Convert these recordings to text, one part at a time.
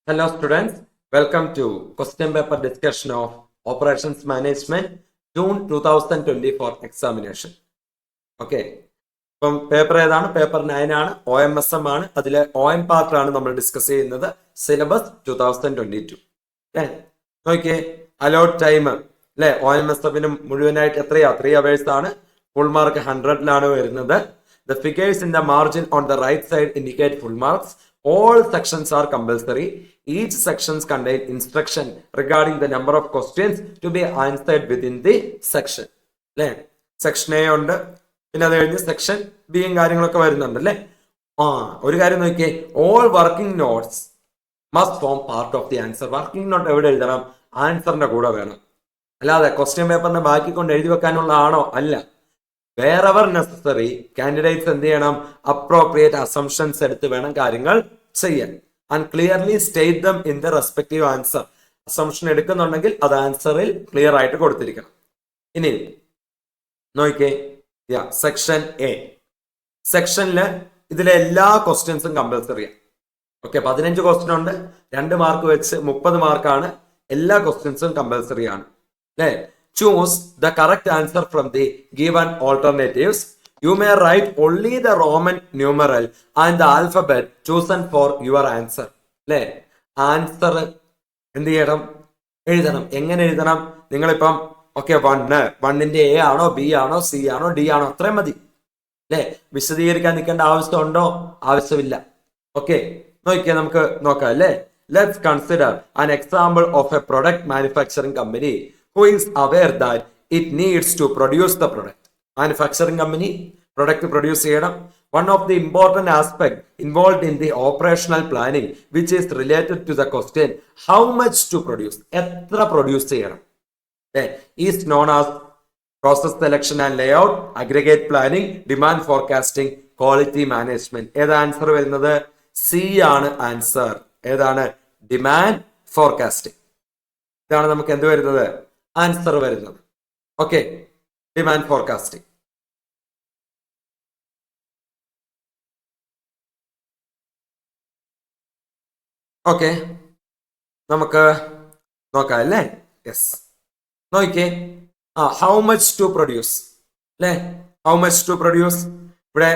Hello students, welcome to question paper discussion of Operations Management June 2024 examination. Okay. ഇപ്പം paper ഏതാണ്? Paper 9 ആണ്, OMSM ആണ്. അതിലെ OM പാർട്ടാണ് നമ്മൾ ഡിസ്കസ് ചെയ്യുന്നത്. സിലബസ് 2022. നോക്കിയേ, അലോട്ട് ടൈം അല്ലെ, OMSM മുഴുവനായിട്ട് എത്രയാ? 3 hours ആണ്. ഫുൾ മാർക്ക് 100ലാണ് വരുന്നത്. The figures in the margin on the right side indicate full marks. All sections are compulsory. Each sections contain instruction regarding the number of questions to be answered within the section. അല്ലേ, section A ഉണ്ട്, പിന്നെ അത് കഴിഞ്ഞ് section ബിയും കാര്യങ്ങളൊക്കെ വരുന്നുണ്ട് അല്ലേ. ഒരു കാര്യം നോക്കിയേ, all working notes must form part of the answer. Working not എവിടെ എഴുതണം? ആൻസറിന്റെ കൂടെ വേണം. അല്ലാതെ ക്വസ്റ്റ്യൻ പേപ്പറിന്റെ ബാക്കി കൊണ്ട് എഴുതി വെക്കാനുള്ള ആണോ? അല്ല. wherever necessary, candidates എന്ത് ചെയ്യണം? appropriate assumptions എടുത്ത് വേണം കാര്യങ്ങൾ ചെയ്യാൻ. and clearly state them in the respective answer. assumption എടുക്കുന്നുണ്ടെങ്കിൽ അത് ആൻസറിൽ ക്ലിയർ ആയിട്ട് കൊടുത്തിരിക്കണം. ഇനി നോക്കിയേ, സെക്ഷൻ എ. സെക്ഷനില് ഇതിലെ എല്ലാ ക്വസ്റ്റ്യൻസും കമ്പൽസറിയാണ്. ഓക്കെ, 15 ക്വസ്റ്റ്യൻ ഉണ്ട്, 2 മാർക്ക് വെച്ച് 30 മാർക്കാണ്. എല്ലാ ക്വസ്റ്റ്യൻസും കമ്പൽസറി ആണ് അല്ലേ. Choose the correct answer from the given alternatives. You may write only the Roman numeral and the alphabet chosen for your answer. അല്ലേ, ആൻസർ എന്ത് ചെയ്യണം? എഴുതണം. എങ്ങനെ എഴുതണം? നിങ്ങളിപ്പം ഓക്കെ, 1ന്റെ എ ആണോ, ബി ആണോ, സി ആണോ, ഡി ആണോ, അത്രയും മതി അല്ലേ. വിശദീകരിക്കാൻ നിൽക്കേണ്ട ആവശ്യമുണ്ടോ? ആവശ്യമില്ല. ഓക്കെ, നോക്കിയാൽ നമുക്ക് നോക്കാം അല്ലേ. Let's consider an example of A product manufacturing company who is aware that it needs to produce the product. Manufacturing company product produce ചെയ്യണം. One of the important aspect involved in the operational planning which is related to the question how much to produce, എത്ര produce ചെയ്യണം, is known as process selection and layout, aggregate planning, demand forecasting, quality management. ഏതാ answer വരുന്നത്? C ആണ് answer. ഏതാണ്? Demand forecasting. ഇതാണ് നമുക്ക് എന്ത് വരുന്നത്? ആൻസർ വരുന്നത്. Okay, demand forecasting. ഓക്കെ, നമുക്ക് നോക്കാം അല്ലേ. യെസ്, നോക്കിയേ, ഹൗ മച്ച് ടു പ്രൊഡ്യൂസ് അല്ലേ. ഹൗ മച്ച് ടു പ്രൊഡ്യൂസ് ഇവിടെ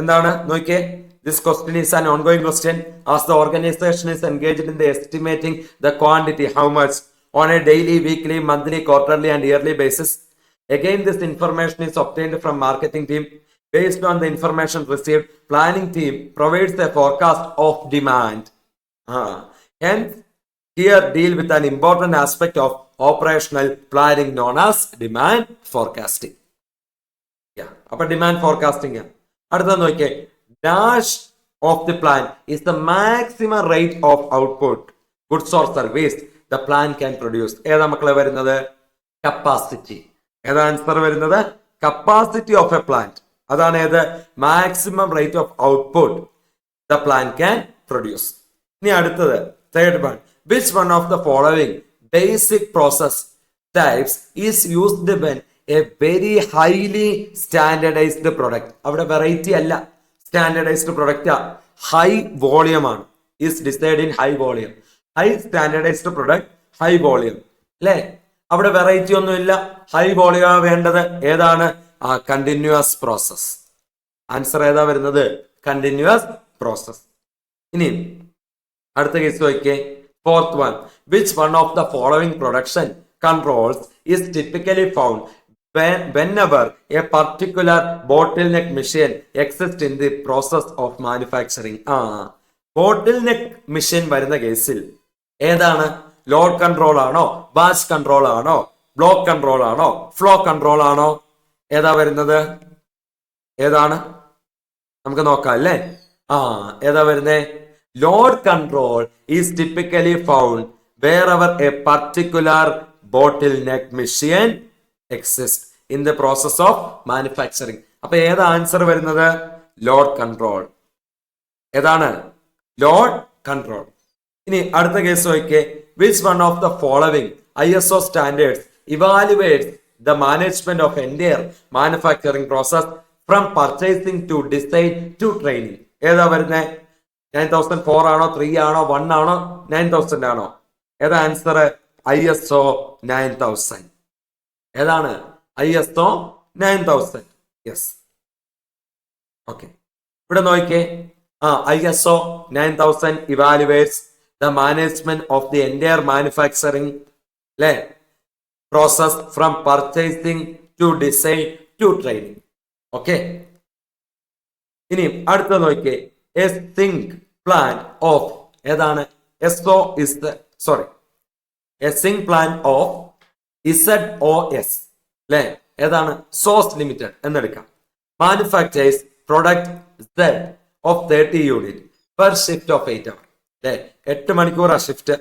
എന്താണ്? നോക്കിയേ, this question is an ongoing question as the organization is engaged in the estimating the quantity, how much, on a daily, weekly, monthly, quarterly and yearly basis. Again, this information is obtained from marketing team. Based on the information received, planning team provides a forecast of demand. Hence, here deal with an important aspect of operational planning known as demand forecasting. Appa demand forecasting. Adutha nokke, dash of the plan is the maximum rate of output, goods or service the plan can produce. ഏതാ മക്കളെ വരുന്നത്? Capacity. ഏതാ answer വരുന്നത്? Capacity of a plant. അതാണ് ഏത്? Maximum rate of output the plant can produce. ഇനി അടുത്തത് third one. Which one of the following basic process types is used when a very highly standardised product. അവിടെ variety അല്ല, standardised product, high volume ആണ്. Is decide in high volume. High standardised product, high volume അല്ലേ. അവിടെ variety ഒന്നും ഇല്ല, high volume വേണ്ടത്. ഏതാണ്? Continuous process. Answer ഏതാ വരുന്നത്? Continuous process. ഇനി അടുത്ത കേസ് നോക്കിയേ, fourth one. Which one of the following production controls is typically found whenever a particular bottleneck machine exists in the process of manufacturing. Bottleneck machine വരുന്ന കേസിൽ ഏതാണ്? Load control ആണോ, batch control ആണോ, block control ആണോ, flow control ആണോ? ഏതാ വരുന്നത്? ഏതാണ്? നമുക്ക് നോക്കാം അല്ലേ. ഏതാ വരുന്നേ? Load control is typically found wherever a particular bottleneck machine exist in the process of manufacturing. അപ്പൊ ഏതാ ആൻസർ വരുന്നത്? Load control. ഏതാണ്? Load control. ഇനി അടുത്ത കേസ് നോക്കിയേ, which one of the following ISO standards evaluates the management of entire manufacturing process from purchasing to design to training. ഏതാ വരുന്നത്? 9004 ആണോ 3 ആണോ 1 ആണോ 9000 ആണോ? ഏതാ ആൻസർ? ISO 9000. ഏതാണ്? ISO 9000. യെസ്. ഓക്കെ, ഇവിടെ നോക്കിക്കേ. ISO 9000 evaluates the management of the entire manufacturing അല്ലേ process from purchasing to design to training. Okay, ഇനി അടുത്ത നോക്കിക്കേ. എ സിങ്ക് പ്ലാൻ ഓഫ് ഏതാണ്? SO is the sorry a zinc plant of ZOS അല്ലെ ഏതാണ്? Zos limited എന്നെടുക്കാം. Manufactures product Z of 30 unit per shift of 8 hour അല്ലെ 8 മണിക്കൂറാ shift.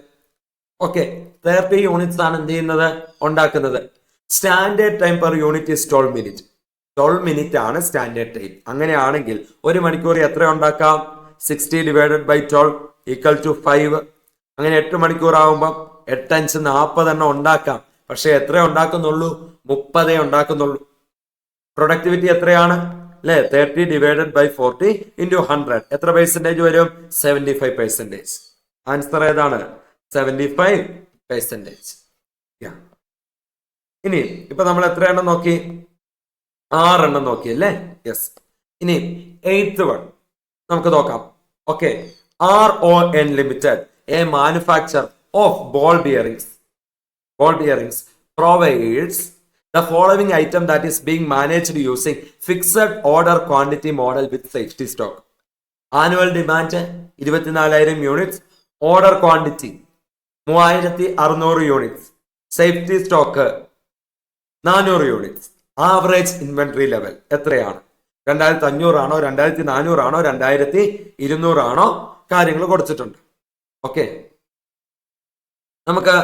Okay, 30 units ആണ് എന്ത് ചെയ്യുന്നത്? ഉണ്ടാക്കുന്നത്. Standard time per unit is 12 minute. 12 minute ആണ് സ്റ്റാൻഡേർഡ് ടൈം. അങ്ങനെയാണെങ്കിൽ 1 മണിക്കൂർ എത്ര ഉണ്ടാക്കാം? 60 ഡിവൈഡഡ് ബൈ 12 ഈക്വൽ ടു 5. അങ്ങനെ 8 മണിക്കൂർ ആകുമ്പോൾ 8 5 40 ഉണ്ടാക്കാം. പക്ഷെ എത്ര ഉണ്ടാക്കുന്നുള്ളൂ? 30 ഉണ്ടാക്കുന്നുള്ളൂ. പ്രൊഡക്ടിവിറ്റി എത്രയാണ്? അല്ലെ 30 ഡിവൈഡഡ് ബൈ 40 ഇൻറ്റു 100 എത്ര പെർസെന്റേജ് വരും? 75%. ആൻസർ ഏതാണ്? 75%. ഇനി ഇപ്പൊ നമ്മൾ എത്ര എണ്ണം നോക്കി? 6 എണ്ണം നോക്കി അല്ലേ? യെസ്. ഇനി 8th വൺ നമുക്ക് നോക്കാം. Okay, RON limited A manufacture of ball bearings provides the following item that is being managed using fixed order quantity model with safety stock. Annual demand 24,000 units, order quantity 3,600 units, safety stock 400 units. Average inventory level എത്രയാണ്? 2500 ആണോ 2400 ആണോ 2200 ആണോ? കാര്യങ്ങൾ കൊടുത്തിട്ടുണ്ട്. Okay, നമുക്ക്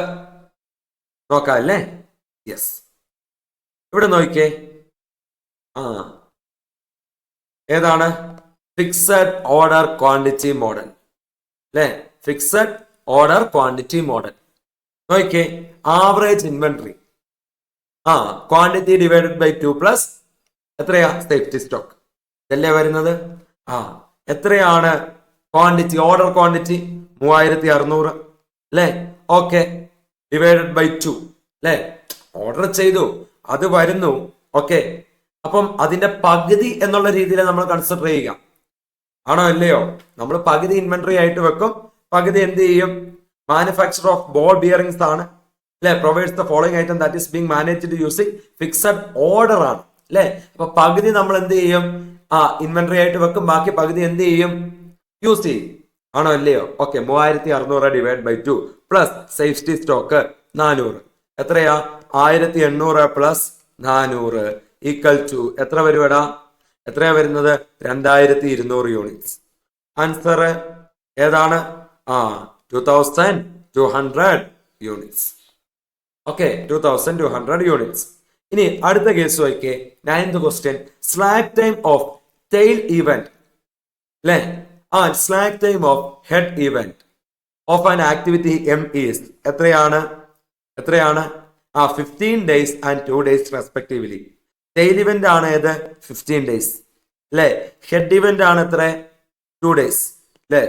നോക്കാം അല്ലേ? Yes. ഇവിടെ നോക്കിക്കേ. ഏതാണ്? ഫിക്സഡ് ഓർഡർ ക്വാണ്ടിറ്റി മോഡൽ അല്ലെ? Fixed order quantity model. നോക്കിക്കേ, average inventory quantity divided by 2 plus എത്രയാ? സേഫ്റ്റി സ്റ്റോക്ക് ഇതല്ലേ വരുന്നത്. എത്രയാണ് ക്വാണ്ടിറ്റി? ഓർഡർ ക്വാണ്ടിറ്റി 3600 അല്ലെ? ഓക്കെ, ഡിവൈഡഡ് ബൈ 2 അല്ലെ? ഓർഡർ ചെയ്തു അത് വരുന്നു. ഓക്കെ, അപ്പം അതിന്റെ പകുതി എന്നുള്ള രീതിയിൽ നമ്മൾ കൺസിഡർ ചെയ്യുക. ആണോ അല്ലയോ? നമ്മൾ പകുതി ഇൻവെന്ററി ആയിട്ട് വെക്കും, പകുതി എന്ത് ചെയ്യും? മാനുഫാക്ചർ ഓഫ് ബോൾ ബിയറിംഗ്സ് ആണ് അല്ലെ? Provides the following item that is being managed using fixed order ആണ് അല്ലെ? അപ്പൊ പകുതി നമ്മൾ എന്ത് ചെയ്യും? ഇൻവെന്ററി ആയിട്ട് വെക്കും, ബാക്കി പകുതി എന്ത് ചെയ്യും? യൂസ് ചെയ്യും. ആണോ അല്ലയോ? Okay, 3600 divide by 2 plus safety stock 400 എത്രയാ? 1800 പ്ലസ് 400 ഈക്വൽ ടു എത്ര വരുവടാ? എത്രയാ വരുന്നത്? 2200 യൂണിറ്റ്സ്. ആൻസർ ഏതാണ്? 2200 യൂണിറ്റ്സ്. Okay, 2200 units. ഇനി അടുത്ത കേസ് നോക്കിയേ. 9th question. Slack time of tail event അല്ലെ? Slack time of head event of an activity M is എത്രയാണ്? 15 days and 2 days respectively. Tail event ആണ് ഏത്? 15 days അല്ലെ? ഹെഡ് ഇവന്റ് ആണ് എത്ര? 2 days അല്ലെ?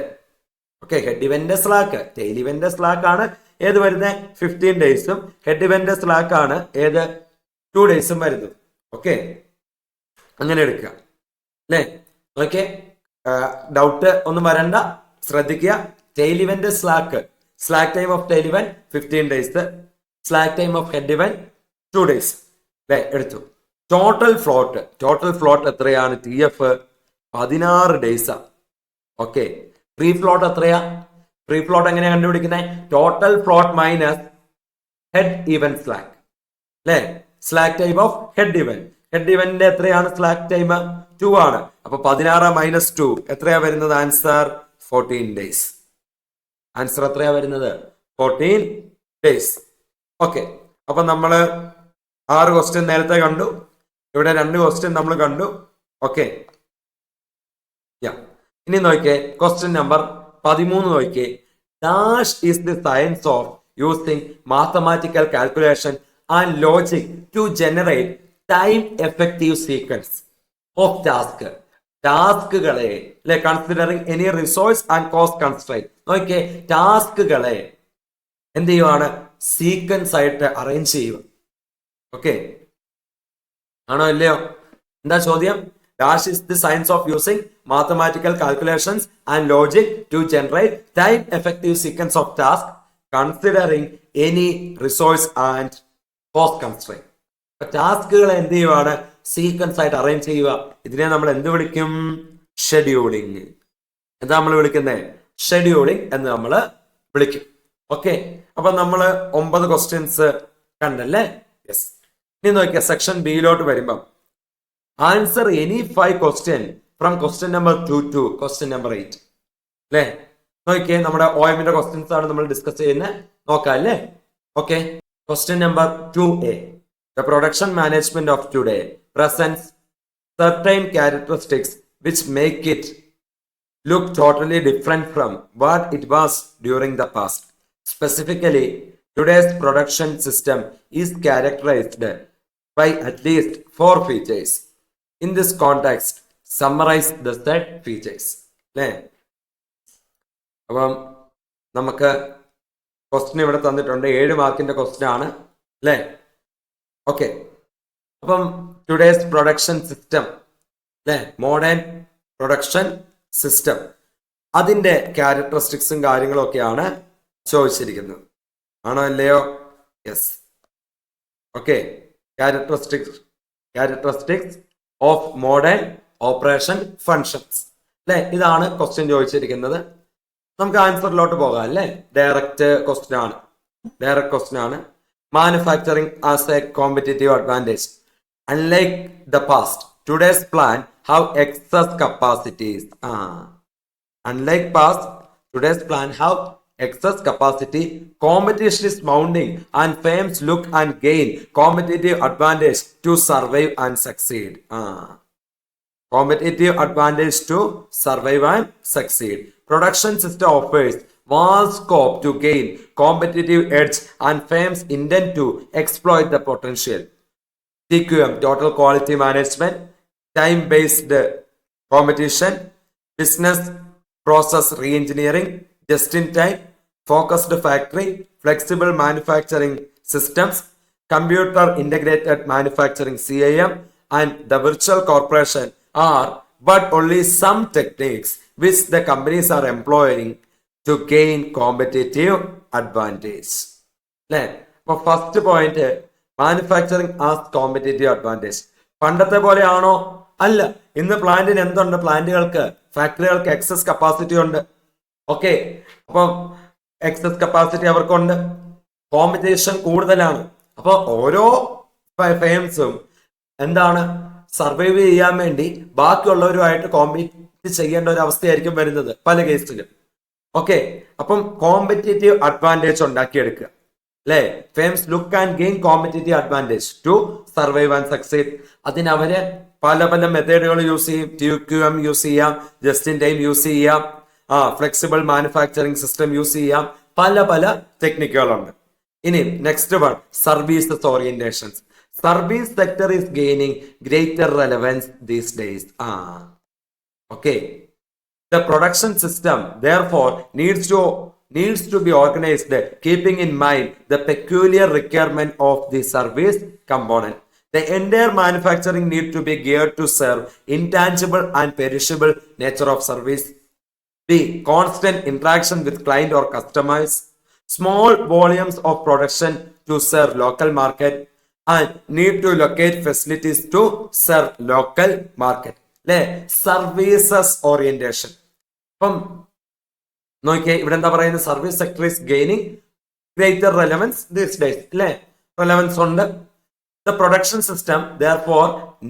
Okay, head event slack, tail event slack ആണ് ഏത് വരുന്നത്? 15 days-ഉം ഹെഡ് ഇവന്റ് സ്ലാക്ക് ആണ് ഏത്? 2 days-ഉം വരുന്നത്. ഓക്കെ, അങ്ങനെ എടുക്കുക അല്ലെ? ഓക്കെ, ഡൗട്ട് ഒന്നും വരണ്ട, ശ്രദ്ധിക്കുക. Tail event slack time of tail event 15 days, slack time of head event 2 days അല്ലെ? എടുത്തു. ടോട്ടൽ ഫ്ലോട്ട് എത്രയാണ്? TF 16 days. Okay, free float എത്രയാ? ഫ്രീ ഫ്ലോട്ട് എങ്ങനെയാ കണ്ടുപിടിക്കുന്നത്? Total float minus head event slack അല്ലെ? Slack time of head event എത്രയാണ്? Slack time 2 ആണ്. അപ്പൊ 16 മൈനസ് 2 എത്രയാ വരുന്നത്? Answer 14 days. ആൻസർ എത്രയാ വരുന്നത്? 14 days. ഓക്കെ, അപ്പൊ നമ്മള് 6 ക്വസ്റ്റ്യൻ നേരത്തെ കണ്ടു, ഇവിടെ 2 ക്വസ്റ്റ്യൻ നമ്മൾ കണ്ടു. ഓക്കെ, ഇനി നോക്കിയേ. ക്വസ്റ്റ്യൻ നമ്പർ 13 നോക്കിയേ. Dash is the science of using mathematical calculation and logic to generate time effective sequence of task ടാസ്കുകളെ അല്ലെ, considering any resource and cost constraint. നോക്കിയേ, ടാസ്കുകളെ എന്ത് ചെയ്യുവാണ്, സീക്വൻസ് ആയിട്ട് അറേഞ്ച് ചെയ്യുക. ഓക്കെ, ആണോ ഇല്ലയോ? എന്താ ചോദ്യം? Dash is the science of using mathematical calculations and logic to generate time-effective sequence of tasks considering any resource and cost constraint. ടാസ്കുകൾ എന്ത് ചെയ്യുവാണ്, സീക്വൻസ് ആയിട്ട് അറേഞ്ച് ചെയ്യുക. ഇതിനെ നമ്മൾ എന്ത് വിളിക്കും? ഷെഡ്യൂളിങ്. എന്താ നമ്മൾ വിളിക്കുന്നത്? ഷെഡ്യൂളിങ് എന്ന് നമ്മൾ വിളിക്കും. ഓക്കെ, അപ്പൊ നമ്മൾ 9 ക്വസ്റ്റ്യൻസ് കണ്ടല്ലേ? യെസ്. ഇനി നോക്കിയാൽ സെക്ഷൻ ബിയിലോട്ട് വരുമ്പം answer any 5 question from question number 2 to question number 8 അല്ലേ? നോക്കിയേ, നമ്മുടെ OMന്റെ ക്വസ്റ്റ്യൻസ് ആണ് നമ്മൾ ഡിസ്കസ് ചെയ്യുന്നത്. നോക്കാം അല്ലേ? Okay, question number 2A. The production management of today presents certain characteristics which make it look totally different from what it was during the past. Specifically, today's production system is characterized by at least 4 features. In this context, summarize the said features. അല്ലേ? അപ്പം നമുക്ക് question ഇവിടെ തന്നിട്ടുണ്ട്. 7 മാർക്കിന്റെ question ആണ് അല്ലേ? Okay, അപ്പം today's production system അല്ലേ, മോഡേൺ പ്രൊഡക്ഷൻ സിസ്റ്റം, അതിന്റെ ക്യാരക്ടറിസ്റ്റിക്സും കാര്യങ്ങളും ഒക്കെയാണ് ചോദിച്ചിരിക്കുന്നത്. ആണോ അല്ലയോ? Yes. Okay, characteristics of modern operation functions അല്ലെ, ഇതാണ് ക്വസ്റ്റ്യൻ ചോദിച്ചിരിക്കുന്നത്. നമുക്ക് ആൻസറിലോട്ട് പോകാം അല്ലേ? ഡയറക്റ്റ് ക്വസ്റ്റ്യൻ ആണ്. Manufacturing as a competitive advantage. Unlike the past, today's plant have excess capacities. Unlike past, today's plan have excess capacity. Competition is mounting and firms look and gain competitive advantage to survive and succeed. Competitive advantage to survive and succeed. Production system offers vast scope to gain competitive edge and firms intend to exploit the potential. TQM, total quality management, time-based competition, business process re-engineering, just-in-time, focused factory, flexible manufacturing systems, computer integrated manufacturing CIM, and the virtual corporation are but only some techniques which the companies are employing to gain competitive advantage. അപ്പോൾ first point, manufacturing as competitive advantage. പണ്ടത്തെ പോലെയാണോ? അല്ല. ഇന്ന് പ്ലാന്റിന് എന്തുണ്ട്? പ്ലാന്റുകൾക്ക്, ഫാക്ടറികൾക്ക് excess capacity ഉണ്ട്. Okay, അപ്പം excess capacity അവർക്കുണ്ട്. കോമ്പറ്റീഷൻ കൂടുതലാണ്. അപ്പോൾ ഓരോ ഫേംസും എന്താണ്, സർവൈവ് ചെയ്യാൻ വേണ്ടി ബാക്കിയുള്ളവരുമായിട്ട് കോമ്പീറ്റ് ചെയ്യേണ്ട ഒരു അവസ്ഥയായിരിക്കും വരുന്നത് പല കേസിലും. ഓക്കെ, അപ്പം കോമ്പറ്റേറ്റീവ് അഡ്വാൻറ്റേജ് ഉണ്ടാക്കിയെടുക്കുക അല്ലേ? Firms look and gain competitive advantage to survive and succeed. അതിനവര് പല മെത്തേഡുകൾ യൂസ് ചെയ്യും. TQM യൂസ് ചെയ്യാം, ജസ്റ്റ് ഇൻ ടൈം യൂസ് ചെയ്യാം, ഫ്ലെക്സിബിൾ മാനുഫാക്ചറിംഗ് സിസ്റ്റം യൂസ് ചെയ്യാം, പല ടെക്നിക്കുകളുണ്ട്. ഇനി next one, services orientations. Service sector is gaining greater relevance these days. Okay, the production system therefore needs to be organized keeping in mind the peculiar requirement of the service component. The entire manufacturing need to be geared to serve intangible and perishable nature of service. B, constant interaction with client or customers, small volumes of production to serve local market, and need to locate facilities to serve local market. Services orientation. അപ്പം നോക്കിയേ, ഇവിടെ എന്താ പറയുന്നത്? Service sector is gaining greater relevance these days അല്ലേ? Relevance ഉണ്ട്. The production system therefore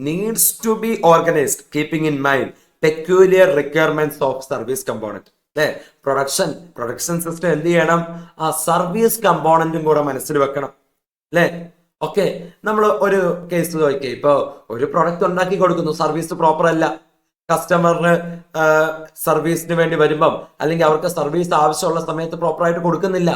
needs to be organized keeping in mind peculiar requirements of service component. അല്ലേ? Production system എന്ത് ചെയ്യണം? ആ സർവീസ് കമ്പോണന്റും കൂടെ മനസ്സിൽ വെക്കണം അല്ലേ? ഓക്കെ, നമ്മൾ ഒരു കേസ് നോക്കിയേ, ഇപ്പൊ ഒരു പ്രൊഡക്റ്റ് ഉണ്ടാക്കി കൊടുക്കുന്നു, സർവീസ് പ്രോപ്പർ അല്ല, കസ്റ്റമറിന് സർവീസിന് വേണ്ടി വരുമ്പം അല്ലെങ്കിൽ അവർക്ക് സർവീസ് ആവശ്യമുള്ള സമയത്ത് പ്രോപ്പർ ആയിട്ട് കൊടുക്കുന്നില്ല,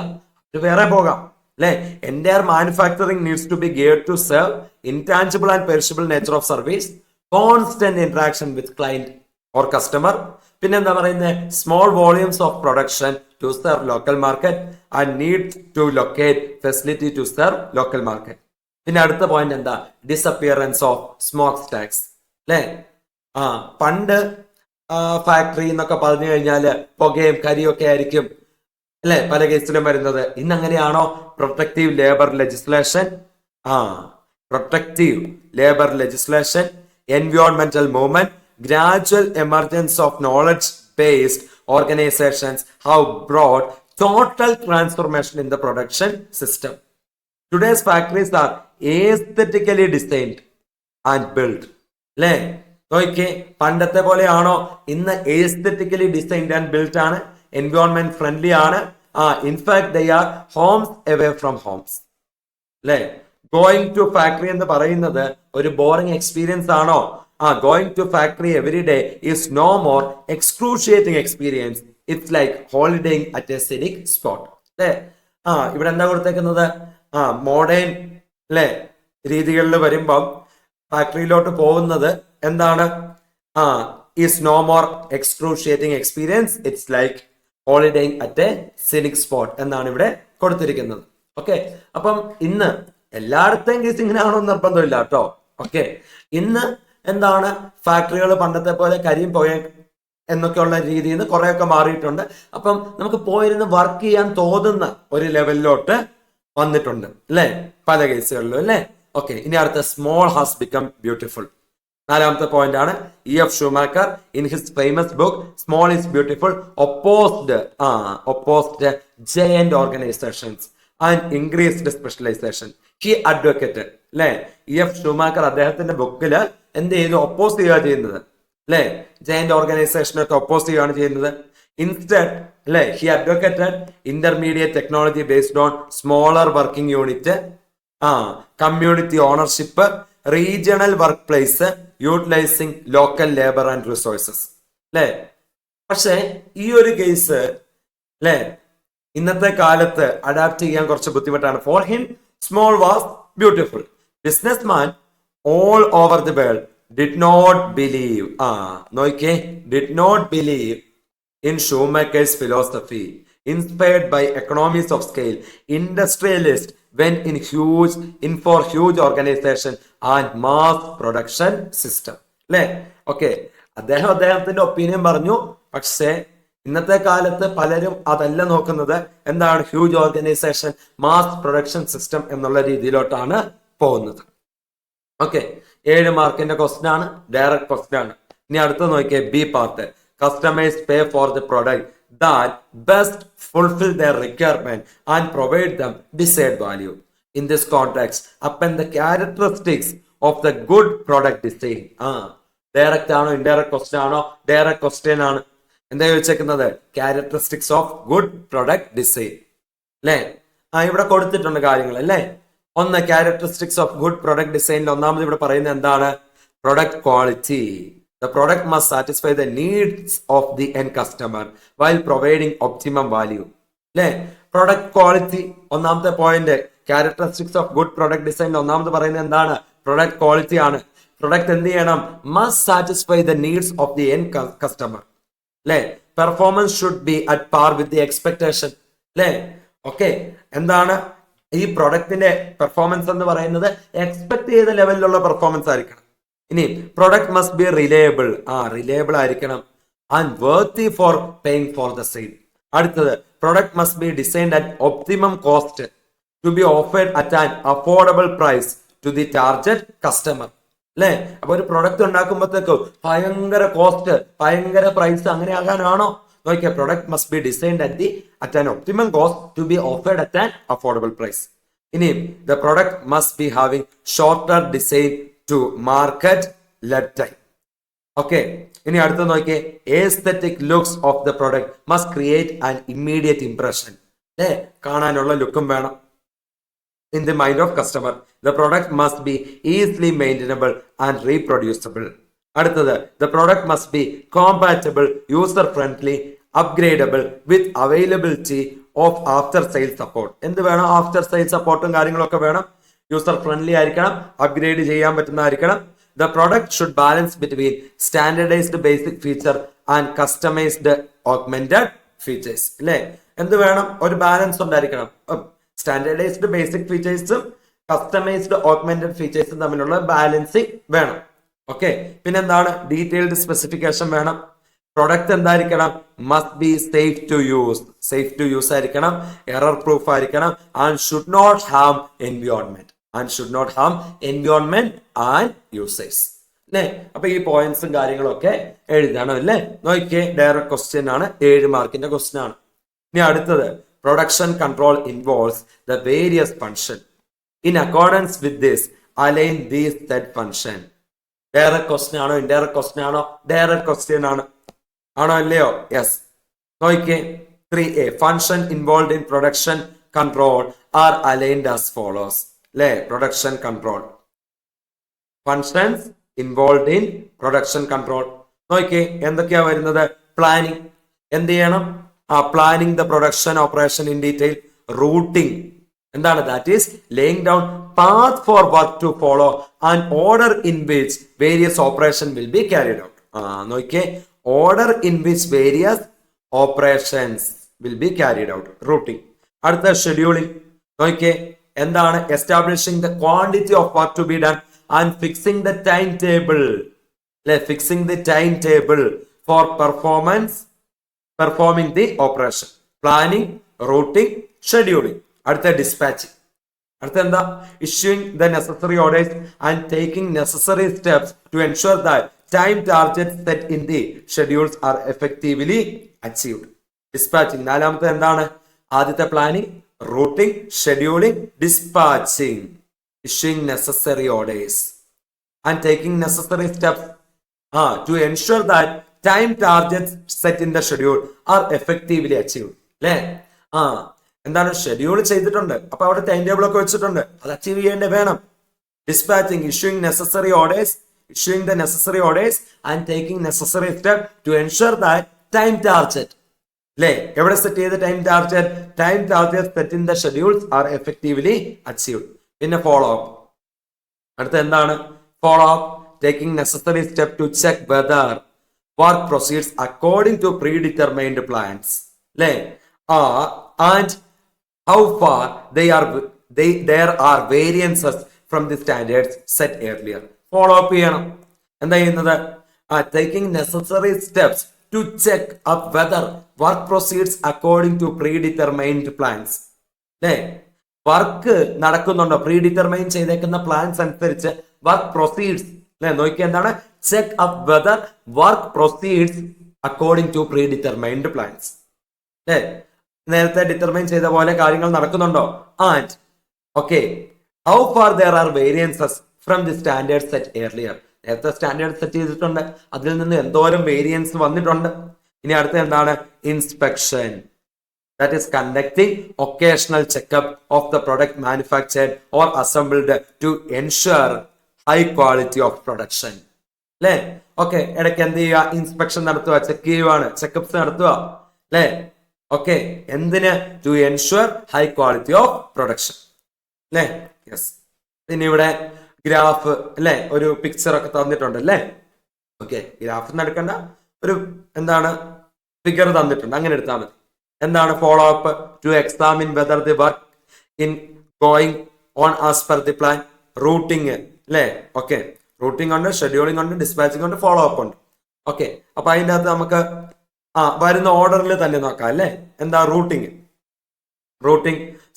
അത് വേറെ പോകാം അല്ലെ? Entire manufacturing needs to be geared to serve intangible and perishable nature of service, constant interaction with client or customer. പിന്നെ എന്താ പറയുന്നത്, small volumes of production to serve local market and need to locate facility to serve local market. പിന്നെ അടുത്ത point എന്താ, disappearance of smoke stacks. അല്ലേ, പണ്ട് factory എന്നൊക്കെ പറഞ്ഞു കഴിഞ്ഞാൽ പുകയും കരിയും ഒക്കെ ആയിരിക്കും അല്ലെ പല കേസിലും വരുന്നത്. ഇന്ന് അങ്ങനെയാണോ? Protective labour legislation, protective labour legislation, എൻവയോൺമെന്റൽ movement, gradual emergence of knowledge-based organizations have brought total transformation in the production system. Today's factories are aesthetically designed and built. അല്ലേ, നോക്കിയേ, പണ്ടത്തെ പോലെയാണോ? ഇന്ന് aesthetically designed and built ആണ്, environment friendly ആണ്. In fact they are homes away from homes. അല്ലേ, going to factory എന്ന് പറയുന്നത് ഒരു ബോറിംഗ് എക്സ്പീരിയൻസ് ആണോ? Going to factory every day is no more excruciating experience. It's like holidaying at a scenic spot. അല്ലേ, ഇവിടെ എന്താ കൊടുത്തേക്കുന്നത്? മോഡേൺ അല്ലേ രീതികളിൽ വരുമ്പം ഫാക്ടറിയിലോട്ട് പോകുന്നത് എന്താണ്? is no more excruciating experience. It's like holidaying at a scenic spot എന്നാണ് ഇവിടെ കൊടുത്തിരിക്കുന്നത്. ഓക്കെ, അപ്പം ഇന്ന് എല്ലായിടത്തെയും കേസ് ഇങ്ങനെ ആണോ നിർബന്ധമില്ല കേട്ടോ. ഓക്കെ, ഇന്ന് എന്താണ്, ഫാക്ടറികൾ പണ്ടത്തെ പോലെ കരിയും പോയ എന്നൊക്കെയുള്ള രീതിയിൽ നിന്ന് കുറെയൊക്കെ മാറിയിട്ടുണ്ട്. അപ്പം നമുക്ക് പോയിരുന്ന് വർക്ക് ചെയ്യാൻ തോന്നുന്ന ഒരു ലെവലിലോട്ട് വന്നിട്ടുണ്ട് അല്ലേ, പല കേസുകളിലും അല്ലേ. ഓക്കെ, ഇനി അടുത്ത സ്മോൾ ഹാസ് ബിക്കം ബ്യൂട്ടിഫുൾ. നാലാമത്തെ പോയിന്റ് ആണ് E.F. Schumacher in his famous book Small is Beautiful opposed giant organizations and increased specialization. He advocated അല്ലെ, E.F. Schumacher അദ്ദേഹത്തിന്റെ ബുക്കില് എന്ത് ചെയ്തു? ഒപ്പോസ് ചെയ്യുക ചെയ്യുന്നത് അല്ലെ, ജയന്റ് ഓർഗനൈസേഷനൊക്കെ ഒപ്പോസ് ചെയ്യുകയാണ് ചെയ്യുന്നത്. ഇൻസ്റ്റഡ് അല്ലെ, he advocated intermediate technology based on smaller working unit, community ownership, regional work place, utilising local labour and resources. അല്ലെ, പക്ഷെ ഈ ഒരു കേസ് അല്ലെ ഇന്നത്തെ കാലത്ത് അഡാപ്റ്റ് ചെയ്യാൻ കുറച്ച് ബുദ്ധിമുട്ടാണ്. For him small was beautiful. Businessman all over the world did not believe, did not believe in Schumacher's philosophy. Inspired by economies of scale, industrialists went in for huge organization and mass production system. അല്ലേ, okay, അദ്ദേഹത്തിന്റെ opinion പറഞ്ഞു. പക്ഷേ ഇന്നത്തെ കാലത്ത് പലരും അതല്ല നോക്കുന്നത്. എന്താണ്? Huge organisation, mass production system എന്നുള്ള രീതിയിലോട്ടാണ് പോകുന്നത്. ഓക്കെ, 7 മാർക്കിന്റെ ക്വസ്റ്റ്യൻ ആണ്, ഡയറക്റ്റ് ക്വസ്റ്റ്യൻ ആണ്. ഇനി അടുത്ത നോക്കിയേ, B part. Customers pay for the product that best fulfil their requirement and provide them decide value. In this context upon the characteristics of the good product design. Direct ആണോ indirect question ആണോ? Direct question ആണ്. എന്താ ചോദിച്ചേക്കുന്നത്? Characteristics of good product design. അല്ലേ, ഇവിടെ കൊടുത്തിട്ടുണ്ട് കാര്യങ്ങൾ അല്ലേ. ഒന്ന്, ക്യാരക്ടറിസ്റ്റിക്സ് ഓഫ് ഗുഡ് പ്രൊഡക്റ്റ് ഡിസൈനിൽ ഒന്നാമത് ഇവിടെ പറയുന്നത് എന്താണ്? Product quality. The product must satisfy the needs of the end customer while providing optimum value. അല്ലേ, പ്രൊഡക്റ്റ് ക്വാളിറ്റി ഒന്നാമത്തെ point. Characteristics of good product ഡിസൈനിൽ ഒന്നാമത് പറയുന്നത് എന്താണ്? പ്രൊഡക്റ്റ് ക്വാളിറ്റി ആണ്. പ്രൊഡക്റ്റ് എന്ത് ചെയ്യണം? Must satisfy the needs of the end customer. അല്ലേ, performance should be at par with the expectation. അല്ലേ, ഓക്കെ, എന്താണ് ഈ പ്രൊഡക്റ്റിന്റെ പെർഫോമൻസ് എന്ന് പറയുന്നത്? എക്സ്പെക്ട് ചെയ്ത ലെവലിലുള്ള പെർഫോമൻസ് ആയിരിക്കണം. ഇനി product must be reliable. Reliable ആയിരിക്കണം. And worthy for paying for the same. അടുത്തത്, product must be designed at optimum cost to be offered at an affordable price to the target customer. അല്ലെ, അപ്പൊ ഒരു product ഉണ്ടാക്കുമ്പോഴത്തേക്കും ഭയങ്കര cost, ഭയങ്കര price അങ്ങനെ ആകാനാണോ? നോക്കിയ, product must be designed at an optimum cost to be offered at an affordable price. ഇനി the product must be having shorter design to market lead time. Okay, ഇനി അടുത്ത നോക്കിയേ, aesthetic looks of the product must create an immediate impression. അല്ലേ, കാണാനുള്ള ലുക്കും വേണം. In the mind of customer, the product must be easily maintainable and reproducible. അടുത്തത്, the product must be compatible, user friendly, upgradable with availability of after sales support. എന്ത് വേണം? After sale സപ്പോർട്ടും കാര്യങ്ങളൊക്കെ വേണം. യൂസർ ഫ്രണ്ട്ലി ആയിരിക്കണം, upgrade ചെയ്യാൻ പറ്റുന്നതായിരിക്കണം, the product should balance between standardized basic feature and customized augmented features. അല്ലേ? എന്ത് വേണം? ഒരു ബാലൻസ് ഉണ്ടായിരിക്കണം. സ്റ്റാൻഡേർഡൈസ്ഡ് ബേസിക് ഫീച്ചേഴ്സും കസ്റ്റമൈസ്ഡ് ഓഗ്മെന്റഡ് ഫീച്ചേഴ്സും തമ്മിലുള്ള ബാലൻസിങ് വേണം. ഓക്കെ, പിന്നെന്താണ്? ഡീറ്റെയിൽഡ് സ്പെസിഫിക്കേഷൻ വേണം. പ്രൊഡക്റ്റ് എന്തായിരിക്കണം? Must be safe to use. Safe to use ആയിരിക്കണം, എറർ പ്രൂഫ് ആയിരിക്കണം, and should not harm environment. And users. അല്ലേ? അപ്പൊ ഈ പോയിന്റ്സും കാര്യങ്ങളും ഒക്കെ എഴുതണം. അല്ലേ? നോക്കിയേ, ഡയറക്റ്റ് ക്വസ്റ്റ്യൻ ആണ്, 7 മാർക്കിന്റെ ക്വസ്റ്റ്യൻ ആണ്. ഇനി അടുത്തത്, production control involves the various function. In accordance with this align these set function. Direct question ആണോ ഇൻഡയറക്റ്റ് ക്വസ്റ്റ്യൻ ആണോ? ഡയറക്റ്റ് ക്വസ്റ്റ്യൻ ആണ്. ആണോ അല്ലയോ? യെസ്. നോക്കിയേ, 3A function involve in production control are aligned as follows. അല്ലേ? Production control, functions involve in production control. നോക്കിയേ, എന്തൊക്കെയാ വരുന്നത്? പ്ലാനിങ്. എന്ത് ചെയ്യണം? Planning the production operation in detail. Routing എന്താണ്? That is laying down path for work to follow and order in which various operation will be carried out. നോക്കിയേ, order in which various operations will be carried out. Routing. അടുത്ത scheduling. നോക്കിയേ, എന്താണ്? Establishing the quantity of work to be done and fixing the time table. അല്ലെ? Fixing the time table for performing the operation. Planning, routing, scheduling. അടുത്ത dispatching. അടുത്ത എന്താ? Issuing the necessary orders and taking necessary steps to ensure that time targets set in the schedules are effectively achieved. Dispatching. നാലാമത്തെ എന്താണ്? ആദ്യത്തെ planning, routing, scheduling, dispatching. Issuing necessary orders and taking necessary steps to ensure that time targets set in the schedule are effectively achieved. അല്ലേ? എന്താണ്? Schedule ചെയ്തിട്ടുണ്ട്, അപ്പൊ അവിടെ time table ഒക്കെ വെച്ചിട്ടുണ്ട്, അത് അച്ചീവ് ചെയ്യേണ്ടേ വേണം. Dispatching, issuing the necessary orders and taking necessary step to ensure that time target. അല്ലേ? എവിടെ സെറ്റ് ചെയ്ത time target set in the schedules are effectively achieved. പിന്നെ ഫോളോ അപ്പ്. അടുത്ത എന്താണ്? Follow up, taking necessary step to check whether work proceeds according to predetermined plans. അല്ലേ? And how far there are variances from the standards set earlier. Follow up ചെയ്യണം. എന്താ ചെയ്യുന്നത്? Taking necessary steps to check up whether work proceeds according to predetermined plans. അല്ലേ? Work നടക്കുന്നുണ്ടോ? പ്രീഡിറ്റർമൈൻ ചെയ്തേക്കുന്ന plans അനുസരിച്ച് work proceeds. അല്ലെ? നോക്കിയാൽ എന്താണ്? Check up whether work proceeds according to predetermined plans. അല്ലേ? നേരത്തെ ഡിറ്റർമൈൻ ചെയ്ത പോലെ കാര്യങ്ങൾ നടക്കുന്നുണ്ടോ? And okay, how far there are variances from the standard set earlier. നേരത്തെ സ്റ്റാൻഡേർഡ് സെറ്റ് ചെയ്തിട്ടുണ്ട്, അതിൽ നിന്ന് എന്തോരം വേരിയൻസ് വന്നിട്ടുണ്ട്. ഇനി അടുത്ത എന്താണ്? Inspection. That is conducting occasional checkup of the product manufactured or assembled to ensure high quality of production. അല്ലേ? ഓക്കെ, ഇടയ്ക്ക് എന്ത് ചെയ്യുക? ഇൻസ്പെക്ഷൻ നടത്തുക, ചെക്ക് ചെയ്യുവാണ്, ചെക്കപ്സ് നടത്തുക. അല്ലേ? ഓക്കെ, എന്തിന്? To ensure high quality of production. അല്ലേ? യെസ്. പിന്നെ ഇവിടെ ഗ്രാഫ്, അല്ലെ? ഒരു പിക്ചർ ഒക്കെ തന്നിട്ടുണ്ട്. അല്ലേ? ഓക്കെ, ഗ്രാഫ് എടുക്കണ്ട, ഒരു എന്താണ് ഫിഗർ തന്നിട്ടുണ്ട്, അങ്ങനെ എടുത്താൽ മതി. എന്താണ്? Follow up, to examine whether the work in going on as per the plan. Routing. അല്ലേ? ഓക്കെ, റൂട്ടിംഗ് ഉണ്ട്, ഷെഡ്യൂളിംഗ് ഉണ്ട്, ഡിസ്പാച്ചിങ് ഉണ്ട്, ഫോളോ അപ്പ് ഉണ്ട്. ഓക്കെ, അപ്പൊ അതിൻ്റെ അകത്ത് നമുക്ക് വരുന്ന ഓർഡറിൽ തന്നെ നോക്കാം. അല്ലേ? എന്താ? Routing.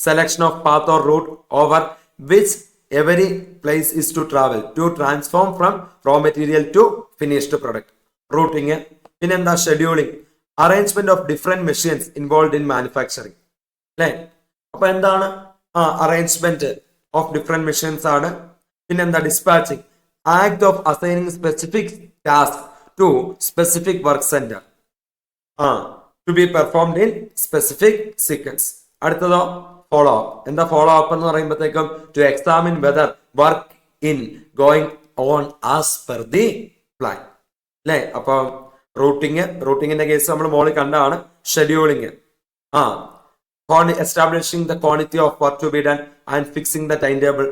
Selection of path or route over which every place is to travel to transform from raw material to finished product. Routing. പിന്നെന്താ? Scheduling. Arrangement of different machines involve in manufacturing. അല്ലേ? അപ്പൊ എന്താണ്? അറേഞ്ച്മെന്റ് ഓഫ് ഡിഫറെന്റ് മെഷീൻസ് ആണ്. പിന്നെന്താ? Dispatching. Act of assigning specific task to specific work centre to be performed in specific sequence. അടുത്തതോ? Follow up. എന്താ follow up എന്ന് പറയുമ്പോഴത്തേക്കും? To examine whether work in going on as per the plan. അല്ലേ? അപ്പൊ റൂട്ടിങ്ങിന്റെ case നമ്മൾ മോളിൽ കണ്ടാണ്. Scheduling, establishing the quantity of work to be done and fixing the time table.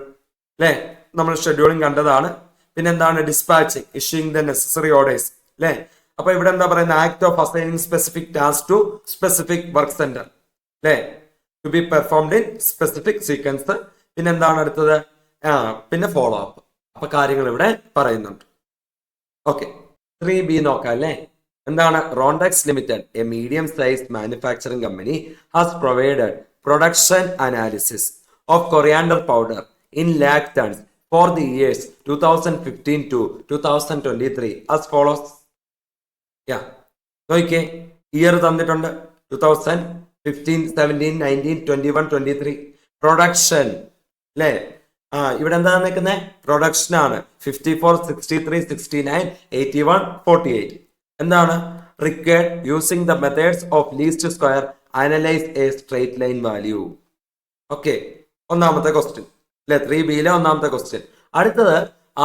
അല്ലേ? നമ്മൾ ഷെഡ്യൂളിംഗ് കണ്ടതാണ്. പിന്നെന്താണ് dispatching, issuing the necessary orders അല്ലെ. അപ്പൊ ഇവിടെ എന്താ പറയുന്നത്, act of assigning specific task to specific work centre അല്ലെ, to be performed in specific sequence. പിന്നെ എന്താണ് അടുത്തത്, പിന്നെ ഫോളോ അപ്പ്. അപ്പൊ കാര്യങ്ങൾ ഇവിടെ പറയുന്നുണ്ട്. ഓക്കെ, 3B നോക്കാം അല്ലെ. എന്താണ്, Rontex limited, a medium size manufacturing company, has provided production analysis of coriander powder in lakh tons for the years 2015 to 2023 as follows. നോക്കിക്കേ, ഇയർ തന്നിട്ടുണ്ട് 2015, 17, 19, 21, 23. പ്രൊഡക്ഷൻ അല്ലേ, ഇവിടെ എന്താ നിൽക്കുന്നത്, പ്രൊഡക്ഷൻ ആണ്. 54, 63, 69, 81, 48. എന്താണ്, required using the methods of least square analyse a straight line value. Okay, ഒന്നാമത്തെ question അല്ലെ, 3Bയിലെ ഒന്നാമത്തെ ക്വസ്റ്റ്യൻ. അടുത്തത്,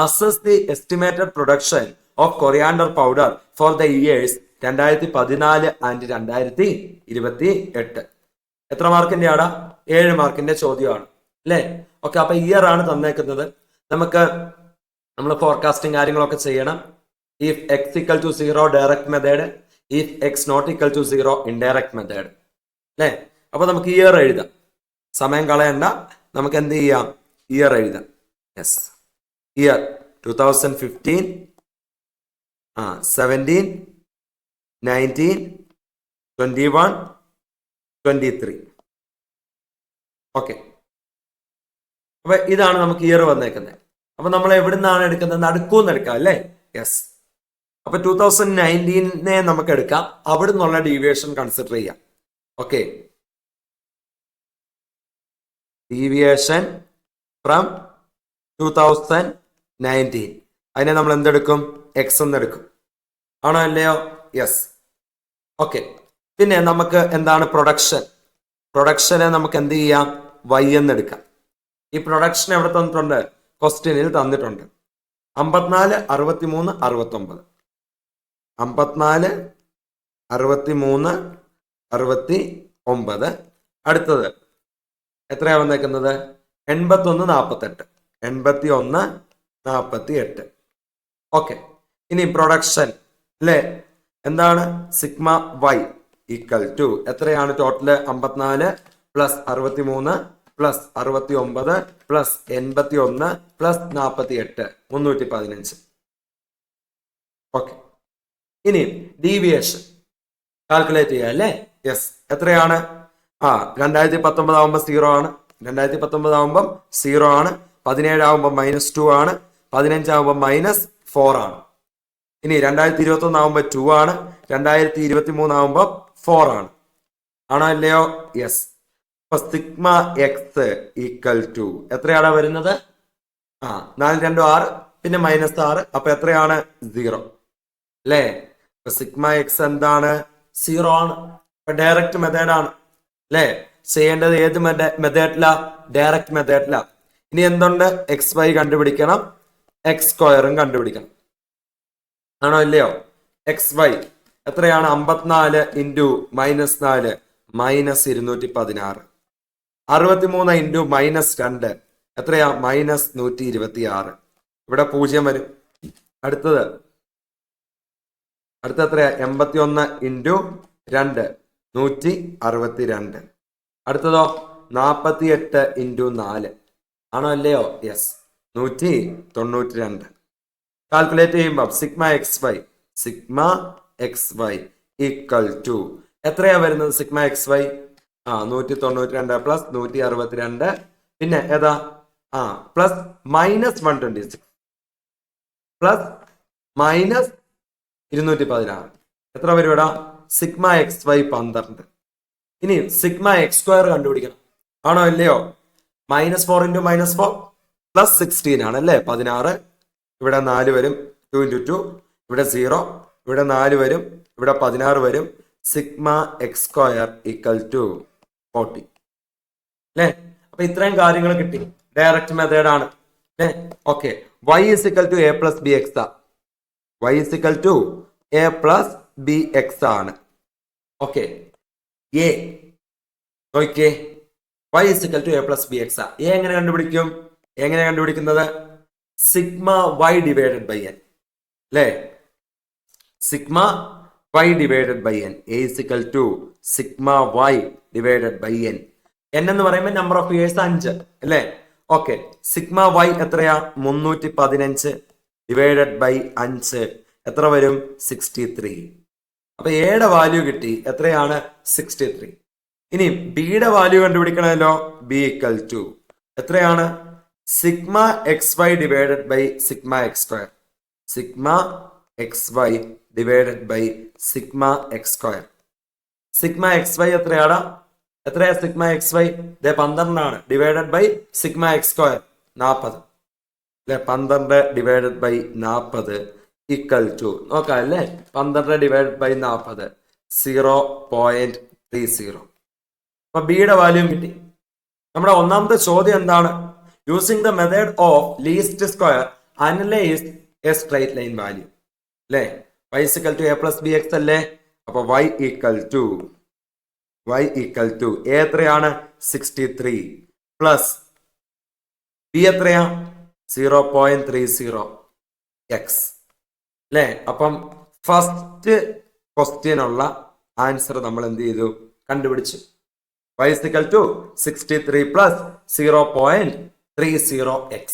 assess the estimated production of coriander powder for the years 2014 and 2028. എത്ര മാർക്കിന്റെ ആടാ, 7 മാർക്കിന്റെ ചോദ്യമാണ് അല്ലെ. ഓക്കെ, അപ്പൊ ഇയർ ആണ് തന്നേക്കുന്നത്. നമ്മൾ ഫോർകാസ്റ്റിംഗ് കാര്യങ്ങളൊക്കെ ചെയ്യണം. If X equal to 0 direct method, if X not equal to 0 indirect method അല്ലെ. അപ്പൊ നമുക്ക് ഇയർ എഴുതാം, സമയം കളയണ്ട, നമുക്ക് എന്ത് ചെയ്യാം, ഇയർ എഴുതാം. Yes, year 2015, 17, 19, 21, 23. ഓക്കെ, അപ്പൊ ഇതാണ് നമുക്ക് ഇയർ വന്നേക്കുന്നത്. അപ്പൊ നമ്മൾ എവിടുന്നാണ് എടുക്കുന്നത്, നടുക്കൂന്ന് എടുക്കാം അല്ലേ. യെസ്, അപ്പൊ 2019 നമുക്ക് എടുക്കാം, അവിടെ നിന്നുള്ള ഡീവിയേഷൻ കൺസിഡർ ചെയ്യാം. ഓക്കെ, ഡീവിയേഷൻ ഫ്രം 2019, അതിനെ നമ്മൾ എന്തെടുക്കും, എക്സ് എന്നെടുക്കും, ആണോ അല്ലയോ. Yes, okay. പിന്നെ നമുക്ക് എന്താണ് പ്രൊഡക്ഷൻ, പ്രൊഡക്ഷനെ നമുക്ക് എന്ത് ചെയ്യാം, വൈ എന്നെടുക്കാം. ഈ പ്രൊഡക്ഷൻ എവിടെ തന്നിട്ടുണ്ട്, ക്വസ്റ്റ്യനിൽ തന്നിട്ടുണ്ട്. 54, 63, 69. 54, 63, 69. അടുത്തത് എത്രയാ വന്നേക്കുന്നത്, 81, 48. 81, 48. ഓക്കെ, ഇനി പ്രൊഡക്ഷൻ അല്ലെ, എന്താണ്, സിഗ്മ വൈ ഈക്വൽ ടു എത്രയാണ് total, 54 plus 63 plus 69 plus 81 plus 48, 315. Okay, ഇനി ഡീവിയേഷൻ കാൽക്കുലേറ്റ് ചെയ്യാം അല്ലേ. യെസ്, എത്രയാണ്, 2019 ആവുമ്പോൾ 0 ആണ്, 2019 ആവുമ്പം 0 ആണ്, 17 ആവുമ്പോൾ -2 ആണ്, 15 ആവുമ്പോൾ -4 ആണ്. ഇനി 2021 ആവുമ്പോൾ 2 ആണ്, 2023 ആവുമ്പോൾ 4 ആണ്, ആണോ അല്ലയോ. യെസ്, അപ്പൊ സിഗ്മ എക്സ് ഈക്വൽ ടു എത്രയാണ് വരുന്നത്, 4, 2, 6, പിന്നെ -6, അപ്പൊ എത്രയാണ്, 0 അല്ലേ. സിഗ്മ എക്സ് എന്താണ്, 0 ആണ്. അപ്പൊ ഡയറക്റ്റ് മെത്തേഡ് ആണ് അല്ലേ, ചെയ്യേണ്ടത് ഏത് മെത്തേഡിലാ, ഡയറക്റ്റ് മെത്തേഡിലാ. ഇനി എന്തുണ്ട്, എക്സ് വൈ കണ്ടുപിടിക്കണം, എക്സ് സ്ക്വയറും കണ്ടുപിടിക്കണം, ആണോ അല്ലയോ. എക്സ് വൈ എത്രയാണ്, 54 ഇൻറ്റു -4 -216. 63 ഇൻറ്റു -2 എത്രയാ, -126. ഇവിടെ 0 വരും. അടുത്തത് എത്രയാ, 81 ഇൻറ്റു 2 162. അടുത്തതോ 48 ഇൻറ്റു 4, ആണോ അല്ലയോ. യെസ്, 192. കാൽക്കുലേറ്റ് ചെയ്യുമ്പോൾ sigma X Y equal to എത്രയാ വരുന്നത്, സിഗ്മ എക്സ് വൈ 192 പ്ലസ് 162, പിന്നെ ഏതാ, പ്ലസ് -126 പ്ലസ് -216. എത്ര വരും ഇവിടെ, സിഗ്മ എക്സ് വൈ 12. ഇനി സിഗ്മ എക്സ് സ്ക്വയർ കണ്ടുപിടിക്കണം, ആണോ അല്ലയോ. -4 ഇൻറ്റു -4 പ്ലസ് 16 ആണ് അല്ലേ, 16. ഇവിടെ 4 വരും, 2 ഇൻറ്റു 2, ഇവിടെ 0, ഇവിടെ 4 വരും, ഇവിടെ 16 വരും. Sigma X square equal to 40 അല്ലേ. അപ്പൊ ഇത്രയും കാര്യങ്ങൾ കിട്ടി, ഡയറക്റ്റ് മെത്തേഡ് ആണ് അല്ലേ. Okay, y is equal to a plus bx, y is equal to a plus bx ആണ്. ഓക്കെ, a നോക്കിയേ, y is equal to a plus bx. എങ്ങനെ കണ്ടുപിടിക്കുന്നത്, sigma y divided by n അല്ലേ? Sigma y divided by n. A is equal to sigma y divided by n. n എന്ന് പറയുമ്പോൾ number of years 5 അല്ലേ? Okay, sigma y എത്രയാ? 315 divided by 5 എത്ര വരും? 63. അപ്പൊ എയുടെ വാല്യൂ കിട്ടി. എത്രയാണ്? 63. ഇനി ബിയുടെ വാല്യൂ കണ്ടുപിടിക്കണമല്ലോ. ബി ഈക്വൽ ടു എത്രയാണ്? Sigma X y divided by sigma X square. Sigma X y divided by sigma X square. Sigma X y എത്രയാടാ? എത്രയാ സിഗ്മ എക്സ് വൈ? 12 ആണ്. Divided by sigma X square 40 അല്ലെ? 12 divided by 40 equal to നോക്കാം അല്ലേ? 12 divided by 40 0.30. അപ്പൊ ബിയുടെ value കിട്ടി. നമ്മുടെ ഒന്നാമത്തെ ചോദ്യം എന്താണ്? Using the method of least square analyse A straight line value അല്ലേ? y is equal to a plus bx അല്ലേ? അപ്പൊ y equal to a എത്രയാണ്? 63 പ്ലസ് b എത്രയാ? 0.30 x അല്ലേ? അപ്പം ഫസ്റ്റ് ക്വസ്റ്റ്യനുള്ള ആൻസർ നമ്മൾ എന്ത് ചെയ്തു? കണ്ടുപിടിച്ചു. y is equal to 63 plus 0.30 x.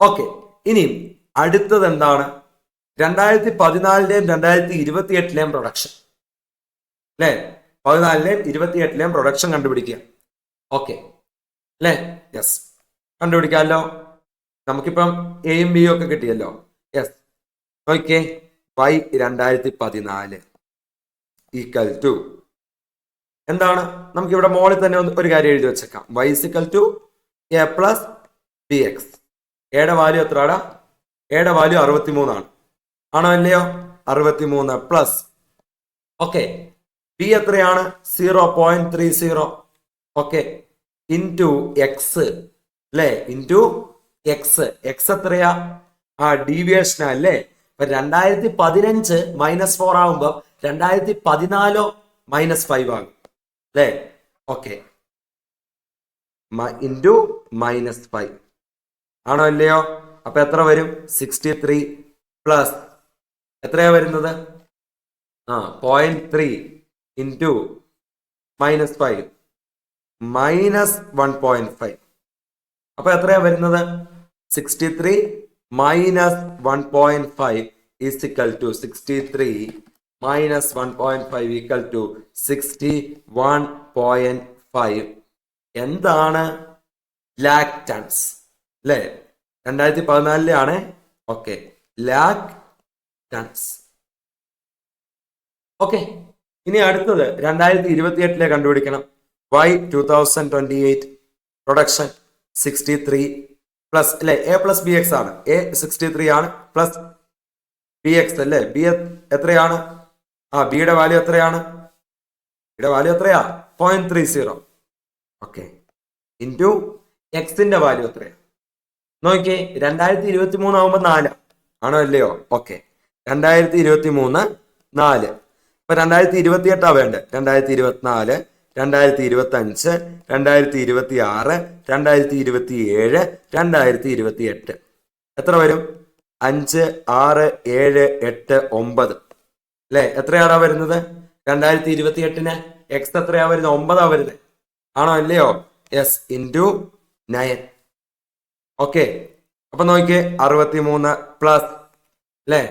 Okay, ഇനി അടുത്തത് എന്താണ്? 2014 2028 പ്രൊഡക്ഷൻ അല്ലേ? 14 28 പ്രൊഡക്ഷൻ കണ്ടുപിടിക്കുക. ഓക്കെ അല്ലേ? യെസ്, കണ്ടുപിടിക്കാമല്ലോ. നമുക്കിപ്പം എയും ബിയും ഒക്കെ കിട്ടിയല്ലോ. Yes, okay. y 2014 equal to എന്താണ്? നമുക്കിവിടെ മോളിൽ തന്നെ ഒരു കാര്യം എഴുതി വെച്ചേക്കാം. y is equal to a plus bx. എയുടെ വാല്യൂ എത്രയാടാ? എയുടെ വാല്യൂ 63 ആണ്. ആണോ അല്ലയോ? 63 പ്ലസ് ഓക്കെ ബി എത്രയാണ്? 0.30 ഓക്കെ ഇൻറ്റു എക്സ് അല്ലേ? Into X. എക്സ് എത്രയാ? ഡീവിയേഷൻ അല്ലേ? ഇപ്പൊ 2015 -4 ആകുമ്പോ 2014 -5 ആകും അല്ലേ? ഓക്കെ, ഇൻറ്റു -5 ആണോ അല്ലയോ? അപ്പൊ എത്ര വരും? 63 പ്ലസ് എത്രയാ വരുന്നത്? 0.3 ഇൻറ്റു -5 -1.5. അപ്പൊ എത്രയാ വരുന്നത്? 63 -1.5 is equal to 63 -1.5 equal to 61.5. എന്താണ്? ലാക് ടൺസ് അല്ലേ? 2014 ആണ്. Okay, lac tons. ഓക്കെ, ഇനി അടുത്തത് 2028 കണ്ടുപിടിക്കണം. y 2028 പ്രൊഡക്ഷൻ 63 പ്ലസ് അല്ലെ? എ പ്ലസ് ബി എക്സ് ആണ്. എ 63 ആണ് പ്ലസ് ബി എക്സ് അല്ലേ? ബി എത്രയാണ്? ബിയുടെ വാല്യൂ എത്രയാണ്? ബിയുടെ വാല്യൂ എത്രയാ? 0.30. ഓക്കെ, ഇൻറ്റു എക്സിന്റെ വാല്യൂ എത്രയാ? നോക്കിയേ, 2023 ആവുമ്പോ 4 ആണോ അല്ലയോ? ഓക്കെ, 2023 4. ഇപ്പൊ 2028 വേണ്ടത്. 2024 2025 2026 2027 2028 എത്ര വരും? 5 6 7 8 9 അല്ലെ? എത്രയാടാ വരുന്നത്? 2028 എക്സ് എത്രയാ വരുന്നത്? 9 വരുന്നത്. ആണോ അല്ലയോ? Yes, into 9. ഓക്കെ, അപ്പൊ നോക്കിയേ, 63 പ്ലസ് അല്ലേ?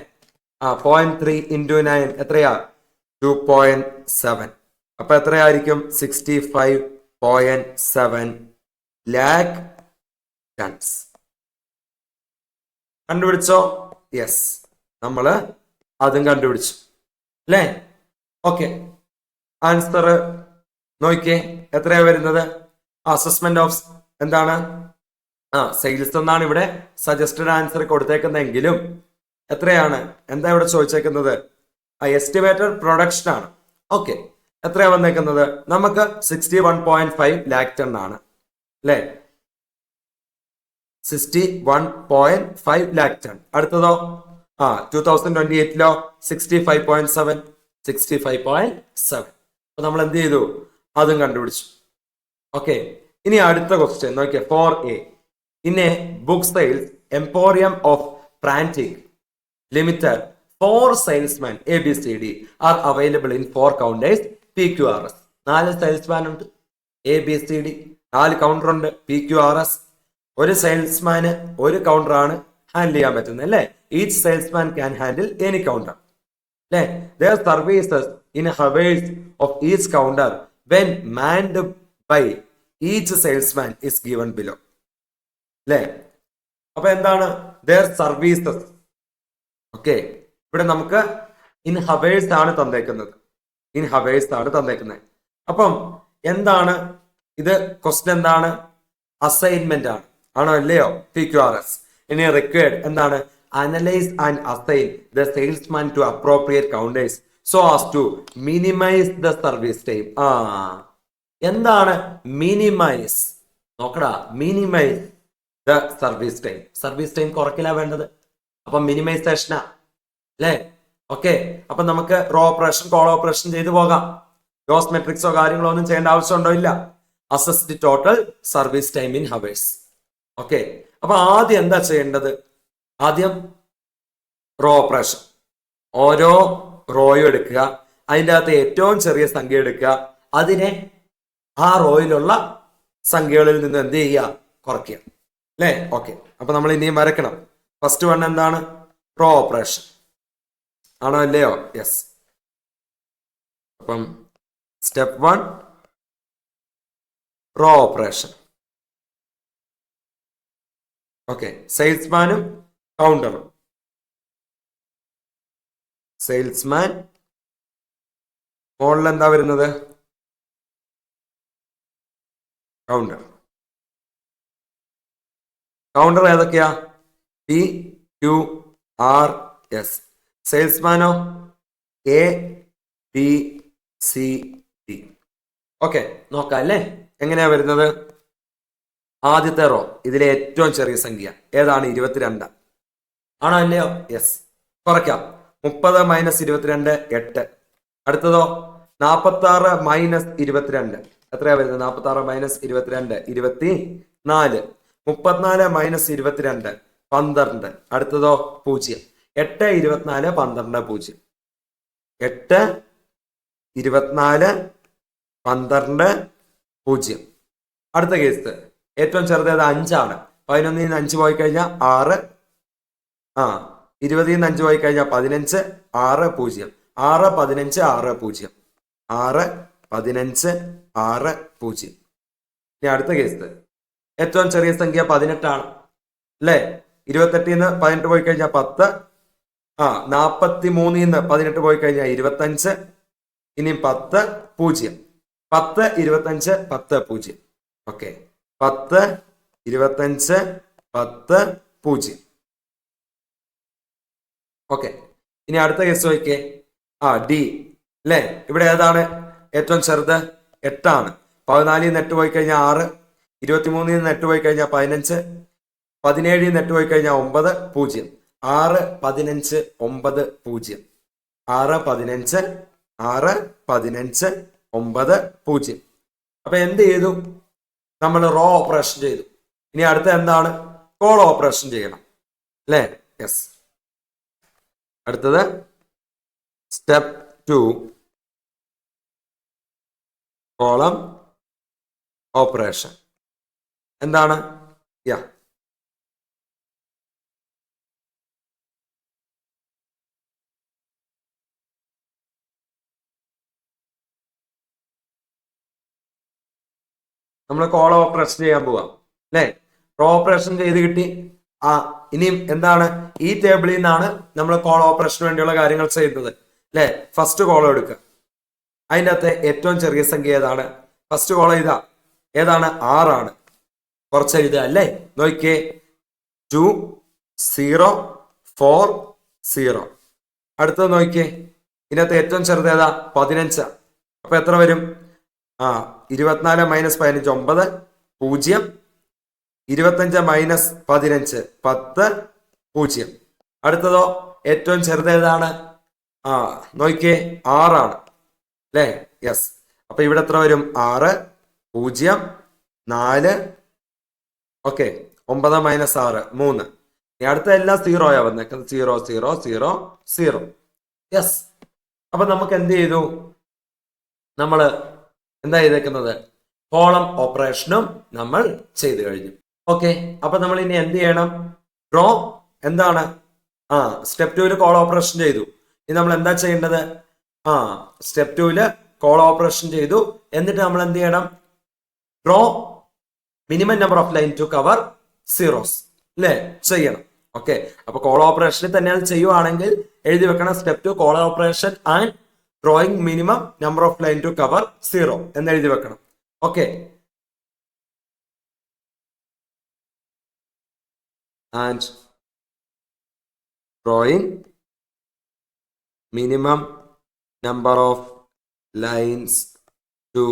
0.3 ഇൻറ്റു 9 എത്രയാ? 2.7. അപ്പൊ എത്രയായിരിക്കും? 65.7 ലാക് ടൺസ്. കണ്ടുപിടിച്ചോ? യെസ്, നമ്മള് അതും കണ്ടുപിടിച്ചു അല്ലേ? ഓക്കെ, ആൻസർ നോക്കിയേ, എത്രയാ വരുന്നത്? അസസ്മെന്റ് ഓഫ് എന്താണ്? സെയിൽസ് എന്നാണ് ഇവിടെ സജസ്റ്റഡ് ആൻസർ കൊടുത്തേക്കുന്നതെങ്കിലും എത്രയാണ്? എന്താ ഇവിടെ ചോദിച്ചേക്കുന്നത്? എസ്റ്റിമേറ്റഡ് പ്രൊഡക്ഷൻ ആണ്. ഓക്കെ, എത്രയാ വന്നേക്കുന്നത്? നമുക്ക് 61.5 ലാക് ടൺ ആണ് അല്ലേ? 61.5 ലാക് ടൺ. അടുത്തതോ 2028 65.7 65.7. അപ്പൊ നമ്മൾ എന്ത് ചെയ്തു? അതും കണ്ടുപിടിച്ചു. ഓക്കെ, ഇനി അടുത്ത ക്വസ്റ്റ്യൻ നോക്കിയേ. 4A. In a book sales, Emporium of Frantic Limited, 4 salesmen ABCD are available in 4 counters PQRS. 4 salesman ഉണ്ട്, ABCD, 4 കൗണ്ടർ ഉണ്ട്, PQRS. ഒരു സെയിൽസ്മാന് ഒരു കൗണ്ടറാണ് ഹാൻഡിൽ ചെയ്യാൻ പറ്റുന്നത് അല്ലേ? Each salesman can handle any counter അല്ലേ? Their services in hours of each counter when manned by each salesman is given below. അല്ലേ? അപ്പൊ എന്താണ് their services? ഓക്കെ, ഇവിടെ നമുക്ക് ഇൻ ഹവേഴ്സ് ആണ് തന്നേക്കുന്നത്. ഇൻ ഹവേഴ്സ് ആണ് തന്നേക്കുന്നത്. അപ്പം എന്താണ് ഇത്? ക്വസ്റ്റ്യൻ എന്താണ്? അസൈൻമെന്റ് ആണ്, ആണോ അല്ലയോ? PQRS. ഇനി റിക്വയർഡ് എന്താണ്? Analyse and assign the salesman to appropriate counters so as to minimise the service time. എന്താണ് മിനിമൈസ്? നോക്കടാ, minimise the service time. Service time കുറയ്ക്കലാ വേണ്ടത്, അപ്പൊ മിനിമൈസേഷനാ അല്ലേ? ഓക്കെ, അപ്പൊ നമുക്ക് റോ ഓപ്പറേഷൻ കോൾ ഓപ്പറേഷൻ ചെയ്തു പോകാം. ഗ്രോസ് മെട്രിക്സോ കാര്യങ്ങളോ ഒന്നും ചെയ്യേണ്ട ആവശ്യമുണ്ടോ? ഇല്ല. Assess the total service time in hours. Okay, അപ്പൊ ആദ്യം എന്താ ചെയ്യേണ്ടത്? ആദ്യം റോ ഓപ്പറേഷൻ. ഓരോ റോയും എടുക്കുക, അതിൻ്റെ അകത്ത് ഏറ്റവും ചെറിയ സംഖ്യ എടുക്കുക, അതിനെ ആ റോയിലുള്ള സംഖ്യകളിൽ നിന്ന് എന്ത് ചെയ്യുക? കുറയ്ക്കുക അല്ലേ? ഓക്കെ, അപ്പൊ നമ്മൾ ഇനിയും വരയ്ക്കണം. ഫസ്റ്റ് വൺ എന്താണ്? റോ ഓപ്പറേഷൻ, ആണോ അല്ലയോ? യെസ്. അപ്പം സ്റ്റെപ്പ് 1 റോ ഓപ്പറേഷൻ. ഓക്കെ, സെയിൽസ്മാനും കൗണ്ടറും. സെയിൽസ്മാൻ മുകളിൽ എന്താ വരുന്നത്? കൗണ്ടർ. കൗണ്ടർ ഏതൊക്കെയാ? PQRS. സെയിൽസ്മാനോ? ABCD. ഓക്കെ, നോക്കാം അല്ലേ എങ്ങനെയാ വരുന്നത്? ആദ്യത്തെ റോ, ഇതിലെ ഏറ്റവും ചെറിയ സംഖ്യ ഏതാണ്? 22, ആണോ അല്ലയോ? യെസ്. കുറയ്ക്കാം. 30 - 22 8. അടുത്തതോ 46 - 22 എത്രയാ വരുന്നത്? 46 - 22 24. 34 - 22 12. അടുത്തതോ 0. 8 24 12 0. 8 24 12 0. അടുത്ത കേസ് ഏറ്റവും ചെറുതേത്? 5 ആണ്. 11 നിന്ന് 5 പോയി കഴിഞ്ഞാൽ 6. 20 നിന്ന് 5 പോയി കഴിഞ്ഞാൽ 15. 6 0. 6 15 6 0. 6 15 6 0. ഇനി അടുത്ത കേസ് ഏറ്റവും ചെറിയ സംഖ്യ 18 ആണ് അല്ലേ? 28 നിന്ന് 18 പോയി കഴിഞ്ഞാൽ 10. 43 നിന്ന് 18 പോയി കഴിഞ്ഞാൽ 25. ഇനി 10 0. 10 25 10 0. ഓക്കെ, 10 25 10 0. ഓക്കെ, ഇനി അടുത്ത കേസ് നോക്കിയേ. ഡി അല്ലേ? ഇവിടെ ഏതാണ് ഏറ്റവും ചെറുത്? 8 ആണ്. 14 നിന്ന് 8 പോയി കഴിഞ്ഞാൽ 6. 23 നിന്ന് 8 പോയി കഴിഞ്ഞാൽ 15. 17 നിന്ന് 8 പോയി കഴിഞ്ഞാൽ 9 0. 6 15 9 0. 6 15 6 15 9 0. അപ്പൊ എന്ത് ചെയ്തു? നമ്മൾ റോ ഓപ്പറേഷൻ ചെയ്തു. ഇനി അടുത്ത എന്താണ്? കോൾ ഓപ്പറേഷൻ ചെയ്യണം അല്ലേ? യെസ്. അടുത്തത് സ്റ്റെപ്പ് 2 കോളം ഓപ്പറേഷൻ. എന്താണ്? നമ്മൾ കോൾ ഓപ്പറേഷൻ ചെയ്യാൻ പോവാം അല്ലേ? റോ ഓപ്പറേഷൻ ചെയ്ത് കിട്ടി. ഇനിയും എന്താണ്? ഈ ടേബിളിൽ നിന്നാണ് നമ്മൾ കോൾ ഓപ്പറേഷന് വേണ്ടിയുള്ള കാര്യങ്ങൾ ചെയ്യുന്നത് അല്ലേ? ഫസ്റ്റ് കോളം എടുക്കുക. അതിൻ്റെ അകത്ത് ഏറ്റവും ചെറിയ സംഖ്യ ഏതാണ്? ഫസ്റ്റ് കോളം ഇതാ. ഏതാണ്? 6 ആണ്. കുറച്ച് എഴുതുക അല്ലേ? നോക്കിയേ, 2 0 4 0. അടുത്തത് നോക്കിയേ, ഇതിനകത്ത് ഏറ്റവും ചെറുത് ഏതാ? 15. അപ്പൊ എത്ര വരും? 24 - 15 9 0. 25 - 15 10 0. അടുത്തതോ ഏറ്റവും ചെറുത് ഏതാണ്? നോക്കിയേ, 6 ആണ് അല്ലേ? യെസ്. അപ്പൊ ഇവിടെ എത്ര വരും? 6 0 4. ഓക്കെ, 9 - 6 3. അടുത്ത എല്ലാം സീറോയാ വന്നേക്കുന്നത്. 0 0 0 0. യെസ്. അപ്പൊ നമുക്ക് എന്ത് ചെയ്തു? നമ്മൾ എന്താ ചെയ്തേക്കുന്നത്? കോളം ഓപ്പറേഷനും നമ്മൾ ചെയ്തു കഴിഞ്ഞു. ഓക്കെ. അപ്പൊ നമ്മൾ ഇനി എന്ത് ചെയ്യണം? ഡ്രോ എന്താണ്? സ്റ്റെപ്പ് 2 കോളം ഓപ്പറേഷൻ ചെയ്തു. ഇനി നമ്മൾ എന്താ ചെയ്യേണ്ടത്? സ്റ്റെപ്പ് 2 കോളം ഓപ്പറേഷൻ ചെയ്തു. എന്നിട്ട് നമ്മൾ എന്ത് ചെയ്യണം? Draw minimum number of line to cover zeros അല്ലേ? ചെയ്യണം. ഓക്കെ. അപ്പൊ കോളം ഓപ്പറേഷനിൽ തന്നെ അത് ചെയ്യുവാണെങ്കിൽ എഴുതി വെക്കണം step 2 column operation and drawing minimum number of line to cover 0 എന്ന് എഴുതി വെക്കണം. Okay. And drawing minimum number of lines to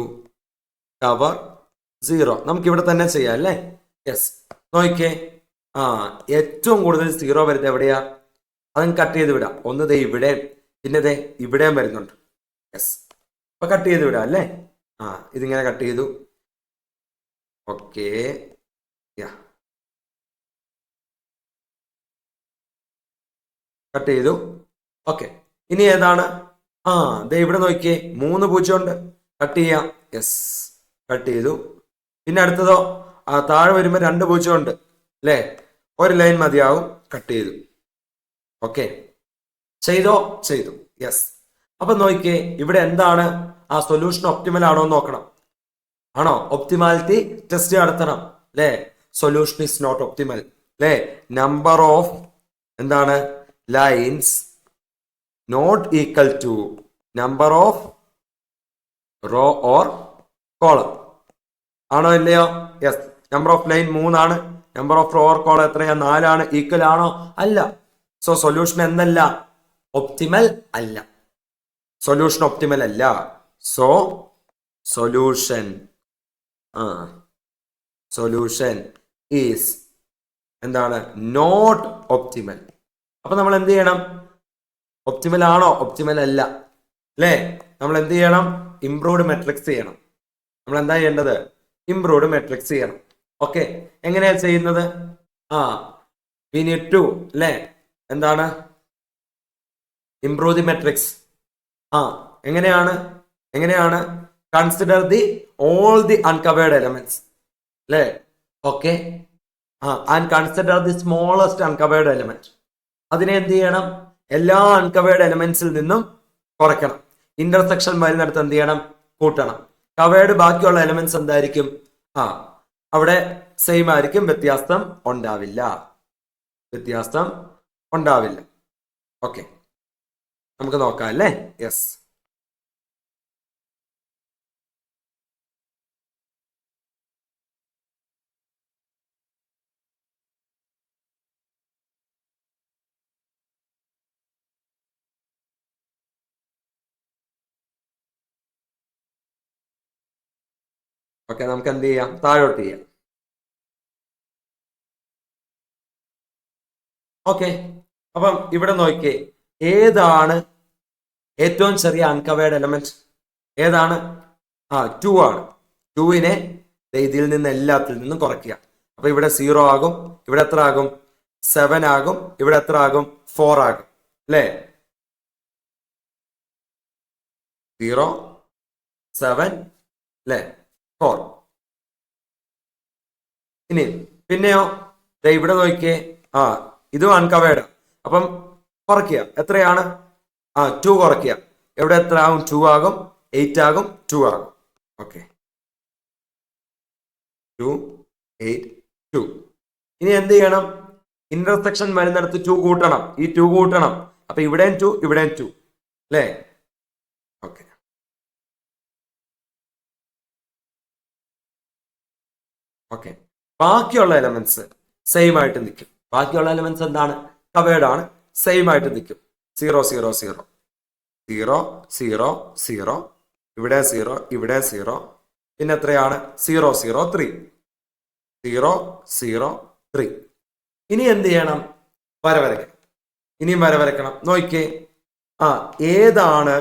cover 0. നമുക്ക് ഇവിടെ തന്നെ ചെയ്യാം അല്ലേ? യെസ്. നോക്കിക്കേ. ഏറ്റവും കൂടുതൽ 0 വരുന്നത് എവിടെയാ? അതും കട്ട് ചെയ്ത് വിടാം. ഒന്ന് ദേ ഇവിടെ, പിന്നെ ദേ ഇവിടെയും വരുന്നുണ്ട്. യെസ്. അപ്പൊ കട്ട് ചെയ്ത് വിടാം അല്ലേ? ഇതിങ്ങനെ കട്ട് ചെയ്തു. ഓക്കെ. കട്ട് ചെയ്തു. ഓക്കെ. ഇനി ഏതാണ്? ദേ ഇവിടെ നോക്കിയേ, 3 0 ഉണ്ട്. കട്ട് ചെയ്യാം. യെസ്. കട്ട് ചെയ്തു. പിന്നെ അടുത്തതോ? താഴെ വരുമ്പോ 2 0 ഉണ്ട് അല്ലേ? ഒരു ലൈൻ മതിയാവും. കട്ട് ചെയ്തു. ഓക്കെ. ചെയ്തോ? ചെയ്തു. യെസ്. അപ്പൊ നോക്കിയേ, ഇവിടെ എന്താണ്? സൊല്യൂഷൻ ഒപ്റ്റിമൽ ആണോ എന്ന് നോക്കണം. ആണോ? ഒപ്റ്റിമാലിറ്റി ടെസ്റ്റ് നടത്തണം അല്ലേ? സൊല്യൂഷൻ ഇസ് നോട്ട് ഒപ്റ്റിമൽ അല്ലേ? നമ്പർ ഓഫ് എന്താണ്? Lines not equal to number of row or column. ആണോ ഇല്ലയോ? യെസ്. നമ്പർ ഓഫ് ലൈൻ 3 ആണ്. Number of row or column എത്രയാ? 4 ആണ്. ഈക്വൽ ആണോ? അല്ല. സോ സൊല്യൂഷൻ എന്നല്ല? ഒപ്റ്റിമൽ അല്ല. സൊല്യൂഷൻ ഒപ്റ്റിമൽ അല്ല. സോ സൊല്യൂഷൻ സൊല്യൂഷൻ ഈസ് എന്താണ്? Not optimal. അപ്പൊ നമ്മൾ എന്ത് ചെയ്യണം? ഒപ്റ്റിമൽ ആണോ? ഒപ്റ്റിമൽ അല്ല അല്ലേ? നമ്മൾ എന്ത് ചെയ്യണം? ഇംപ്രൂവ്ഡ് മെട്രിക്സ് ചെയ്യണം. നമ്മൾ എന്താ ചെയ്യേണ്ടത്? ഇംപ്രൂവ്ഡ് മെട്രിക്സ് ചെയ്യണം. ഓക്കെ. എങ്ങനെയാ ചെയ്യുന്നത്? വി നീഡ് ടു അല്ലേ? എന്താണ്? Improve the matrix. എങ്ങനെയാണ്? Consider the all the uncovered elements അല്ലേ? Okay. And consider the smallest uncovered element. അതിനെ എന്ത് ചെയ്യണം? എല്ലാ അൺകവേർഡ് എലമെന്റ്സിൽ നിന്നും കുറയ്ക്കണം. ഇന്റർസെക്ഷൻ വരുന്നിടത്ത് എന്ത് ചെയ്യണം? കൂട്ടണം. കവേർഡ് ബാക്കിയുള്ള എലമെന്റ്സ് എന്തായിരിക്കും? അവിടെ സെയിം ആയിരിക്കും. വ്യത്യാസം ഉണ്ടാവില്ല. ഓക്കെ. നമുക്ക് നോക്കാം അല്ലേ? യെസ്. ഓക്കെ. നമുക്ക് എന്ത് ചെയ്യാം? താഴോട്ട് ചെയ്യാം. ഓക്കെ. അപ്പം ഇവിടെ നോക്കിയേ, ഏതാണ് ഏറ്റവും ചെറിയ അൺകവേർഡ് എലമെന്റ്? ഏതാണ്? 2 ആണ്. 2നെ ഇതിൽ നിന്ന് എല്ലാത്തിൽ നിന്നും കുറയ്ക്കുക. അപ്പൊ ഇവിടെ 0 ആകും. ഇവിടെ എത്ര ആകും? 7 ആകും. ഇവിടെ എത്ര ആകും? 4 ആകും അല്ലേ? 0 7 അല്ലേ? 4. ഇനി പിന്നെയോ? ഇവിടെ നോക്കിയേ, ഇതും അൺകവേർഡ്. അപ്പം കുറയ്ക്കുക. എത്രയാണ്? 2 കുറയ്ക്കുക. എവിടെ എത്ര ആകും? 2 ആകും. 8 ആകും. 2 ആകും. ഓക്കെ. 2 8 2. ഇനി എന്ത് ചെയ്യണം? ഇന്റർസെക്ഷൻ വരുന്നിടത്ത് 2 കൂട്ടണം. ഈ 2 കൂട്ടണം. അപ്പൊ ഇവിടെയും 2 ഇവിടെയും 2 അല്ലേ? ഓക്കെ. ഓക്കെ. ബാക്കിയുള്ള എലമെന്റ്സ് സെയിം ആയിട്ട് നിൽക്കും. ബാക്കിയുള്ള എലമെന്റ്സ് എന്താണ്? കവേർഡ് ആണ്. സെയിം ആയിട്ട് നിൽക്കും. 0 0 0 0 0 0. ഇവിടെ 0 ഇവിടെ 0. പിന്നെ എത്രയാണ്? 0 0 3 0 0 3. ഇനി എന്ത് ചെയ്യണം? വര വരയ്ക്കണം. ഇനിയും വര വരയ്ക്കണം. നോക്കിക്കേ, ഏതാണ്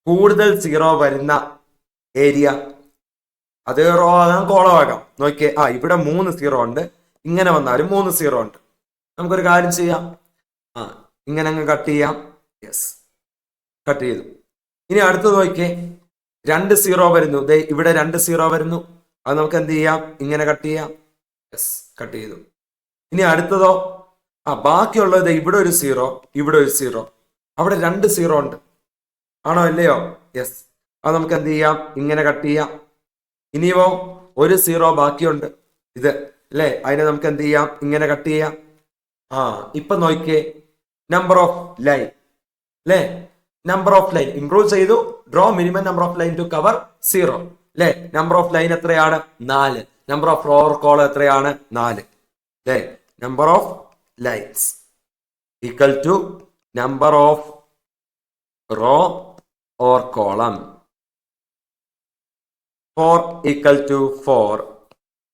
കൂടുതൽ 0 വരുന്ന ഏരിയ? അത് റോ ആകാം, കോളം ആകാം. നോക്കിയേ, ഇവിടെ 3 0 ഉണ്ട്. ഇങ്ങനെ വന്നാലും 3 സീറോ ഉണ്ട്. നമുക്കൊരു കാര്യം ചെയ്യാം, ഇങ്ങനെ അങ്ങ് കട്ട് ചെയ്യാം. യെസ്, കട്ട് ചെയ്തു. ഇനി അടുത്ത് നോക്കിയേ, 2 സീറോ വരുന്നു. ദേ ഇവിടെ 2 സീറോ വരുന്നു. അത് നമുക്ക് എന്ത് ചെയ്യാം, ഇങ്ങനെ കട്ട് ചെയ്യാം. യെസ്, കട്ട് ചെയ്തു. ഇനി അടുത്തതോ, ബാക്കിയുള്ളത് ഇവിടെ ഒരു സീറോ, ഇവിടെ ഒരു സീറോ, അവിടെ 2 സീറോ ഉണ്ട്. ആണോ അല്ലയോ? യെസ്, അത് നമുക്ക് എന്ത് ചെയ്യാം, ഇങ്ങനെ കട്ട് ചെയ്യാം. ഇനിയോ ഒരു സീറോ ബാക്കിയുണ്ട്, ഇത് അല്ലേ, അതിനെ നമുക്ക് എന്ത് ചെയ്യാം, ഇങ്ങനെ കട്ട് ചെയ്യാം. ഇപ്പൊ നോക്കിയേ, നമ്പർ ഓഫ് ലൈൻ അല്ലേ, നമ്പർ ഓഫ് ലൈൻ ഇംപ്രൂവ് ചെയ്തു. Draw minimum number of line to cover 0 അല്ലേ. നമ്പർ ഓഫ് ലൈൻ എത്രയാണ്? 4. Number of row or column എത്രയാണ്? 4 അല്ലേ. Number of lines equal to number of row or column. 4 equal to 4.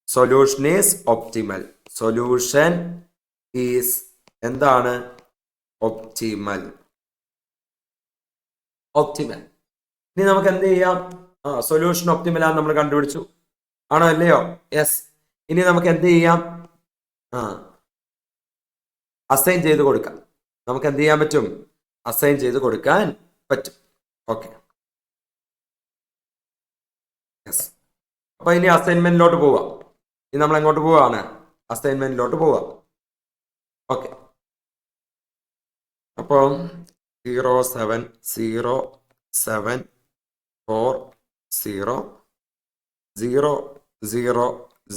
Solution is optimal. Solution is എന്താണ്? Optimal. Optimal. ഇനി നമുക്ക് എന്ത് ചെയ്യാം, solution optimal ആണ് നമ്മൾ കണ്ടുപിടിച്ചു. ആണോ അല്ലയോ? യെസ്. ഇനി നമുക്ക് എന്ത് ചെയ്യാം, അസൈൻ ചെയ്ത് കൊടുക്കാം. നമുക്ക് എന്ത് ചെയ്യാൻ പറ്റും? അസൈൻ ചെയ്ത് കൊടുക്കാൻ പറ്റും. Okay, yes. അപ്പൊ ഇനി അസൈൻമെന്റിലോട്ട് പോവാം. ഇനി നമ്മൾ എങ്ങോട്ട് പോവാണ്? അസൈൻമെന്റിലോട്ട് പോവാം. ഓക്കെ, അപ്പോൾ 0 7 0 7 4 0 0 0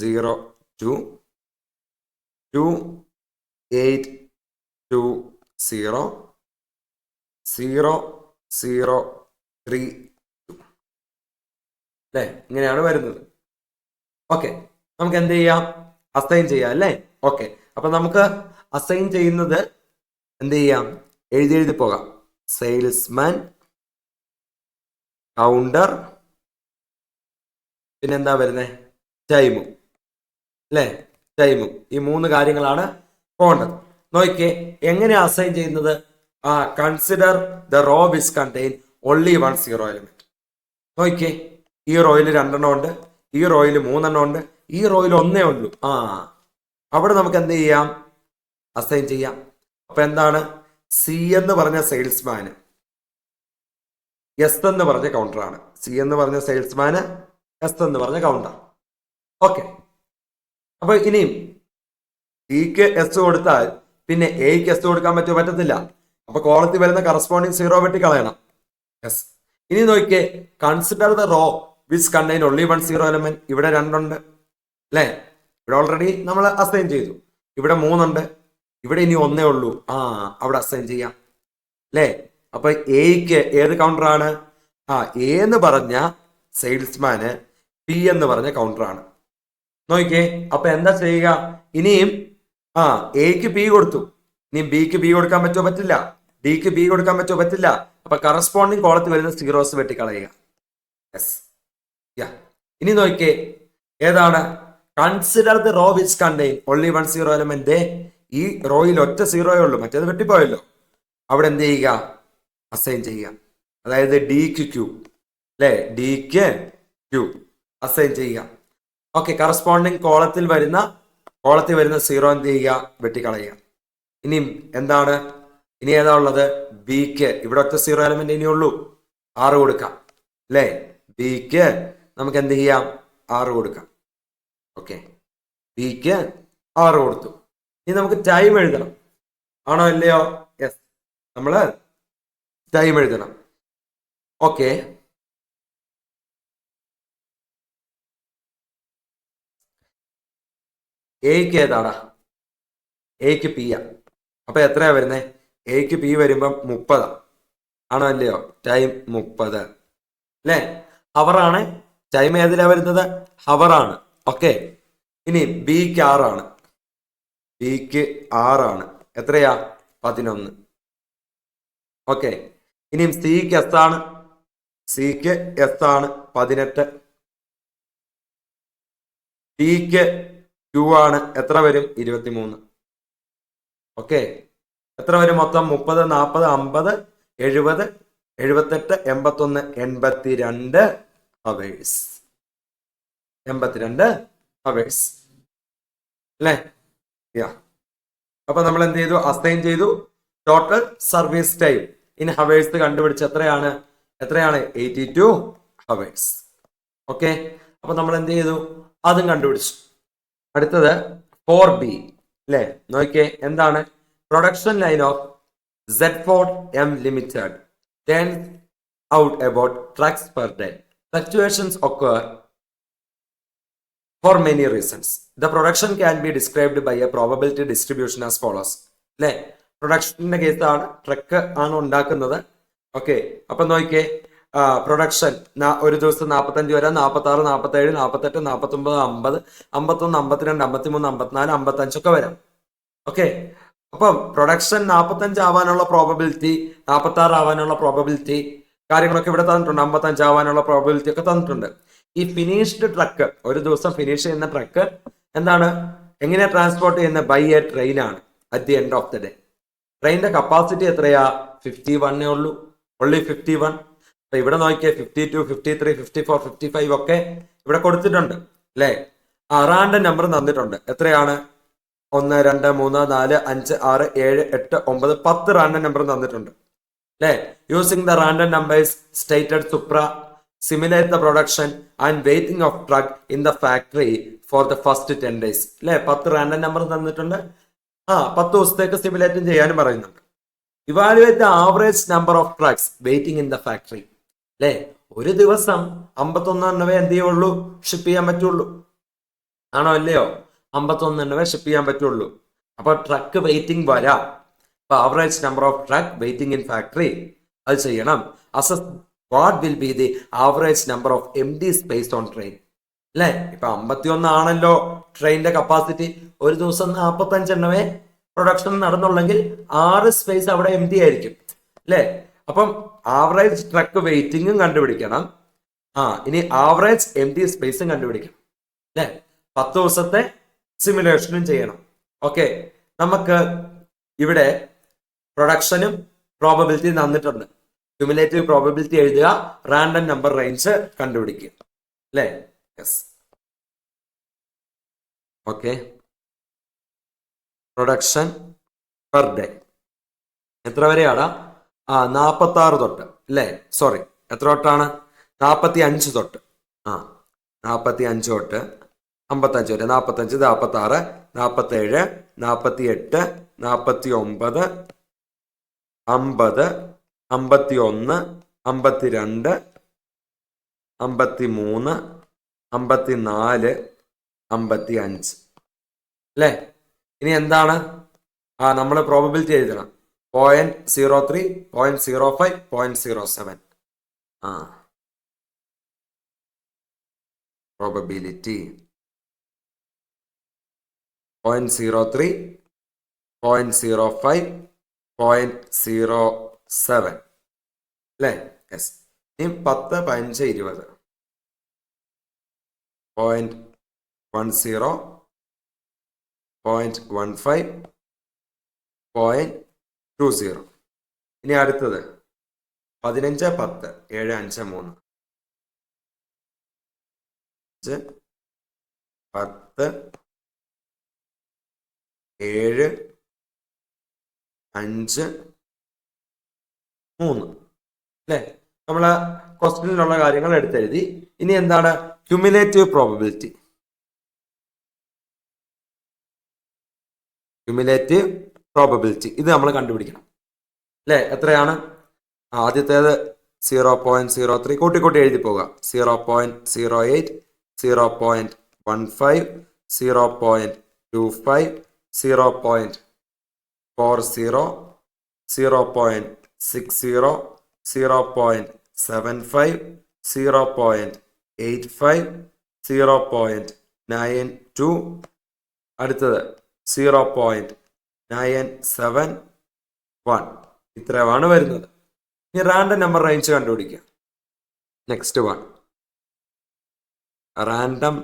0 2 2 8 2 0 0 0 3 2 അല്ലേ, ഇങ്ങനെയാണ് വരുന്നത്. ഓക്കെ, നമുക്ക് എന്ത് ചെയ്യാം, അസൈൻ ചെയ്യാം അല്ലേ. ഓക്കെ, അപ്പൊ നമുക്ക് അസൈൻ ചെയ്യുന്നത് എന്ത് ചെയ്യാം, എഴുതി പോകാം. സെയിൽസ്മാൻ, കൗണ്ടർ, പിന്നെന്താ വരുന്നത്, ടൈമും അല്ലേ, ടൈമും. ഈ 3 കാര്യങ്ങളാണ് പോകേണ്ടത്. നോക്കിയേ, എങ്ങനെയാ അസൈൻ ചെയ്യുന്നത്? Consider the row which contain only 1 zero element. നോക്കിയേ, ഈ റോയിൽ 2 എണ്ണം ഉണ്ട്, ഈ റോയിൽ 3 എണ്ണം ഉണ്ട്, ഈ റോയിൽ 1 ഉള്ളൂ. അവിടെ നമുക്ക് എന്ത് ചെയ്യാം, അസൈൻ ചെയ്യാം. അപ്പൊ എന്താണ്, സി എന്ന് പറഞ്ഞ സെയിൽസ്മാന്, എസ് എന്ന് പറഞ്ഞ കൗണ്ടറാണ്. സി എന്ന് പറഞ്ഞ സെയിൽസ്മാന്, എസ് എന്ന് പറഞ്ഞ കൗണ്ടർ. ഓക്കെ, അപ്പൊ ഇനിയും സിക്ക് എസ് കൊടുത്താൽ പിന്നെ എക്ക് എസ് കൊടുക്കാൻ പറ്റുമോ? പറ്റത്തില്ല. അപ്പൊ കോളത്തിൽ വരുന്ന കറസ്പോണ്ടിങ് സീറോ വെട്ടി കളയണം. യെസ്. ഇനി നോക്കിയേ, consider the row which contain only 1 zero element. ഇവിടെ 2 ഉണ്ട് അല്ലേ, ഇവിടെ ഓൾറെഡി നമ്മൾ അസൈൻ ചെയ്തു. ഇവിടെ 3 ഉണ്ട്, ഇവിടെ ഇനി 1 ഉള്ളൂ. അവിടെ അസൈൻ ചെയ്യാം അല്ലേ. അപ്പൊ എക്ക് ഏത് കൗണ്ടറാണ്? എ എന്ന് പറഞ്ഞ സെയിൽസ്മാന് പി എന്ന് പറഞ്ഞ കൗണ്ടറാണ്. നോക്കിയേ, അപ്പൊ എന്താ ചെയ്യുക, ഇനിയും എക്ക് പി കൊടുത്തു, ഇനി ബിക്ക് ബി കൊടുക്കാൻ പറ്റുമോ? പറ്റില്ല. ഡിക്ക് ബി കൊടുക്കാൻ പറ്റുമോ? പറ്റില്ല. അപ്പൊ കറസ്പോണ്ടിങ് കോളത്തിൽ വരുന്ന സീറോസ് വെട്ടിക്കളയുക. യെസ്. ഇനി നോക്കിയേ, ഏതാണ്, consider the row which contain only 1 zero element. ഈ റോയിൽ ഒറ്റ സീറോയേ ഉള്ളൂ, മറ്റേത് വെട്ടിപ്പോയല്ലോ. അവിടെ എന്ത് ചെയ്യുക, അസൈൻ ചെയ്യുക. അതായത് ഡിക്ക് ക്യൂ അല്ലെ, ഡിക്ക് ക്യൂ അസൈൻ ചെയ്യുക. ഓക്കെ, കറസ്പോണ്ടിങ് കോളത്തിൽ വരുന്ന സീറോ എന്ത് ചെയ്യുക, വെട്ടിക്കളയുക. ഇനിയും എന്താണ്, ഇനി ഏതാ ഉള്ളത്? ബിക്ക് ഇവിടെ ഒറ്റ സീറോ എലമെന്റ് ഇനിയുള്ളൂ, 6 കൊടുക്കാം അല്ലേ. ബിക്ക് നമുക്ക് എന്ത് ചെയ്യാം, 6 കൊടുക്കാം. ഓക്കെ, ബിക്ക് 6 കൊടുത്തു. ഇനി നമുക്ക് ടൈം എഴുതണം. ആണോ അല്ലയോ? യെസ്, നമ്മള് ടൈം എഴുതണം. ഓക്കെ, എക്ക് ഏതാടാ? എക്ക് പി ആ. അപ്പൊ എത്രയാ വരുന്നേ? എക്ക് പി വരുമ്പം 30. ആണോ അല്ലയോ? ടൈം 30 അല്ലേ. ഹവറാണ്. ടൈം ഏതിലാ വരുന്നത്? ഹവറാണ്. ഓക്കെ, ഇനി ബിക്ക് 6 ബിക്ക് 6 എത്രയാ? 11. ഓക്കെ, ഇനിയും സിക്ക് എസ് ആണ്. സിക്ക് എസ് ആണ്, 18. ഡിക്ക് ക്യൂ ആണ്, എത്ര വരും? 23. ഓക്കെ, എത്ര വരും മൊത്തം? 30 40 50 70 78 81 82 അവേഴ്സ്. 82 അവേഴ്സ് അല്ലേ. യാ, അപ്പൊ നമ്മൾ എന്ത് ചെയ്തു? അസൈൻ ചെയ്തു. Total service time in hours കണ്ടുപിടിച്ച് എത്രയാണ്? 82 ഹവേഴ്സ്. ഓക്കെ, അപ്പൊ നമ്മൾ എന്ത് ചെയ്തു? അതും കണ്ടുപിടിച്ചു. അടുത്തത് 4B അല്ലെ, നോക്കിയേ എന്താണ്? Production line of Z4M Limited turns out about trucks per day. Fluctuations occur for many reasons. The production can be described by a probability distribution as follows. അല്ലെ, പ്രൊഡക്ഷന്റെ കേസാണ്, ട്രക്ക് ആണ് ഉണ്ടാക്കുന്നത്. ഓക്കെ, അപ്പൊ നോക്കിയേ, പ്രൊഡക്ഷൻ ഒരു ദിവസം 45 വരെ, 46, 47, 48, 49, 50, 51, 52, 53, 54, 55 ഒക്കെ വരാം. ഓക്കെ, അപ്പം പ്രൊഡക്ഷൻ 45 ആവാനുള്ള പ്രോബബിലിറ്റി, 46 ആവാനുള്ള പ്രോബബിലിറ്റി കാര്യങ്ങളൊക്കെ ഇവിടെ തന്നിട്ടുണ്ട്. 55 ആവാനുള്ള പ്രോബബിലിറ്റി ഒക്കെ തന്നിട്ടുണ്ട്. ഈ ഫിനിഷ്ഡ് ട്രക്ക്, ഒരു ദിവസം ഫിനിഷ് ചെയ്യുന്ന ട്രക്ക് എന്താണ്, എങ്ങനെയാ ട്രാൻസ്പോർട്ട് ചെയ്യുന്നത്? ബൈ എ ട്രെയിൻ ആണ്. At the end of the day ട്രെയിനിന്റെ കപ്പാസിറ്റി എത്രയാ? 51 ഉള്ളൂ, ഓൺലി 51. അപ്പൊ ഇവിടെ നോക്കിയാൽ 52, 53, 54, 55 ഒക്കെ ഇവിടെ കൊടുത്തിട്ടുണ്ട് അല്ലെ. റാൻഡം നമ്പർ തന്നിട്ടുണ്ട്. എത്രയാണ്? 1, 2, 3, 4, 5, 6, 7, 8, 9, 10 റാൻഡം നമ്പർ തന്നിട്ടുണ്ട് അല്ലെ. Using the random numbers stated Supra simulate the production and waiting of truck in the factory for the first 10 days അല്ലെ. 10 റാൻഡം നമ്പർ തന്നിട്ടുണ്ട്. 10 ദിവസത്തേക്ക് സിമുലേറ്റും ചെയ്യാനും പറയുന്നുണ്ട്. Evaluate the average number of trucks waiting in the factory അല്ലെ. ഒരു ദിവസം 51 എണ്ണവേ എന്ത് ചെയ്യുള്ളൂ? ഷിപ്പ് ചെയ്യാൻ പറ്റുള്ളൂ. ആണോ അല്ലയോ? 51 എണ്ണവേ ഷിപ്പ് ചെയ്യാൻ പറ്റുള്ളൂ. അപ്പൊ ട്രക്ക് വെയിറ്റിംഗ് വരാം. അപ്പൊ average number of truck waiting in factory അത് ചെയ്യണം. Assess what will be the average number of empty space on train അല്ലെ. ഇപ്പൊ 51 ആണല്ലോ ട്രെയിനിന്റെ കപ്പാസിറ്റി. ഒരു ദിവസം 45 എണ്ണവേ പ്രൊഡക്ഷൻ നടന്നുള്ളെങ്കിൽ 6 സ്പേസ് അവിടെ empty ആയിരിക്കും അല്ലെ. അപ്പം ആവറേജ് ട്രക്ക് വെയിറ്റിംഗും കണ്ടുപിടിക്കണം. ഇനി ആവറേജ് empty സ്പേസും കണ്ടുപിടിക്കണം അല്ലെ. 10 ദിവസത്തെ സിമുലേഷനും ചെയ്യണം. ഓക്കെ, നമുക്ക് ഇവിടെ പ്രൊഡക്ഷനും പ്രോബബിലിറ്റി തന്നിട്ടുണ്ട്. ക്യുമുലേറ്റീവ് പ്രോബബിലിറ്റി എഴുതുക, റാൻഡം നമ്പർ റേഞ്ച് കണ്ടുപിടിക്കുക അല്ലെ. Yes, okay. Production per day എത്ര വരെയാണ്? 46 തൊട്ട് അല്ലേ. സോറി, എത്ര തൊട്ടാണ്? 45 തൊട്ട്. 45 തൊട്ട് 55 വരെ. 45, 46, 47, 48, 49, 50, 51, 52, 53, 54, 55 അല്ലേ. ഇനി എന്താണ്? നമ്മൾ പ്രോബബിലിറ്റി എഴുതണം. 0.03, 0.05, 0.07. പ്രോബബിലിറ്റി 0.03, 0.05, 0.07 അല്ലേ. യെസ്. ഇനി 10, 15, 20. 0.10, 0.15, 0.20. ഇനി അടുത്തത് 15, 10, 7, 5, 3. 10, 7, 5, 3 അല്ലേ. നമ്മള് ക്വസ്റ്റ്യനിലുള്ള കാര്യങ്ങൾ എടുത്തെഴുതി. ഇനി എന്താണ്? Cumulative probability. ക്യുമുലേറ്റീവ് പ്രോബബിലിറ്റി ഇത് നമ്മൾ കണ്ടുപിടിക്കണം അല്ലേ. എത്രയാണ്? ആദ്യത്തേത് 0.03 കൂട്ടിക്കൂട്ടി എഴുതി പോവുക. 0.08, 0.15, 0.25, 0.40, 0.60, 0.75, 0.85, 0.92. അടുത്തത് 0.971. ഇത്രയാണ് വരുന്നത്. ഇനി റാൻഡം നമ്പർ റേഞ്ച് കണ്ടുപിടിക്കുക. Next one, random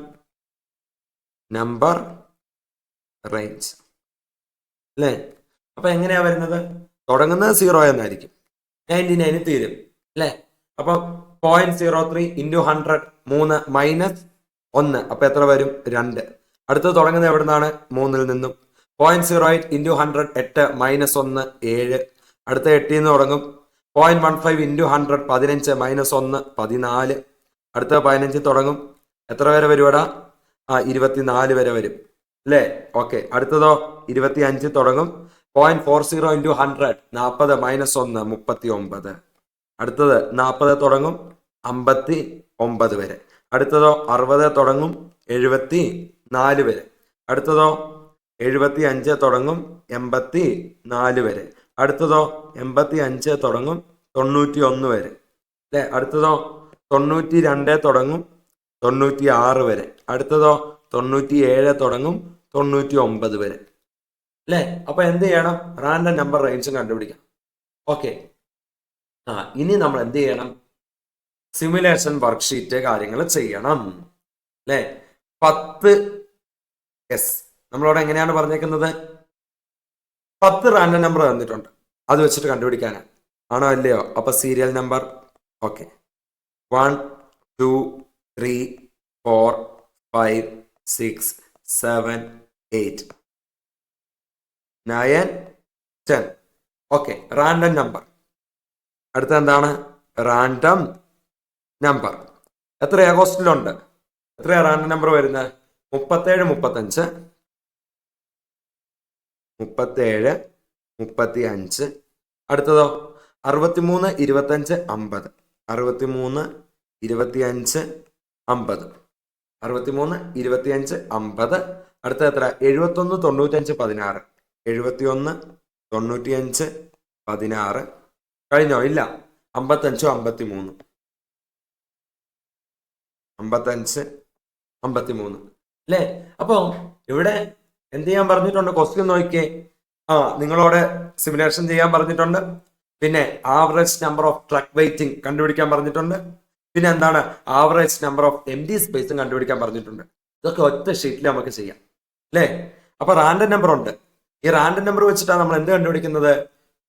number range അല്ലേ. അപ്പൊ എങ്ങനെയാ വരുന്നത്? തുടങ്ങുന്നത് 0 എന്നായിരിക്കും, 99 തീരും അല്ലേ. അപ്പൊ 0.03 × 100, 3 - 1. അപ്പൊ എത്ര വരും? 2. അടുത്തത് തുടങ്ങുന്നത് എവിടെ നിന്നാണ്? 3-ൽ നിന്നും. 0.08 ഇൻറ്റു 100 8 മൈനസ് 1 7. അടുത്ത 8 നിന്ന് തുടങ്ങും. 0.15 ഇൻറ്റു 100 15 മൈനസ് 1 14. അടുത്ത 15 തുടങ്ങും. എത്ര വരെ വരുവാടാ? 24 വരെ വരും അല്ലേ? ഓക്കെ. അടുത്തതോ 25 തുടങ്ങും. 0.40 ഇൻറ്റു 100 40 മൈനസ് 1 39. അടുത്തത് 40 തുടങ്ങും 59 വരെ. അടുത്തതോ 60 തുടങ്ങും 74 വരെ. അടുത്തതോ 75 തുടങ്ങും 84 വരെ. അടുത്തതോ 85 തുടങ്ങും 91 വരെ അല്ലേ? അടുത്തതോ 92 തുടങ്ങും 96 വരെ. അടുത്തതോ 97 തുടങ്ങും 99 വരെ അല്ലേ? അപ്പൊ എന്ത് ചെയ്യണം? റാൻഡം നമ്പർ റേഞ്ചും കണ്ടുപിടിക്കാം. ഓക്കെ. ഇനി നമ്മൾ എന്ത് ചെയ്യണം? സിമുലേഷൻ വർക്ക്ഷീറ്റ് കാര്യങ്ങൾ ചെയ്യണം അല്ലേ? 10 നമ്മളവിടെ എങ്ങനെയാണ് പറഞ്ഞേക്കുന്നത്? 10 റാൻഡം നമ്പർ തന്നിട്ടുണ്ട്, അത് വെച്ചിട്ട് കണ്ടുപിടിക്കാനാണ്. ആണോ അല്ലയോ? അപ്പൊ serial number okay 1 2 3 4 5 6 7 8 9 10. Okay. Random number. അടുത്ത എന്താണ്? Random number. എത്രയാ ക്വസ്റ്റ്യനിലുണ്ട്? എത്രയാ റാൻഡം നമ്പർ വരുന്നത്? 37 35 37 35. അടുത്തതോ 63 25 50 63 25 50 63 25 50. അടുത്ത എത്ര? 71 95 16 71 95 16. കഴിഞ്ഞോ? ഇല്ല. 55 53 55 53 അല്ലേ? അപ്പൊ ഇവിടെ എന്ത് ചെയ്യാൻ പറഞ്ഞിട്ടുണ്ട്? ക്വസ്റ്റ്യൻ നോക്കിയേ. നിങ്ങളോട് സിമുലേഷൻ ചെയ്യാൻ പറഞ്ഞിട്ടുണ്ട്. പിന്നെ average number of truck waiting കണ്ടുപിടിക്കാൻ പറഞ്ഞിട്ടുണ്ട്. പിന്നെ എന്താണ്? Average number of M D സ്പേസും കണ്ടുപിടിക്കാൻ പറഞ്ഞിട്ടുണ്ട്. ഇതൊക്കെ ഒറ്റ ഷീറ്റിൽ നമുക്ക് ചെയ്യാം അല്ലേ? അപ്പൊ റാൻഡം നമ്പർ ഉണ്ട്. ഈ റാൻഡം നമ്പർ വെച്ചിട്ടാണ് നമ്മൾ എന്ത് കണ്ടുപിടിക്കുന്നത്?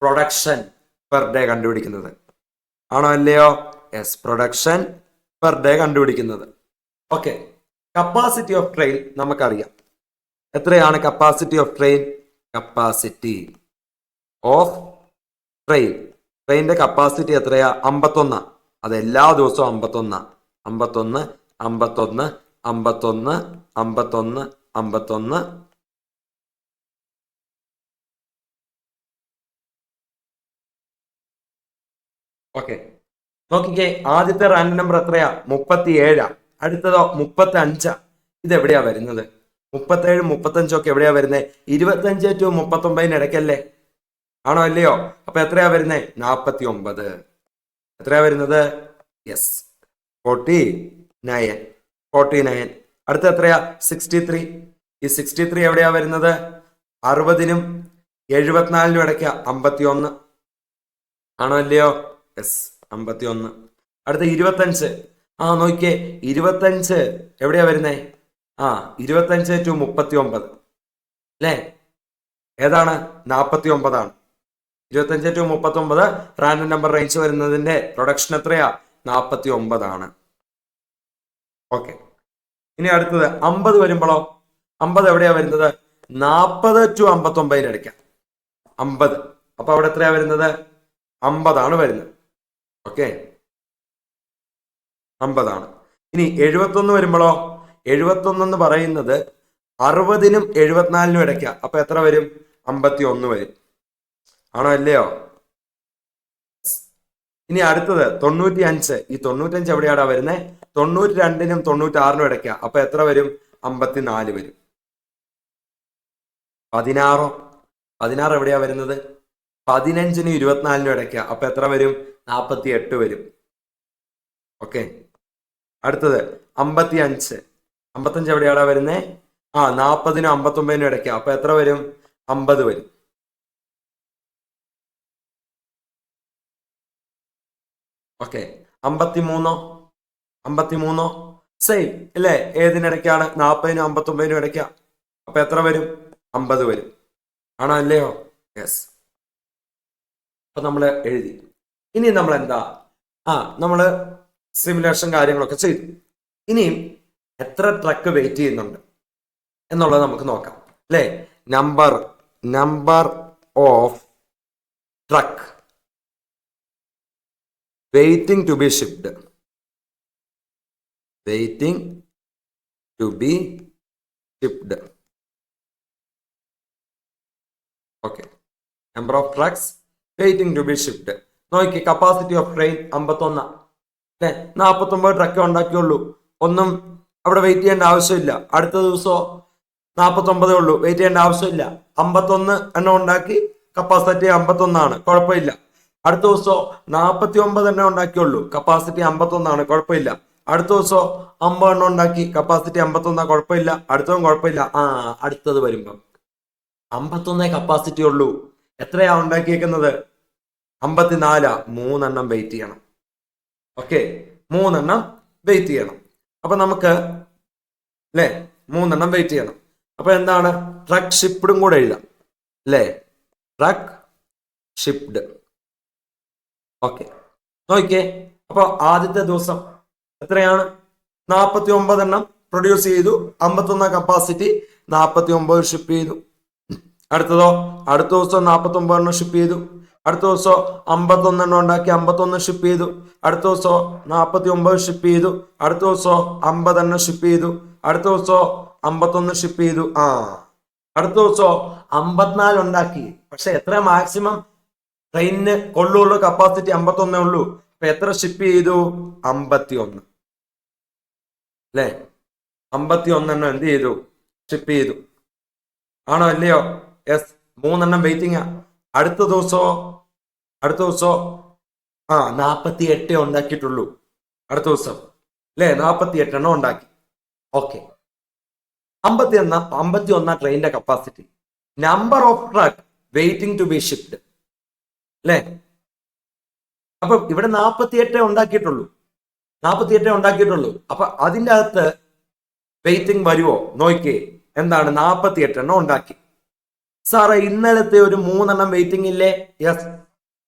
പ്രൊഡക്ഷൻ പെർ ഡേ കണ്ടുപിടിക്കുന്നത്. ആണോ അല്ലയോ? യെസ്, പ്രൊഡക്ഷൻ പെർ ഡേ കണ്ടുപിടിക്കുന്നത്. ഓക്കെ. കപ്പാസിറ്റി ഓഫ് ട്രെയിൻ നമുക്കറിയാം. എത്രയാണ് capacity of train? Capacity of ട്രെയിനിന്റെ കപ്പാസിറ്റി എത്രയാ? 51. അത് എല്ലാ ദിവസവും 51 51 51 51 51 51. ഓക്കെ. നോക്കിക്കേ, ആദ്യത്തെ റാൻഡം നമ്പർ എത്രയാ? 37. അടുത്തതോ 35. ഇതെവിടെയാ വരുന്നത്? 37 35 ഒക്കെ എവിടെയാ വരുന്നത്? 25 to 39 ഇടയ്ക്കല്ലേ? ആണോ അല്ലയോ? അപ്പൊ എത്രയാ വരുന്നത്? 49. എത്രയാ വരുന്നത്? യെസ്, 49 49. അടുത്ത എത്രയാ? 63. ഈ 63 എവിടെയാ വരുന്നത്? 60നും 74നും ഇടയ്ക്ക 51. ആണോ അല്ലയോ? യെസ്, 51. അടുത്ത 25. നോക്കിയേ, 25 എവിടെയാ വരുന്നേ? 25 to 39 അല്ലേ? ഏതാണ്? 49 ആണ്. 25 to 39 റാൻഡം നമ്പർ റേഞ്ച് വരുന്നതിന്റെ പ്രൊഡക്ഷൻ എത്രയാ? 49 ആണ്. ഓക്കെ. ഇനി അടുത്തത് 50 വരുമ്പോഴോ? 50 എവിടെയാ വരുന്നത്? 40 to 59 ഇടയ്ക്ക 50. അപ്പൊ അവിടെ എത്രയാ വരുന്നത്? 50 ആണ് വരുന്നത്. ഓക്കെ, 50 ആണ്. ഇനി 71 വരുമ്പോഴോ? 71 എന്ന് പറയുന്നത് 60നും 74നും ഇടയ്ക്ക. അപ്പൊ എത്ര വരും? 51 വരും. ആണോ അല്ലയോ? ഇനി അടുത്തത് 95. ഈ 95 എവിടെയാടാ വരുന്നത്? 92നും 96നും ഇടയ്ക്ക. അപ്പൊ എത്ര വരും? 54 വരും. 16 എവിടെയാ വരുന്നത്? 15നും 24നും ഇടയ്ക്ക. അപ്പൊ എത്ര വരും? 48 വരും. ഓക്കെ. അടുത്തത് 55. 55 എവിടെയാടാ വരുന്നേ? 40നും 59നും ഇടയ്ക്ക. അപ്പൊ എത്ര വരും? 50 വരും. ഓക്കെ. 53 സെയിം അല്ലേ? ഏതിനിടയ്ക്കാണ്? 40നും 59നും ഇടയ്ക്ക. അപ്പൊ എത്ര വരും? 50 വരും. ആണോ അല്ലയോ? യെസ്. അപ്പൊ നമ്മൾ എഴുതി. ഇനി നമ്മൾ എന്താ? നമ്മള് സിമുലേഷൻ കാര്യങ്ങളൊക്കെ ചെയ്തു. ഇനിയും എത്ര ട്രക്ക് വെയിറ്റ് ചെയ്യുന്നുണ്ട് എന്നുള്ളത് നമുക്ക് നോക്കാം അല്ലേ? Number of truck waiting to be shipped. Okay, number of trucks waiting to be shipped. നോക്കി, കപ്പാസിറ്റി ഓഫ് ട്രെയിൻ 51 അല്ലെ, 49 ട്രക്ക് ഉണ്ടാക്കിയുള്ളൂ. ഒന്നും അവിടെ വെയിറ്റ് ചെയ്യേണ്ട ആവശ്യമില്ല. അടുത്ത ദിവസം 49 ഉള്ളൂ, വെയിറ്റ് ചെയ്യേണ്ട ആവശ്യമില്ല. 51 എണ്ണം ഉണ്ടാക്കി, കപ്പാസിറ്റി 51 കുഴപ്പമില്ല. അടുത്ത ദിവസം 49 എണ്ണം ഉണ്ടാക്കിയുള്ളൂ, കപ്പാസിറ്റി 51 കുഴപ്പമില്ല. അടുത്ത ദിവസം 50 എണ്ണം ഉണ്ടാക്കി, കപ്പാസിറ്റി 51 കുഴപ്പമില്ല. അടുത്തതും കുഴപ്പമില്ല. അടുത്തത് വരുമ്പം 51 കപ്പാസിറ്റി ഉള്ളൂ. എത്രയാ ഉണ്ടാക്കിയേക്കുന്നത്? 54. 3 എണ്ണം വെയിറ്റ് ചെയ്യണം. ഓക്കെ, 3 എണ്ണം വെയിറ്റ് ചെയ്യണം. അപ്പൊ നമുക്ക് അല്ലേ 3 എണ്ണം വെയിറ്റ് ചെയ്യണം. അപ്പൊ എന്താണ്? ട്രക്ക് ഷിപ്ഡും കൂടെ എഴുതാം അല്ലേ, ട്രക്ക് ഷിപ്ഡ്. ഓക്കെ, നോക്കിയേ. അപ്പൊ ആദ്യത്തെ ദിവസം എത്രയാണ്? 49 എണ്ണം പ്രൊഡ്യൂസ് ചെയ്തു, 51 കപ്പാസിറ്റി, 49 ഷിപ്പ് ചെയ്തു. അടുത്തതോ, അടുത്ത ദിവസം 49 എണ്ണം ഷിപ്പ് ചെയ്തു. അടുത്ത ദിവസം 51 എണ്ണം ഉണ്ടാക്കി, 51 ഷിപ്പ് ചെയ്തു. അടുത്ത ദിവസം 49 ഷിപ്പ് ചെയ്തു. അടുത്ത ദിവസം 50 എണ്ണം ഷിപ്പ് ചെയ്തു. അടുത്ത ദിവസം 51 ഷിപ്പ് ചെയ്തു. അടുത്ത ദിവസം 54 ഉണ്ടാക്കി. പക്ഷെ എത്ര മാക്സിമം ട്രെയിനിന് കൊള്ളുള്ളൂ? കപ്പാസിറ്റി 51 ഉള്ളൂ. അപ്പൊ എത്ര ഷിപ്പ് ചെയ്തു? 51 അല്ലെ, 51 എണ്ണം എന്ത് ചെയ്തു? ഷിപ്പ് ചെയ്തു. ആണോ അല്ലയോ? യെസ്. 3 എണ്ണം വെയിറ്റിംഗ്. അടുത്ത ദിവസോ 48 ഉണ്ടാക്കിയിട്ടുള്ളൂ. അടുത്ത ദിവസം അല്ലെ 48 എണ്ണം ഉണ്ടാക്കി. ഓക്കെ, 51 ട്രെയിനിന്റെ capacity. Number of truck waiting to be shipped അല്ലെ. അപ്പൊ ഇവിടെ 48 ഉണ്ടാക്കിയിട്ടുള്ളൂ. അപ്പൊ അതിൻ്റെ അകത്ത് വെയിറ്റിംഗ് വരുമോ നോക്കിയേ. എന്താണ്? 48 എണ്ണം ഉണ്ടാക്കി. സാറേ ഇന്നലത്തെ ഒരു 3 എണ്ണം വെയിറ്റിംഗ് ഇല്ലേ? യെസ്,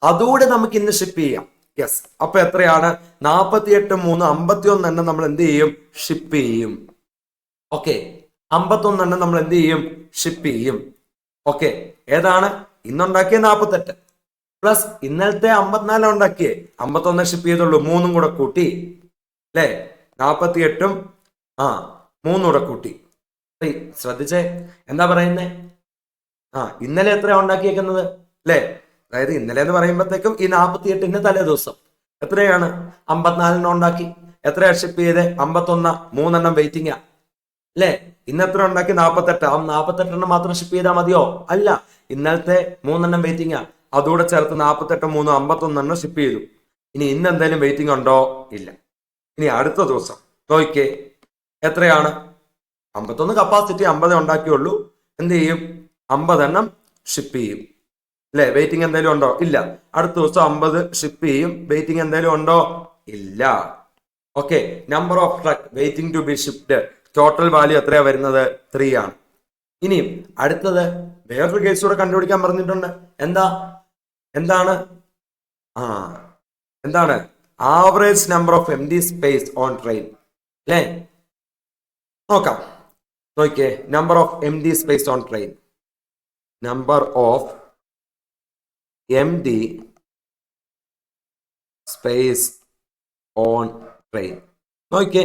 അതുകൂടെ നമുക്ക് ഇന്ന് ഷിപ്പ് ചെയ്യാം. യെസ്, അപ്പൊ എത്രയാണ്? 48 3 51 എണ്ണം നമ്മൾ എന്ത് ചെയ്യും? ഷിപ്പ് ചെയ്യും. ഓക്കെ, 51 എണ്ണം നമ്മൾ എന്ത് ചെയ്യും? ഷിപ്പ് ചെയ്യും. ഓക്കെ, ഏതാണ്? ഇന്നുണ്ടാക്കിയ 48 പ്ലസ് ഇന്നലത്തെ 54 ഉണ്ടാക്കിയേ, 51 ഷിപ്പ് ചെയ്തുള്ളൂ. 3 കൂടെ കൂട്ടി അല്ലേ, 48 3 കൂടെ കൂട്ടി. ശ്രദ്ധിച്ചേ, എന്താ പറയുന്നേ? ഇന്നലെ എത്ര ഉണ്ടാക്കിയേക്കുന്നത് അല്ലേ? അതായത് ഇന്നലെ എന്ന് പറയുമ്പോഴത്തേക്കും ഈ 48ന്റെ തലേ ദിവസം എത്രയാണ്? 54 എണ്ണം ഉണ്ടാക്കി. എത്രയാ ഷിപ്പ് ചെയ്ത്? 51. 3 എണ്ണം വെയിറ്റിംഗ് അല്ലേ. ഇന്ന് എത്ര ഉണ്ടാക്കി? 48. 48 എണ്ണം മാത്രം ഷിപ്പ് ചെയ്താൽ മതിയോ? അല്ല, ഇന്നലത്തെ 3 എണ്ണം വെയിറ്റിംഗ്, അതുകൂടെ ചേർത്ത് 48 3 51 എണ്ണം ഷിപ്പ് ചെയ്തു. ഇനി ഇന്ന് എന്തെങ്കിലും വെയിറ്റിംഗ് ഉണ്ടോ? ഇല്ല. ഇനി അടുത്ത ദിവസം നോക്കിക്കേ, എത്രയാണ്? 51 കപ്പാസിറ്റി, 50 ഉണ്ടാക്കിയുള്ളൂ. എന്ത് ചെയ്യും? 50 എണ്ണം ഷിപ്പ് ചെയ്യും അല്ലെ. വെയിറ്റിംഗ് എന്തെങ്കിലും ഉണ്ടോ? ഇല്ല. അടുത്ത ദിവസം 50 ഷിപ്പ് ചെയ്യും. വെയിറ്റിംഗ് എന്തെങ്കിലും ഉണ്ടോ? ഇല്ല. Okay, number of truck waiting to be shipped, total value എത്രയാ വരുന്നത്? 3 ആണ്. ഇനി അടുത്തത് വേറൊരു കേസ് കൂടെ കണ്ടുപിടിക്കാൻ പറഞ്ഞിട്ടുണ്ട്. എന്താണ്? Average number of empty space on train അല്ലേ. നോക്കാം, നോക്കിയേ. Number of empty space on train, number of empty space on train. നോക്കിയേ,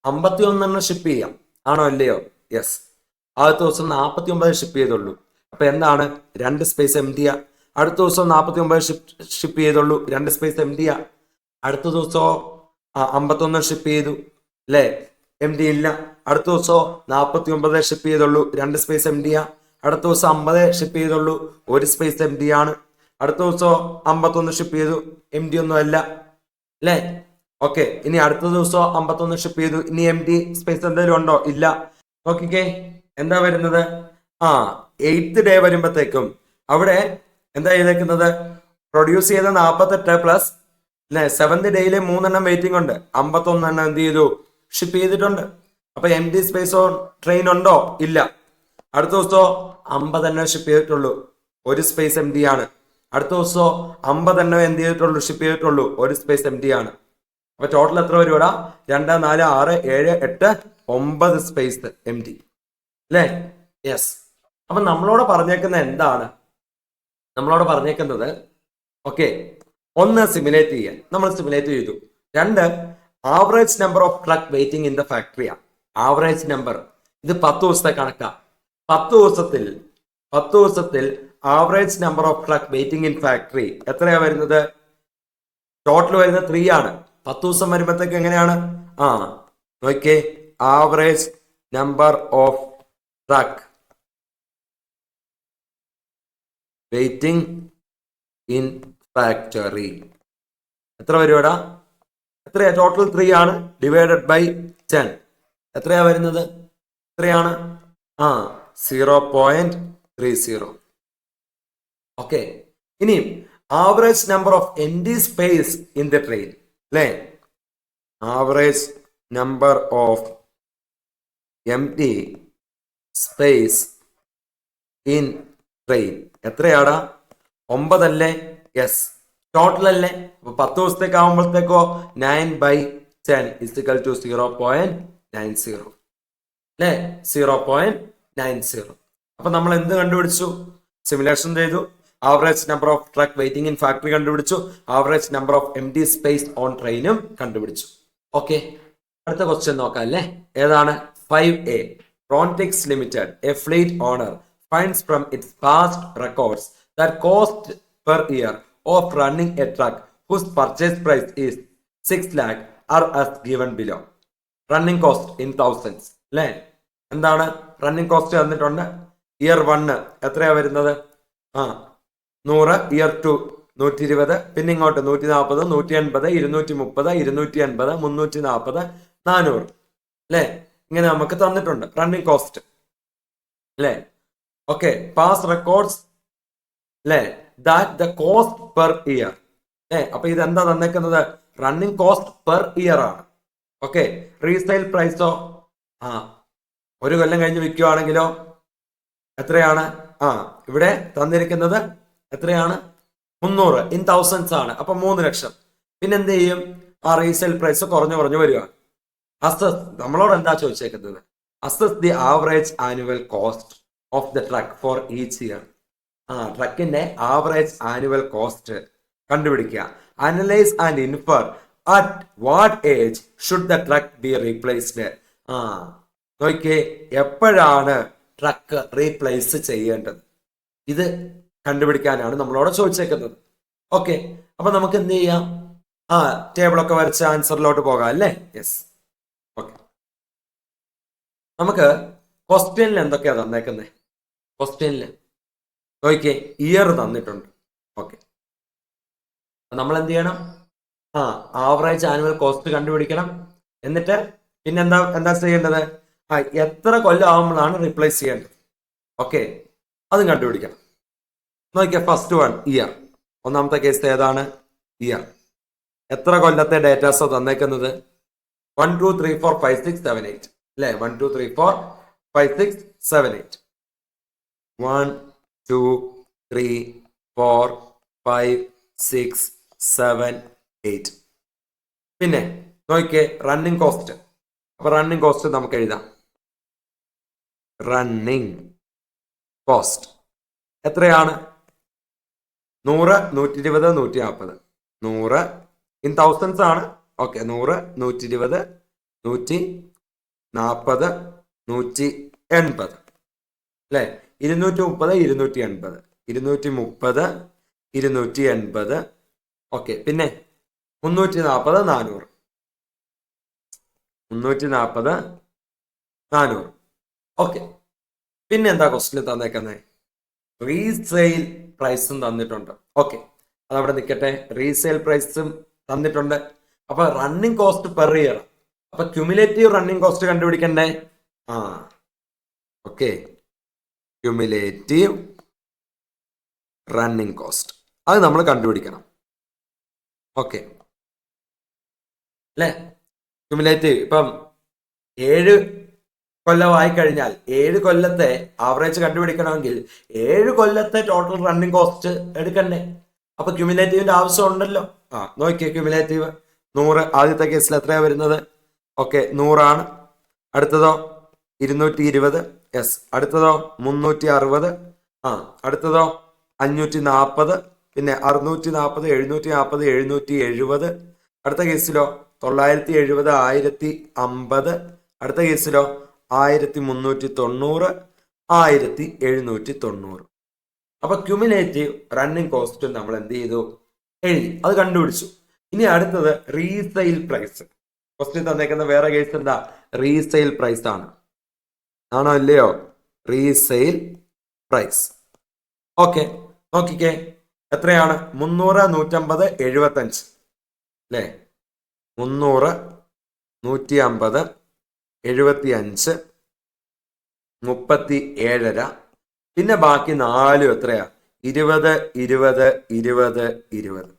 51 എണ്ണം ഷിപ്പ് ചെയ്യാം. ആണോ അല്ലയോ? യെസ്. ആദ്യത്തെ ദിവസം 49 ഷിപ്പ് ചെയ്തുള്ളൂ. അപ്പൊ എന്താണ്? 2 സ്പേസ് എംപ്റ്റിയാ. അടുത്ത ദിവസം 49 ഷിപ്പ് ചെയ്തുള്ളൂ, 2 സ്പേസ് എംപ്റ്റിയാ. അടുത്ത ദിവസം 51 ഷിപ്പ് ചെയ്തു അല്ലേ, എംപ്റ്റി ഇല്ല. അടുത്ത ദിവസം 49 ഷിപ്പ് ചെയ്തുള്ളൂ, 2 സ്പേസ് എംപ്റ്റിയാ. അടുത്ത ദിവസം 50 ഷിപ്പ് ചെയ്തുള്ളൂ, 1 സ്പേസ് എംപ്റ്റി ആണ്. അടുത്ത ദിവസം 51 ഷിപ്പ് ചെയ്തു, എംപ്റ്റി ഒന്നും അല്ല അല്ലേ. ഓക്കെ, ഇനി അടുത്ത ദിവസം 51 ഷിപ്പ് ചെയ്തു, ഇനി എംപ്റ്റി സ്പേസ് എന്തെങ്കിലും ഉണ്ടോ? ഇല്ല. നോക്കിക്കേ, എന്താ വരുന്നത്? 8th ഡേ വരുമ്പോഴത്തേക്കും അവിടെ എന്താ ചെയ്തേക്കുന്നത്? പ്രൊഡ്യൂസ് ചെയ്ത 48 പ്ലസ് 7th ഡേയിലെ 3 എണ്ണം വെയിറ്റിംഗ് ഉണ്ട്, 51 എണ്ണം എന്ത് ചെയ്തു? ഷിപ്പ് ചെയ്തിട്ടുണ്ട്. അപ്പൊ എംപ്റ്റി സ്പേസ് ഓൺ ട്രെയിൻ ഉണ്ടോ? ഇല്ല. അടുത്ത ദിവസം 50 എണ്ണം ഷിപ്പ് ചെയ്തിട്ടുള്ളൂ, 1 സ്പേസ് എംപ്റ്റി ആണ്. അടുത്ത ദിവസം 50 എണ്ണം എന്ത് ചെയ്തിട്ടുള്ളൂ? ഷിപ്പ് ചെയ്തിട്ടുള്ളൂ, 1 സ്പേസ് എംപ്റ്റി ആണ്. അപ്പൊ ടോട്ടൽ എത്ര വരും ഇവിടെ? 2 4 6 7 8 9 സ്പേസ് എംപ്റ്റി അല്ലേ. യെസ്. അപ്പൊ നമ്മളോട് പറഞ്ഞേക്കുന്നത് എന്താണ്? നമ്മളോട് പറഞ്ഞേക്കുന്നത് ഓക്കെ, ഒന്ന് സിമുലേറ്റ് ചെയ്യാൻ. നമ്മൾ സിമുലേറ്റ് ചെയ്തു. രണ്ട്, average number of truck waiting in the ഫാക്ടറിയാ. ആവറേജ് നമ്പർ, ഇത് 10 ദിവസത്തെ കണക്കാ. 10 ദിവസത്തിൽ average number of truck waiting in factory എത്രയാ വരുന്നത്? ടോട്ടൽ വരുന്നത് 3 ആണ്. 10 ദിവസം വരുമ്പോഴത്തേക്ക് എങ്ങനെയാണ്? നോക്കിയേ, average number of truck waiting in factory എത്ര വരുവാടാ? എത്രയാ? ടോട്ടൽ 3 ആണ്, ഡിവൈഡഡ് ബൈ 10 എത്രയാ വരുന്നത്? എത്രയാണ്? 0.30. ഓക്കെ, ഇനിയും average number of empty space in the train, അല്ലേ? Average number of empty space in train എത്രയാടാ? 9 അല്ലേ? യെസ്. ടോട്ടൽ അല്ലേ? അപ്പൊ 10 ദിവസത്തേക്ക് ആകുമ്പോഴത്തേക്കോ 9/10 = 0.90, അല്ലേ? 0.90. അപ്പൊ നമ്മൾ എന്ത് കണ്ടുപിടിച്ചു? സിമുലേഷൻ ചെയ്തു, average number of truck waiting in factory കണ്ടുപിടിച്ചു, average number of empty space on ട്രെയിനും കണ്ടുപിടിച്ചു. ഓക്കെ, അടുത്ത ക്വസ്റ്റ്യൻ നോക്കാം അല്ലേ? ഏതാണ്? 5A. Frontex Limited, a fleet owner, finds from its past records that cost per year of running a truck whose purchase price is 6 lakh are as given below. Running cost in thousands, അല്ലേ? എന്താണ് running cost തന്നിട്ടുണ്ട്? Year 1 എത്രയാ വരുന്നത്? 100. Year 2 120. പിന്നെ ഇങ്ങോട്ട് 140, 180, 230, 280, 340, 400, അല്ലേ? ഇങ്ങനെ നമുക്ക് തന്നിട്ടുണ്ട് റണ്ണിങ് കോസ്റ്റ്, അല്ലേ? ഓക്കെ, പാസ് റെക്കോർഡ്സ്, അല്ലേ? That the cost per year, അല്ലേ? അപ്പൊ ഇതെന്താ തന്നേക്കുന്നത്? റണ്ണിങ് കോസ്റ്റ് പെർ ഇയർ ആണ്. ഓക്കെ, റീസെയിൽ പ്രൈസോ? 1 കൊല്ലം കഴിഞ്ഞ് വിൽക്കുവാണെങ്കിലോ എത്രയാണ്? ഇവിടെ തന്നിരിക്കുന്നത് എത്രയാണ്? 300 ഇൻ തൗസൻഡ്സ് ആണ്. അപ്പൊ 3 ലക്ഷം. പിന്നെന്ത് ചെയ്യും? റീസെയിൽ പ്രൈസ് കുറഞ്ഞു വരിക. അസസ്, നമ്മളോട് എന്താ ചോദിച്ചേക്കുന്നത്? Assess the average annual cost of the truck for each year. ട്രക്കിന്റെ ആവറേജ് ആനുവൽ കോസ്റ്റ് കണ്ടുപിടിക്കുക. Analyse and infer at what age should the truck be replaced. നോക്കിയേ, എപ്പോഴാണ് ട്രക്ക് റീപ്ലേസ് ചെയ്യേണ്ടത്? ഇത് കണ്ടുപിടിക്കാനാണ് നമ്മളോട് ചോദിച്ചേക്കുന്നത്. ഓക്കെ, അപ്പൊ നമുക്ക് എന്ത് ചെയ്യാം? ടേബിളൊക്കെ വരച്ച് ആൻസറിലോട്ട് പോകാം അല്ലേ? യെസ്. ഓക്കെ, നമുക്ക് ക്വസ്റ്റ്യനിൽ എന്തൊക്കെയാ തന്നേക്കുന്നത്? ക്വസ്റ്റ്യനിൽ നോക്കിയേ, ഇയർ തന്നിട്ടുണ്ട്. ഓക്കെ, നമ്മൾ എന്ത് ചെയ്യണം? ആവറേജ് ആനുവൽ കോസ്റ്റ് കണ്ടുപിടിക്കണം. എന്നിട്ട് പിന്നെ എന്താ ചെയ്യേണ്ടത്? എത്ര കൊല്ലം ആകുമ്പോഴാണ് റീപ്ലേസ് ചെയ്യേണ്ടത്? ഓക്കെ, അതും കണ്ടുപിടിക്കണം. നോക്കിയാൽ ഫസ്റ്റ് വൺ ഇയർ. ഒന്നാമത്തെ കേസ് ഏതാണ്? ഇയർ. എത്ര കൊല്ലത്തെ ഡേറ്റാസോ തന്നേക്കുന്നത്? 1 2 3 4 5 6 7 8, അല്ലേ? 1 2 3 4 5 6 7 8. 1 2 3 4 5 6 7 8. പിന്നെ നോക്കിയേ, റണ്ണിങ് കോസ്റ്റ്. അപ്പൊ റണ്ണിങ് കോസ്റ്റ് നമുക്ക് എഴുതാം. റണ്ണിങ് കോസ്റ്റ് എത്രയാണ്? 100 120 140. 100 ഇൻ തൗസൻഡ്സ് ആണ്. ഓക്കെ, 100 120 140 180, അല്ലേ? 230 280 230 280. ഓക്കെ, പിന്നെ 340 400 340 400. ഓക്കെ, പിന്നെ എന്താ ക്വസ്റ്റ്യൻ തന്നേക്കുന്നത്? റീസെയിൽ പ്രൈസും തന്നിട്ടുണ്ട്. ഓക്കെ, അതവിടെ നിൽക്കട്ടെ. റീസെയിൽ പ്രൈസും തന്നിട്ടുണ്ട്. അപ്പൊ റണ്ണിങ് കോസ്റ്റ് പെർ ഇയർ. അപ്പൊ ക്യുമുലേറ്റീവ് റണ്ണിങ് കോസ്റ്റ് കണ്ടുപിടിക്കണ്ടേ? ഓക്കെ, ക്യുമുലേറ്റീവ് റണ്ണിങ് കോസ്റ്റ് അത് നമ്മൾ കണ്ടുപിടിക്കണം. ഓക്കെ, അല്ലേ? ക്യുമുലേറ്റീവ് ഇപ്പം 7 കൊല്ലമായി കഴിഞ്ഞാൽ 7 കൊല്ലത്തെ ആവറേജ് കണ്ടുപിടിക്കണമെങ്കിൽ 7 കൊല്ലത്തെ ടോട്ടൽ റണ്ണിങ് കോസ്റ്റ് എടുക്കണ്ടേ? അപ്പൊ ക്യുമുലേറ്റീവിന്റെ ആവശ്യം ഉണ്ടല്ലോ. നോക്കിയേ, ക്യുമുലേറ്റീവ് 100. ആദ്യത്തെ കേസിൽ എത്രയാ വരുന്നത്? ഓക്കെ, 100 ആണ്. അടുത്തതോ 220. യെസ്. അടുത്തതോ 360. അടുത്തതോ 540. പിന്നെ 640, 740, 770. അടുത്ത കേസിലോ 970, 1050. അടുത്ത കേസിലോ 1390, 1790. അപ്പൊ ക്യുമുലേറ്റീവ് റണ്ണിങ് കോസ്റ്റ് നമ്മൾ എന്ത് ചെയ്തു? എഴുതി. അത് കണ്ടുപിടിച്ചു. ഇനി അടുത്തത് റീസെയിൽ പ്രൈസ്. ക്വസ്റ്റ്യൻ തന്നേക്കുന്ന വേറെ കേസ് എന്താ? റീസെയിൽ പ്രൈസ് ആണ്. ആണോ അല്ലയോ? Resale price. ഓക്കെ, നോക്കിക്കേ എത്രയാണ്? 300, 150, 75 അല്ലേ? 300, 150, 75, 37. പിന്നെ ബാക്കി 4 എത്രയാ? 20, 20, 20, 20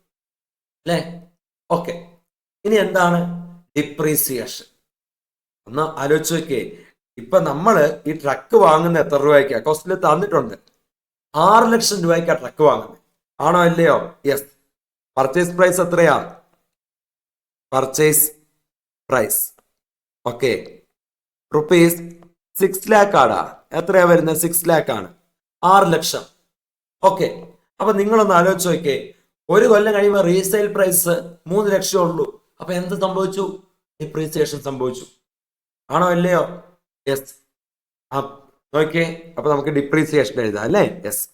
അല്ലേ? ഓക്കെ, ഇനി എന്താണ് ഡിപ്രീസിയേഷൻ? ഒന്ന് ആലോചിച്ച് നോക്കിയേ. ഇപ്പൊ നമ്മള് ഈ ട്രക്ക് വാങ്ങുന്ന എത്ര രൂപയ്ക്കാ? കോസ്റ്റിൽ തന്നിട്ടുണ്ട് 6 ലക്ഷം രൂപയ്ക്കാ ട്രക്ക് വാങ്ങുന്നത്. ആണോ അല്ലയോ? യെസ്. പർച്ചേസ് പ്രൈസ് എത്രയാ? Purchase price okay rupees 6 lakh ആടാ. എത്രയാ വരുന്നത്? 6 lakh ആണ്. 6 ലക്ഷം. ഓക്കെ, അപ്പൊ നിങ്ങളൊന്ന് ആലോചിച്ച് നോക്കിയേ. ഒരു കൊല്ലം കഴിയുമ്പോൾ റീസെയിൽ പ്രൈസ് 3 ലക്ഷം ഉള്ളൂ. അപ്പൊ എന്ത് സംഭവിച്ചു? ഡിപ്രീസിയേഷൻ സംഭവിച്ചു. ആണോ അല്ലയോ? യെസ്. നോക്കിയേ, അപ്പൊ നമുക്ക് ഡിപ്രീസിയേഷൻ എഴുതാം അല്ലേ? Yes,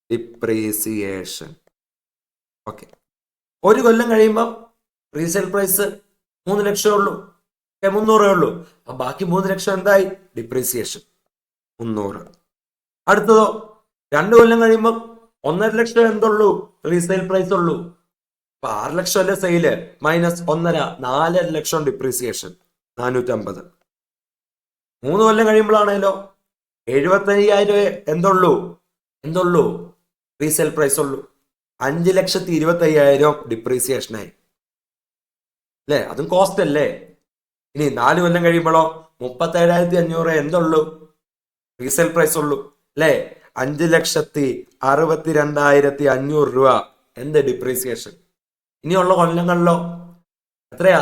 depreciation. ഓക്കെ, ഒരു കൊല്ലം കഴിയുമ്പോൾ റീസെയിൽ പ്രൈസ് 3 ലക്ഷം ഉള്ളൂ, 300 ഉള്ളൂ. അപ്പൊ ബാക്കി 3 ലക്ഷം എന്തായി? ഡിപ്രീസിയേഷൻ 300. അടുത്തതോ 2 കൊല്ലം കഴിയുമ്പോൾ 1.5 ലക്ഷം എന്തുള്ളൂ? റീസെയിൽ പ്രൈസ് ഉള്ളൂ. അപ്പൊ 6 ലക്ഷം അല്ലേ സെയില്? മൈനസ് 1.5, 4.5 ലക്ഷം ഡിപ്രീസിയേഷൻ 450. 3 കൊല്ലം കഴിയുമ്പോഴാണേലോ 75,000 എന്തുള്ളൂ? റീസെയിൽ പ്രൈസ് ഉള്ളൂ. 5,25,000 ഡിപ്രീസിയേഷനായി അല്ലേ? അതും കോസ്റ്റ് അല്ലേ? ഇനി 4 കൊല്ലം കഴിയുമ്പോഴോ 37,500 എന്തുള്ളൂ? റീസെയിൽ പ്രൈസ് ഉള്ളൂ അല്ലേ? 5,62,500 രൂപ എന്ത് ഡിപ്രീസിയേഷൻ. ഇനിയുള്ള കൊല്ലങ്ങളിലോ എത്രയാ?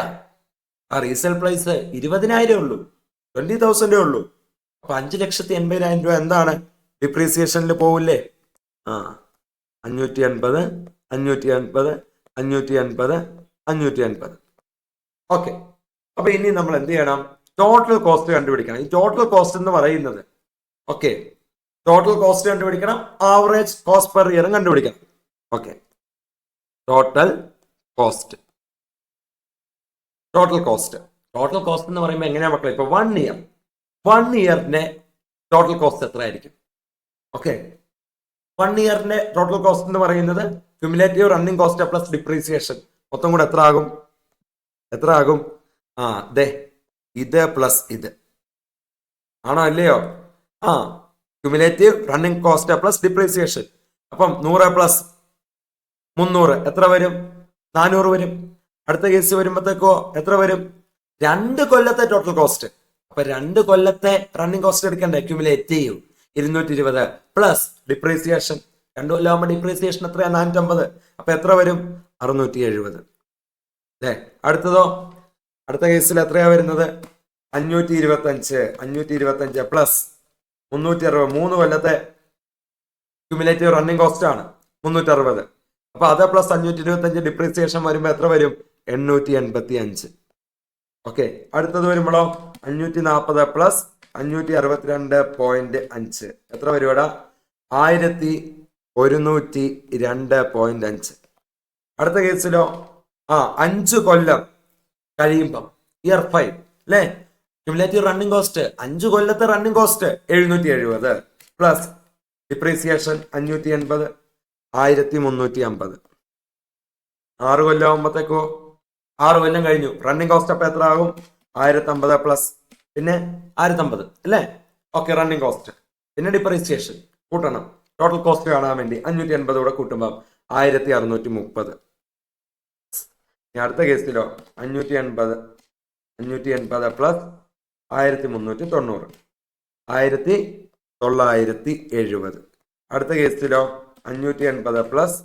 ആ റീസെയിൽ പ്രൈസ് 20,000 ഉള്ളൂ, 20,000 ഉള്ളൂ. അപ്പൊ 5,80,000 രൂപ എന്താണ്? ഡിപ്രീസിയേഷനിൽ പോവില്ലേ? 580, 580, 580, 580. ഓക്കെ, അപ്പൊ ഇനി നമ്മൾ എന്ത് ചെയ്യണം? ടോട്ടൽ കോസ്റ്റ് കണ്ടുപിടിക്കണം. ഈ ടോട്ടൽ കോസ്റ്റ് എന്ന് പറയുന്നത് ഓക്കെ, ടോട്ടൽ കോസ്റ്റ് കണ്ടുപിടിക്കണം, ആവറേജ് കോസ്റ്റ് പെർ ഇയറും കണ്ടുപിടിക്കണം. ഓക്കെ, ടോട്ടൽ കോസ്റ്റ് എന്ന് പറയുമ്പോൾ എങ്ങനെയാ മക്കളെ? ഇപ്പൊ 1 ഇയറിന്റെ ടോട്ടൽ കോസ്റ്റ് എത്ര ആയിരിക്കും? ഓക്കെ, 1 ഇയറിന്റെ ടോട്ടൽ കോസ്റ്റ് എന്ന് പറയുന്നത് cumulative running cost plus depreciation മൊത്തം കൂടെ എത്ര ആകും? ഇത് പ്ലസ് ഇത്. ആണോ അല്ലയോ? Cumulative running cost plus depreciation. അപ്പം 100 പ്ലസ് 300 എത്ര വരും? 400 വരും. അടുത്ത കേസ് വരുമ്പോഴത്തേക്കോ എത്ര വരും? 2 കൊല്ലത്തെ ടോട്ടൽ കോസ്റ്റ്. അപ്പൊ 2 കൊല്ലത്തെ റണ്ണിങ് കോസ്റ്റ് എടുക്കണ്ടേ? Cumulative 220 plus depreciation. 2 കൊല്ലമാകുമ്പോൾ ഡിപ്രീസിയേഷൻ എത്രയാ? 450. അപ്പൊ എത്ര വരും? 670 അല്ലേ? അടുത്ത കേസിൽ എത്രയാ വരുന്നത്? 525 പ്ലസ് 360. 3 കൊല്ലത്തെ ക്യുമുലേറ്റീവ് റണ്ണിങ് കോസ്റ്റ് ആണ് 360. അപ്പൊ അത് പ്ലസ് 525 ഡിപ്രീസിയേഷൻ വരുമ്പോ എത്ര വരും? 885. ഓക്കെ, അടുത്തത് വരുമ്പോഴോ 540 പ്ലസ് 562.5 എത്ര വരും ഇവിടെ? 1102.5. അടുത്ത കേസിലോ 5 കൊല്ലം കഴിയുമ്പം ഇയർ 5 അല്ലേ? ക്യുമുലേറ്റീവ് റണ്ണിങ് കോസ്റ്റ് 5 കൊല്ലത്തെ റണ്ണിങ് കോസ്റ്റ് 770 പ്ലസ് ഡിപ്രീസിയേഷൻ 580, 1350. 6 കൊല്ലം ആകുമ്പോഴത്തേക്കോ 6 കൊല്ലം കഴിഞ്ഞു. റണ്ണിങ് കോസ്റ്റ് അപ്പൊ എത്ര ആകും? 1050 പ്ലസ് പിന്നെ 1050 അല്ലേ? ഓക്കെ, റണ്ണിങ് കോസ്റ്റ് പിന്നെ ഡിപ്രീസിയേഷൻ കൂട്ടണം. ടോട്ടൽ കോസ്റ്റ് കാണാൻ വേണ്ടി 580 കൂടെ കൂട്ടുമ്പോൾ 1630. അടുത്ത കേസിലോ 580 പ്ലസ് 1390 1970. അടുത്ത കേസിലോ 580 പ്ലസ്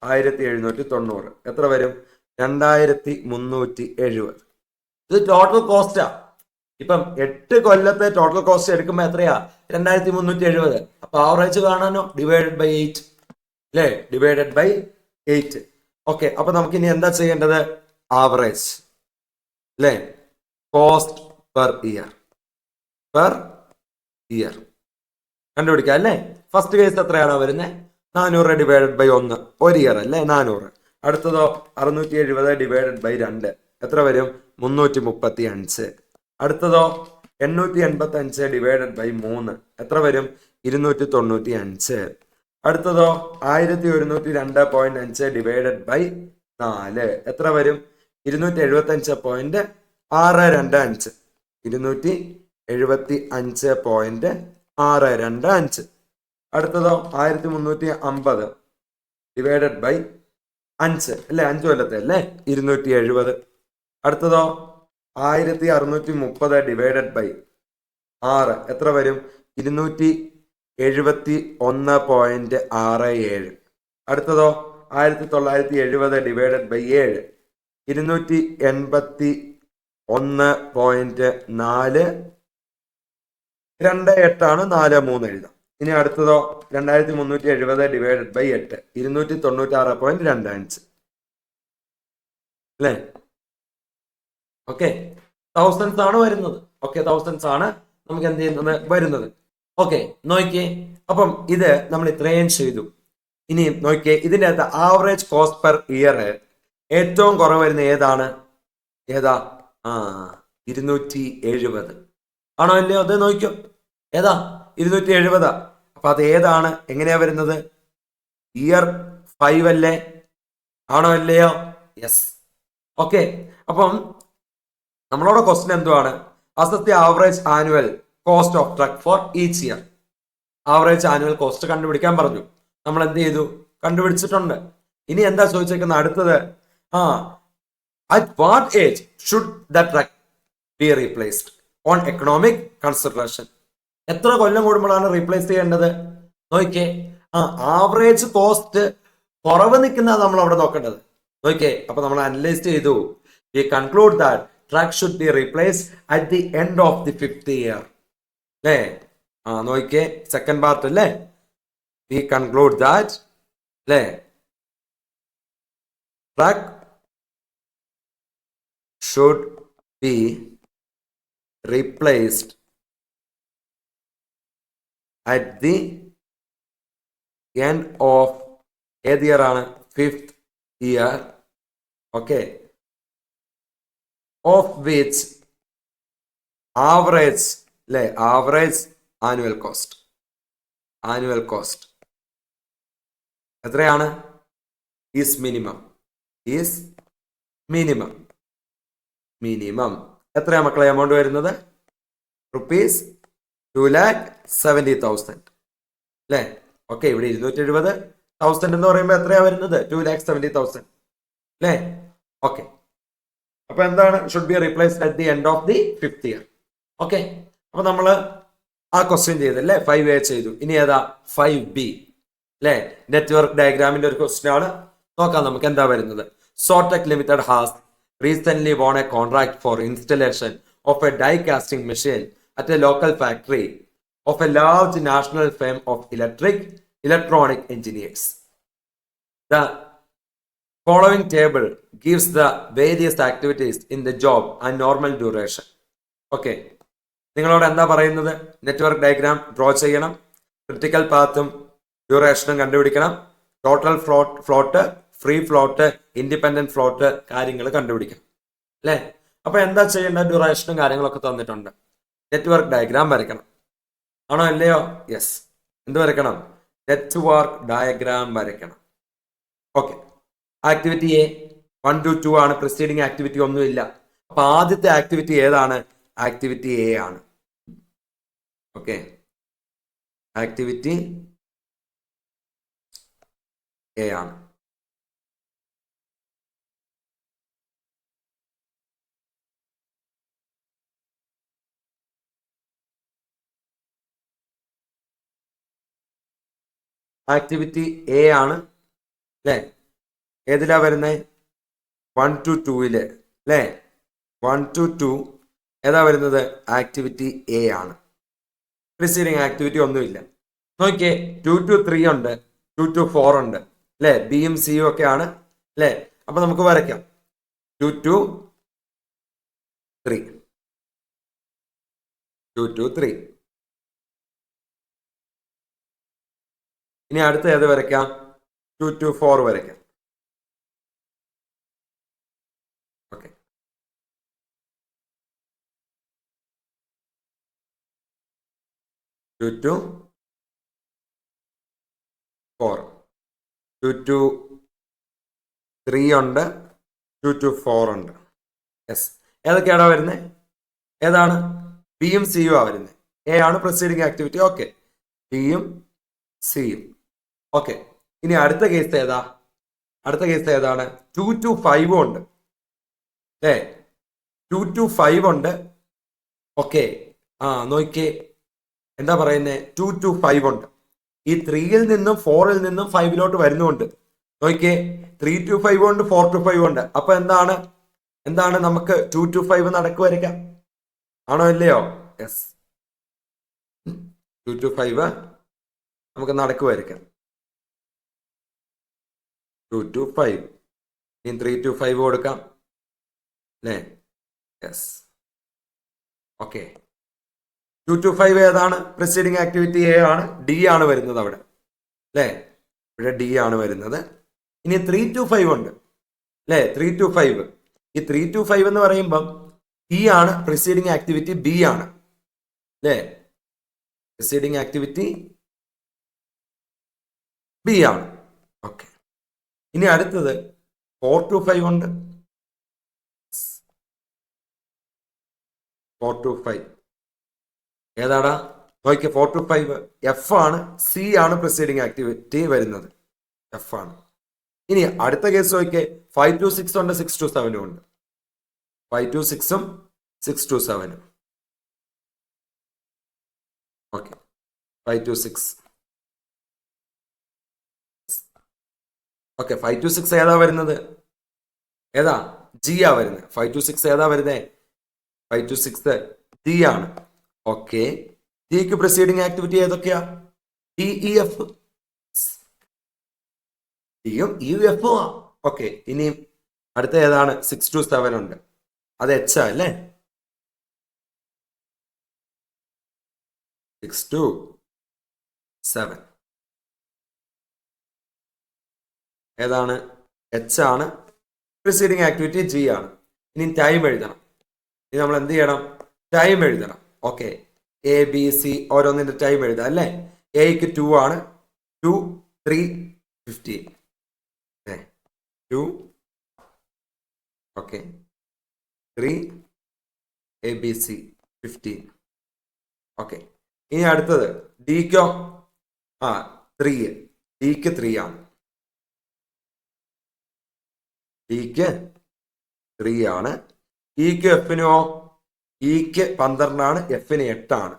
1790 എത്ര വരും? 2370. ഇത് ടോട്ടൽ കോസ്റ്റാ. ഇപ്പം 8 കൊല്ലത്തെ ടോട്ടൽ കോസ്റ്റ് എടുക്കുമ്പോൾ എത്രയാ? 2370. അപ്പൊ ആവറേജ് കാണാനോ? ഡിവൈഡഡ് ബൈ 8 അല്ലേ? Divided by 8. ഓക്കെ, അപ്പൊ നമുക്ക് ഇനി എന്താ ചെയ്യേണ്ടത്? ആവറേജ് അല്ലേ? കോസ്റ്റ് പെർ ഇയർ കണ്ടുപിടിക്കാം അല്ലേ? ഫസ്റ്റ് കേസ് എത്രയാണോ വരുന്നത്? 400 ഡിവൈഡഡ് ബൈ 1, ഒരു ഇയർ അല്ലേ? 400. അടുത്തതോ 670 ഡിവൈഡഡ് ബൈ 2, എത്ര വരും? 335. അടുത്തതോ 885 ഡിവൈഡഡ് ബൈ 3, എത്ര വരും? 295. അടുത്തതോ 1102.5 ഡിവൈഡഡ് ബൈ 4, എത്ര വരും? 275.625. 275.625. അടുത്തതോ 1350 ഡിവൈഡഡ് ബൈ 5 അല്ലേ? 5 കൊല്ലത്തെ അല്ലേ? 270. അടുത്തതോ 1630 ഡിവൈഡഡ് ബൈ 6, എത്ര വരും? 271.67. അടുത്തതോ 1970 ഡിവൈഡഡ് ബൈ 7, 281.428 43 എഴുതാം. ഇനി അടുത്തതോ 2370 ഡിവൈഡഡ് ബൈ 8, 296.25 അല്ലേ? ഓക്കെ, തൗസൻഡ്സ് ആണ് വരുന്നത്. ഓക്കെ, തൗസൻഡ്സ് ആണ് നമുക്ക് എന്ത് ചെയ്യുന്നത്? വരുന്നത്. ഓക്കെ, നോക്കിയേ. അപ്പം ഇത് നമ്മൾ ഇത്രയും ചെയ്തു. ഇനി നോക്കിയേ, ഇതിൻ്റെ അകത്ത് ആവറേജ് കോസ്റ്റ് പെർ ഇയർ ഏറ്റവും കുറവ് വരുന്ന ഏതാണ്? ഏതാ? 270 ആണോ അല്ലയോ? അത് നോക്കിയോ, ഏതാ? 270. അപ്പൊ അത് ഏതാണ്? എങ്ങനെയാ വരുന്നത്? ഇയർ 5 അല്ലേ? ആണോ അല്ലയോ? യെസ്. ഓക്കെ, അപ്പം നമ്മളോട് ക്വസ്റ്റ്യൻ എന്തുവാണ്? Assess the average annual cost of truck for each year. Average annual cost കണ്ടുപിടിക്കാൻ പറഞ്ഞു. നമ്മൾ എന്ത് ചെയ്തു? കണ്ടുപിടിച്ചിട്ടുണ്ട്. ഇനി എന്താ ചോദിച്ചേക്കുന്നത് അടുത്തത്? At what age should the truck be replaced on economic consideration? എത്ര കൊല്ലം കൂടുമ്പോഴാണ് റീപ്ലേസ് ചെയ്യേണ്ടത്? നോക്കിയേ, ആവറേജ് കോസ്റ്റ് കുറവ് നിൽക്കുന്നതാണ് നമ്മൾ അവിടെ നോക്കേണ്ടത്. നോക്കിയേ, അപ്പൊ നമ്മൾ അനലൈസ് ചെയ്തു. We conclude that truck should be replaced at the end of the 5th year. അല്ലേ? നോക്കിയേ, സെക്കൻഡ് പാർട്ട് അല്ലേ? We conclude that അല്ലേ, truck should be replaced at the end of ഏത് ഇയർ ആണ്? 5th year. Okay, of which average അല്ലേ, average annual cost എത്രയാണ്? Is minimum എത്രയാ മക്കളെ എമൗണ്ട് വരുന്നത്? റുപ്പീസ് 2,70,000 അല്ലേ? ഓക്കെ, ഇവിടെ 270,000 എന്ന് പറയുമ്പോൾ എത്രയാ വരുന്നത്? 2,70,000 അല്ലേ? ഓക്കെ, അപ്പൊ എന്താണ്? Should be replaced at the end of the 5th year. Okay, അപ്പൊ നമ്മൾ ആ ക്വസ്റ്റ്യൻ ചെയ്തല്ലേ? 5A ചെയ്തു. ഇനി ഏതാ? 5B അല്ലേ? നെറ്റ്വർക്ക് ഡയഗ്രാമിന്റെ ഒരു ക്വസ്റ്റ്യൻ ആണ്. നോക്കാം നമുക്ക് എന്താ വരുന്നത്. Sotech limited has recent won a contract for installation of a die casting machine at a local factory of a large national firm of electronic engineers. The following table gives the various activities in the job and normal duration. Okay, നിങ്ങളോട് എന്താ പറയുന്നത്? Network diagram draw ചെയ്യണം, critical പാത്തും ഡ്യൂറേഷനും കണ്ടുപിടിക്കണം, total float, free float, independent float കാര്യങ്ങൾ കണ്ടുപിടിക്കണം അല്ലേ? അപ്പൊ എന്താ ചെയ്യേണ്ട? ഡ്യൂറേഷനും കാര്യങ്ങളൊക്കെ തന്നിട്ടുണ്ട്. നെറ്റ്വർക്ക് ഡയഗ്രാം വരയ്ക്കണം. ആണോ അല്ലയോ? യെസ്. എന്ത് വരയ്ക്കണം? നെറ്റ്വർക്ക് ഡയഗ്രാം വരയ്ക്കണം. ഓക്കെ, ആക്ടിവിറ്റി എ 1 to 2 ആണ്. പ്രിസീഡിങ് ആക്ടിവിറ്റി ഒന്നുമില്ല. അപ്പൊ ആദ്യത്തെ ആക്ടിവിറ്റി ഏതാണ്? ആക്ടിവിറ്റി എ ആണ്. ഓക്കെ, ആക്ടിവിറ്റി എ ആണ്. ആക്ടിവിറ്റി എ ആണ് അല്ലേ? ഏതിലാ വരുന്നത്? 1 to 2 അല്ലേ? 1 to 2 ഏതാ വരുന്നത്? ആക്ടിവിറ്റി എ ആണ്. പ്രിസീഡിങ് ആക്ടിവിറ്റി ഒന്നുമില്ല. നോക്കിയേ, 2 to 3 ഉണ്ട്, 2 to 4 ഉണ്ട് അല്ലെ, ബിയും സിയും ഒക്കെ ആണ് അല്ലെ. അപ്പൊ നമുക്ക് വരയ്ക്കാം 2 to 3, 2 to 3. ഇനി അടുത്ത ഏത് വരയ്ക്കാം? 2 to 4 വരയ്ക്കാം. ഓക്കെ, 2 to 4, 2 to 3 ഉണ്ട്, 2 to 4 ഉണ്ട്. യെസ്, ഏതൊക്കെയാണോ വരുന്നത്? ഏതാണ്? ബിയും സിയും ആ വരുന്നത്. എ ആണ് പ്രൊസീഡിങ് ആക്ടിവിറ്റി. ഓക്കെ, ബിയും സിയും. ഓക്കെ, ഇനി അടുത്ത കേസ് ഏതാ? അടുത്ത കേസ് ഏതാണ്? 2 to 5 ഉണ്ട് അല്ലേ, 2 to 5 ഉണ്ട്. ഓക്കെ, നോക്കിയേ, എന്താ പറയുന്നത്? 2 to 5 ഉണ്ട്. ഈ 3യിൽ നിന്നും 4ൽ നിന്നും 5ലോട്ട് വരുന്നുണ്ട്. നോക്കിയേ, 3 to 5 ഉണ്ട്, 4 to 5 ഉണ്ട്. അപ്പൊ എന്താണ് നമുക്ക് 2 to 5 നടക്ക് വരയ്ക്കാം, ആണോ ഇല്ലയോ? യെസ്, 2 to 5 നമുക്ക് നടക്ക് വരയ്ക്കാം. 2 to 5, ഇനി 3 to 5 കൊടുക്കാം അല്ലേ. Yes, okay. 2 to 5 ഏതാണ്? പ്രിസീഡിങ് ആക്ടിവിറ്റി എ ആണ്. ഡി ആണ് വരുന്നത് അവിടെ അല്ലേ, ഇവിടെ ഡി ആണ് വരുന്നത്. ഇനി 3 to 5 ഉണ്ട് അല്ലേ, 3 to 5. ഈ 3 to 5 എന്ന് പറയുമ്പം ബി ആണ് പ്രിസീഡിങ് ആക്ടിവിറ്റി, ബി ആണ് അല്ലേ, പ്രിസീഡിങ് ആക്ടിവിറ്റി ബി ആണ്. ഓക്കെ, ഇനി അടുത്തത് 4 to 5 ഉണ്ട്. 4 to 5 ഏതാടാ? നോക്കിയ 4 to 5 എഫ് ആണ്, സി ആണ് പ്രിസീഡിങ് ആക്ടിവിറ്റി വരുന്നത്, എഫ് ആണ്. ഇനി അടുത്ത കേസ് നോക്കിയേ, 5 to 6 ഉണ്ട്, 6 to 7 ഉണ്ട്. 5 to 6ഉം 6 to 7ഉം. Okay, 5 to 6. ഓക്കെ, 5 to 6 ഏതാ വരുന്നത്? ഏതാ? ജി ആ വരുന്നത്. 5 to 6 ഏതാ വരുന്നത്? 5 to 6 ജി ആണ്. ഓക്കെ, ജിക്ക് പ്രിസീഡിങ് ആക്ടിവിറ്റി ഏതൊക്കെയാ? T E F. ടിയും ഇ എഫും. ഓക്കെ, ഇനി അടുത്ത ഏതാണ്? 6 to 7 ഉണ്ട്, അത് എച്ച് അല്ലേ. 6 to 7 ഏതാണ്? എച്ച് ആണ്. പ്രിസീഡിങ് ആക്ടിവിറ്റി ജി ആണ്. ഇനി ടൈം എഴുതണം. ഇനി നമ്മൾ എന്ത് ചെയ്യണം? ടൈം എഴുതണം. ഓക്കെ, എ ബി സി ഓരോന്നിന്റെ ടൈം എഴുതാം അല്ലേ. എക്ക് 2 ആണ്, 2 3 15 2. Okay, 3 A B C 15. Okay, ഇനി അടുത്തത് ഡിക്കോ? 3. ഡിക്ക് 3 ആണ്. ഡിക്ക് 3 ആണ്. ഇക്ക് എഫിനോ? ഇക്ക് 12 ആണ്, എഫിന് 8 ആണ്.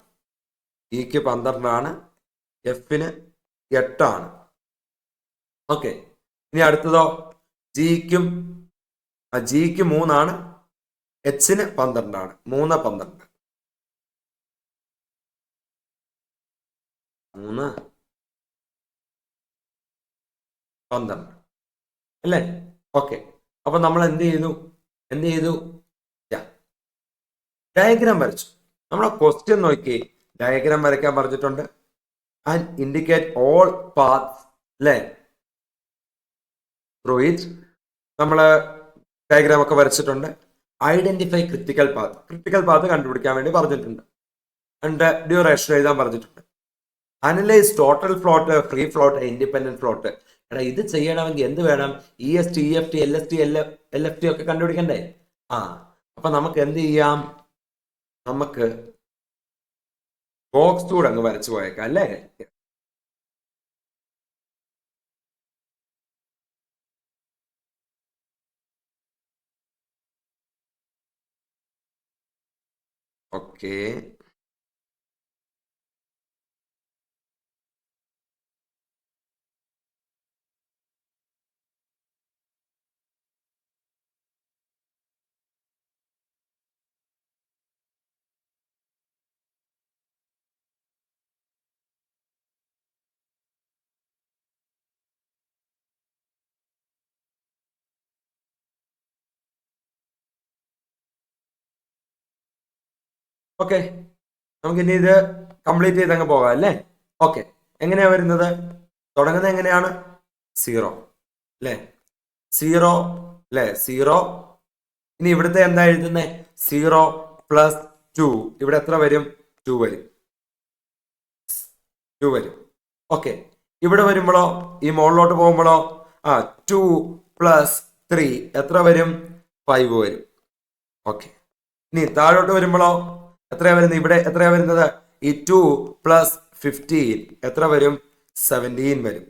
ഇക്ക് 12 ആണ്, എഫിന് 8 ആണ്. ഓക്കെ, ഇനി അടുത്തതോ? ജിക്ക് 3 ആണ്, എച്ചിന് 12 ആണ്. 3 12 3 12 അല്ലേ. ഓക്കെ, അപ്പൊ നമ്മൾ എന്ത് ചെയ്തു? ഡയഗ്രാം വരച്ചു. നമ്മളെ ക്വസ്റ്റ്യൻ നോക്കി, ഡയഗ്രാം വരയ്ക്കാൻ പറഞ്ഞിട്ടുണ്ട്. ആൻഡ് ഇൻഡിക്കേറ്റ് ഓൾ പാത്സ് അല്ലേ, ത്രൂ ഇറ്റ്. നമ്മള് ഡയഗ്രാം ഒക്കെ വരച്ചിട്ടുണ്ട്. ഐഡന്റിഫൈ ക്രിട്ടിക്കൽ പാത്ത് കണ്ടുപിടിക്കാൻ വേണ്ടി പറഞ്ഞിട്ടുണ്ട്. ആൻഡ് ഡ്യൂറേഷൻ എഴുതാൻ പറഞ്ഞിട്ടുണ്ട്. Analyse total float, free float, independent float. എടാ, ഇത് ചെയ്യണമെങ്കിൽ എന്ത് വേണം? E S T, E F T, L S T, L F T ഒക്കെ കണ്ടുപിടിക്കണ്ടേ? അപ്പൊ നമുക്ക് എന്ത് ചെയ്യാം? നമുക്ക് ബോക്സ് കൂടെ അങ്ങ് വരച്ചു പോയേക്കാം അല്ലേ. ഓക്കെ, ഓക്കെ, നമുക്കിനി ഇത് കംപ്ലീറ്റ് ചെയ്ത് അങ്ങ് പോകാം അല്ലേ? ഓക്കെ, എങ്ങനെയാ വരുന്നത്? തുടങ്ങുന്നത് എങ്ങനെയാണ്? 0 അല്ലേ? 0 അല്ലേ? 0. ഇനി ഇവിടുത്തെ എന്താ എഴുതുന്നേ? 0 + 2. ഇവിടെ എത്ര വരും? 2 വരും. 2 വരും. ഓക്കെ, ഇവിടെ വരുമ്പോഴോ, ഈ മുകളിലോട്ട് പോകുമ്പോഴോ, 2 + 3 എത്ര വരും? 5 വരും. ഓക്കെ, ഇനി താഴോട്ട് വരുമ്പോഴോ എത്രയാ വരുന്നത്? ഇവിടെ എത്രയാ വരുന്നത്? ഈ 2 + 15 എത്ര വരും? 17 വരും.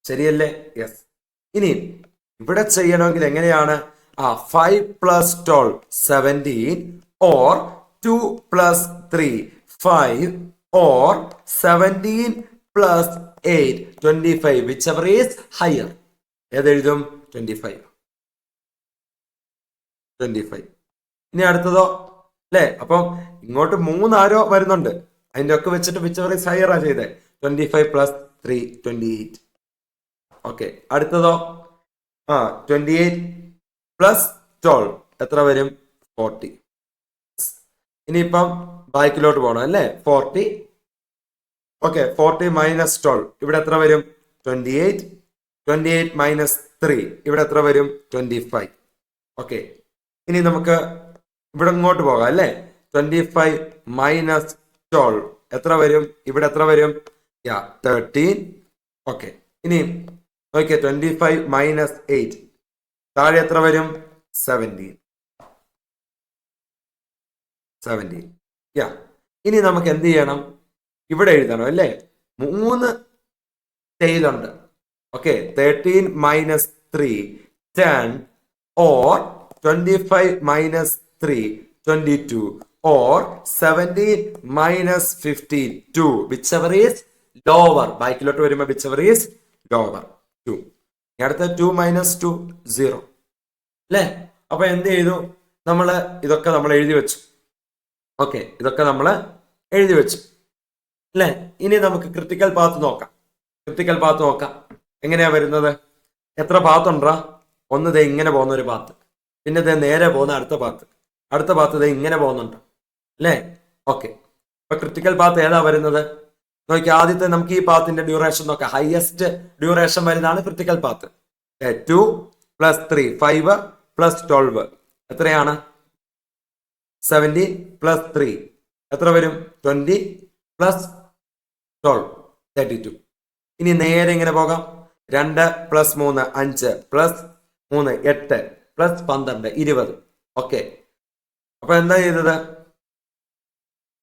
ശരിയല്ലേ? യെസ്. ഇനി ഇവിടെ ചെയ്യണമെങ്കിൽ എങ്ങനെയാണ്? 5 + 12 17 or 2 + 3 5 or 17 + 8 25 whichever is higher. ഏതെഴുതും? 25. ഇനി അടുത്തതോ അല്ലേ? അപ്പം ഇങ്ങോട്ട് 3 ആരോ വരുന്നുണ്ട്, അതിന്റെ ഒക്കെ വെച്ചിട്ട് whichever is higher ആ ചെയ്തേ. 25 + 3 28. ഓക്കെ, അടുത്തതോ 28 + 12 എത്ര വരും? 40. ഇനിയിപ്പം ബാക്കിലോട്ട് പോകണം അല്ലേ? 40. ഓക്കെ, 40 - 12 ഇവിടെ എത്ര വരും? 28. 28 - 3 ഇവിടെ എത്ര വരും? 25. ഓക്കെ, ഇനി നമുക്ക് ഇവിടെ ഇങ്ങോട്ട് പോകാം അല്ലേ? 25 - 12 എത്ര വരും? ഇവിടെ എത്ര വരും? 13. ഓക്കെ, ഇനി നോക്കിയേ, 25 - 8 താഴെ എത്ര വരും? 17. ഇനി നമുക്ക് എന്ത് ചെയ്യണം? ഇവിടെ എഴുതണം അല്ലേ? 3 ടെയിലുണ്ട്. Okay, 13 - 3 10 or 25 - 3 22 or 17 - 15 2 whichever is lower. ബാക്കിലോട്ട് വരുമ്പോൾ whichever is lower 2. അടുത്ത 2 - 2 0 അല്ലേ? അപ്പൊ എന്ത് ചെയ്തു? ഇതൊക്കെ നമ്മൾ എഴുതി വെച്ചു. ഓക്കെ, ഇതൊക്കെ നമ്മൾ എഴുതി വെച്ചു അല്ലേ? ഇനി നമുക്ക് ക്രിട്ടിക്കൽ പാത്ത് നോക്കാം. എങ്ങനെയാ വരുന്നത്? എത്ര പാത്ത് ഉണ്ടാ? ഒന്ന് ദേ ഇങ്ങനെ പോകുന്ന ഒരു പാത്ത്, പിന്നെ ദേ നേരെ പോകുന്ന അടുത്ത പാത്ത് ദേ ഇങ്ങനെ പോകുന്നുണ്ട് അല്ലേ? ഓക്കെ, അപ്പൊ ക്രിട്ടിക്കൽ പാത്ത് ഏതാ വരുന്നത്? നോക്കി, ആദ്യത്തെ നമുക്ക് ഈ പാത്തിന്റെ ഡ്യൂറേഷൻ നോക്കാം. ഹയസ്റ്റ് ഡ്യൂറേഷൻ വരുന്നതാണ് ക്രിട്ടിക്കൽ പാത്ത്. 2 + 3 5 + 12 എത്രയാണ്? 17 + 3 എത്ര വരും? 20 + 12 32. ഇനി നേരെ ഇങ്ങനെ പോകാം. 2 + 3 5 + 3 8 + 12 20. ഓക്കെ, അപ്പൊ എന്താ ചെയ്തത്?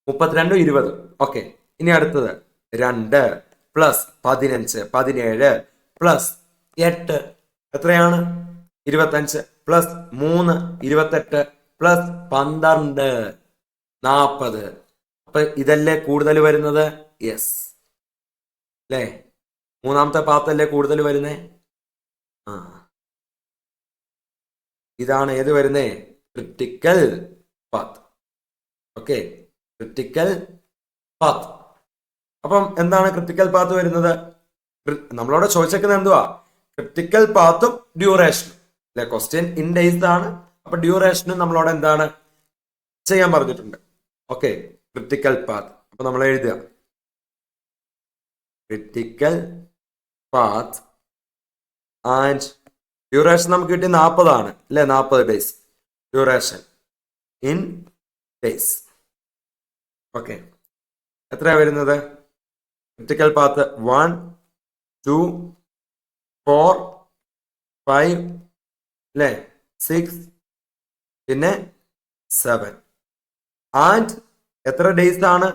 32 20. ഓക്കെ, ഇനി അടുത്തത് 2 + 15 17 + 8 എത്രയാണ്? 25 + 3 28 + 12 40. അപ്പൊ ഇതല്ലേ കൂടുതൽ വരുന്നത്? യെസ് അല്ലേ? മൂന്നാമത്തെ പാത്തല്ലേ കൂടുതൽ വരുന്നേ? ഇതാണ് ഏത് വരുന്നേ? Critical path. Okay, critical path. അപ്പം എന്താണ് ക്രിട്ടിക്കൽ പാത്ത് വരുന്നത്? നമ്മളോട് ചോദിച്ചേക്കുന്നത് എന്തുവാ? ക്രിട്ടിക്കൽ പാത്തും ഡ്യൂറേഷനും അല്ലെ? ക്വസ്റ്റ്യൻ ഇൻ ഡേയ്സ് ആണ്. അപ്പൊ ഡ്യൂറേഷനും നമ്മളോട് എന്താണ് ചെയ്യാൻ പറഞ്ഞിട്ടുണ്ട്. Okay, critical path. അപ്പൊ നമ്മൾ എഴുതുക ക്രിട്ടിക്കൽ പാത്ത് ആൻഡ് ഡ്യൂറേഷൻ നമുക്ക് കിട്ടിയ 40 ആണ് അല്ലെ? 40 days duration in days. Okay, എത്രയാ വരുന്നത്? ക്രിട്ടിക്കൽ പാത്ത് 1 2 4 5 അല്ലേ? 6 പിന്നെ 7 ആൻഡ് എത്ര ഡേയ്സ് ആണ്?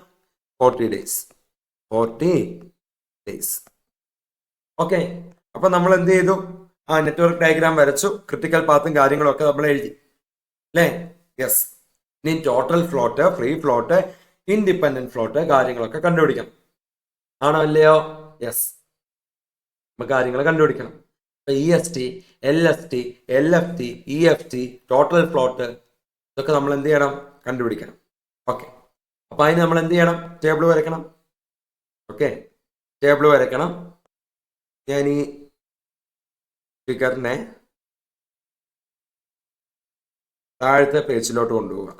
40 ഡേയ്സ്. 40 ഡേയ്സ്. ഓക്കെ, അപ്പൊ നമ്മൾ എന്ത് ചെയ്തു? നെറ്റ്വർക്ക് ഡയഗ്രാം വരച്ചു, ക്രിട്ടിക്കൽ പാത്തും കാര്യങ്ങളും ഒക്കെ നമ്മൾ എഴുതി അല്ലേ? യെസ്. ഇനി total float, free float, independent float കാര്യങ്ങളൊക്കെ കണ്ടുപിടിക്കണം. ആണോ അല്ലയോ? യെസ്, നമുക്ക് കാര്യങ്ങൾ കണ്ടുപിടിക്കണം. EST LST LFT EFT total float ഇതൊക്കെ നമ്മൾ എന്ത് ചെയ്യണം? കണ്ടുപിടിക്കണം. ഓക്കെ, അപ്പൊ അതിന് നമ്മൾ എന്ത് ചെയ്യണം? ടേബിൾ വരയ്ക്കണം. ഓക്കെ, ടേബിൾ വരയ്ക്കണം. ഞാൻ ഈ ഫിഗറിനെ താഴത്തെ പേജിലോട്ട് കൊണ്ടുപോവുക.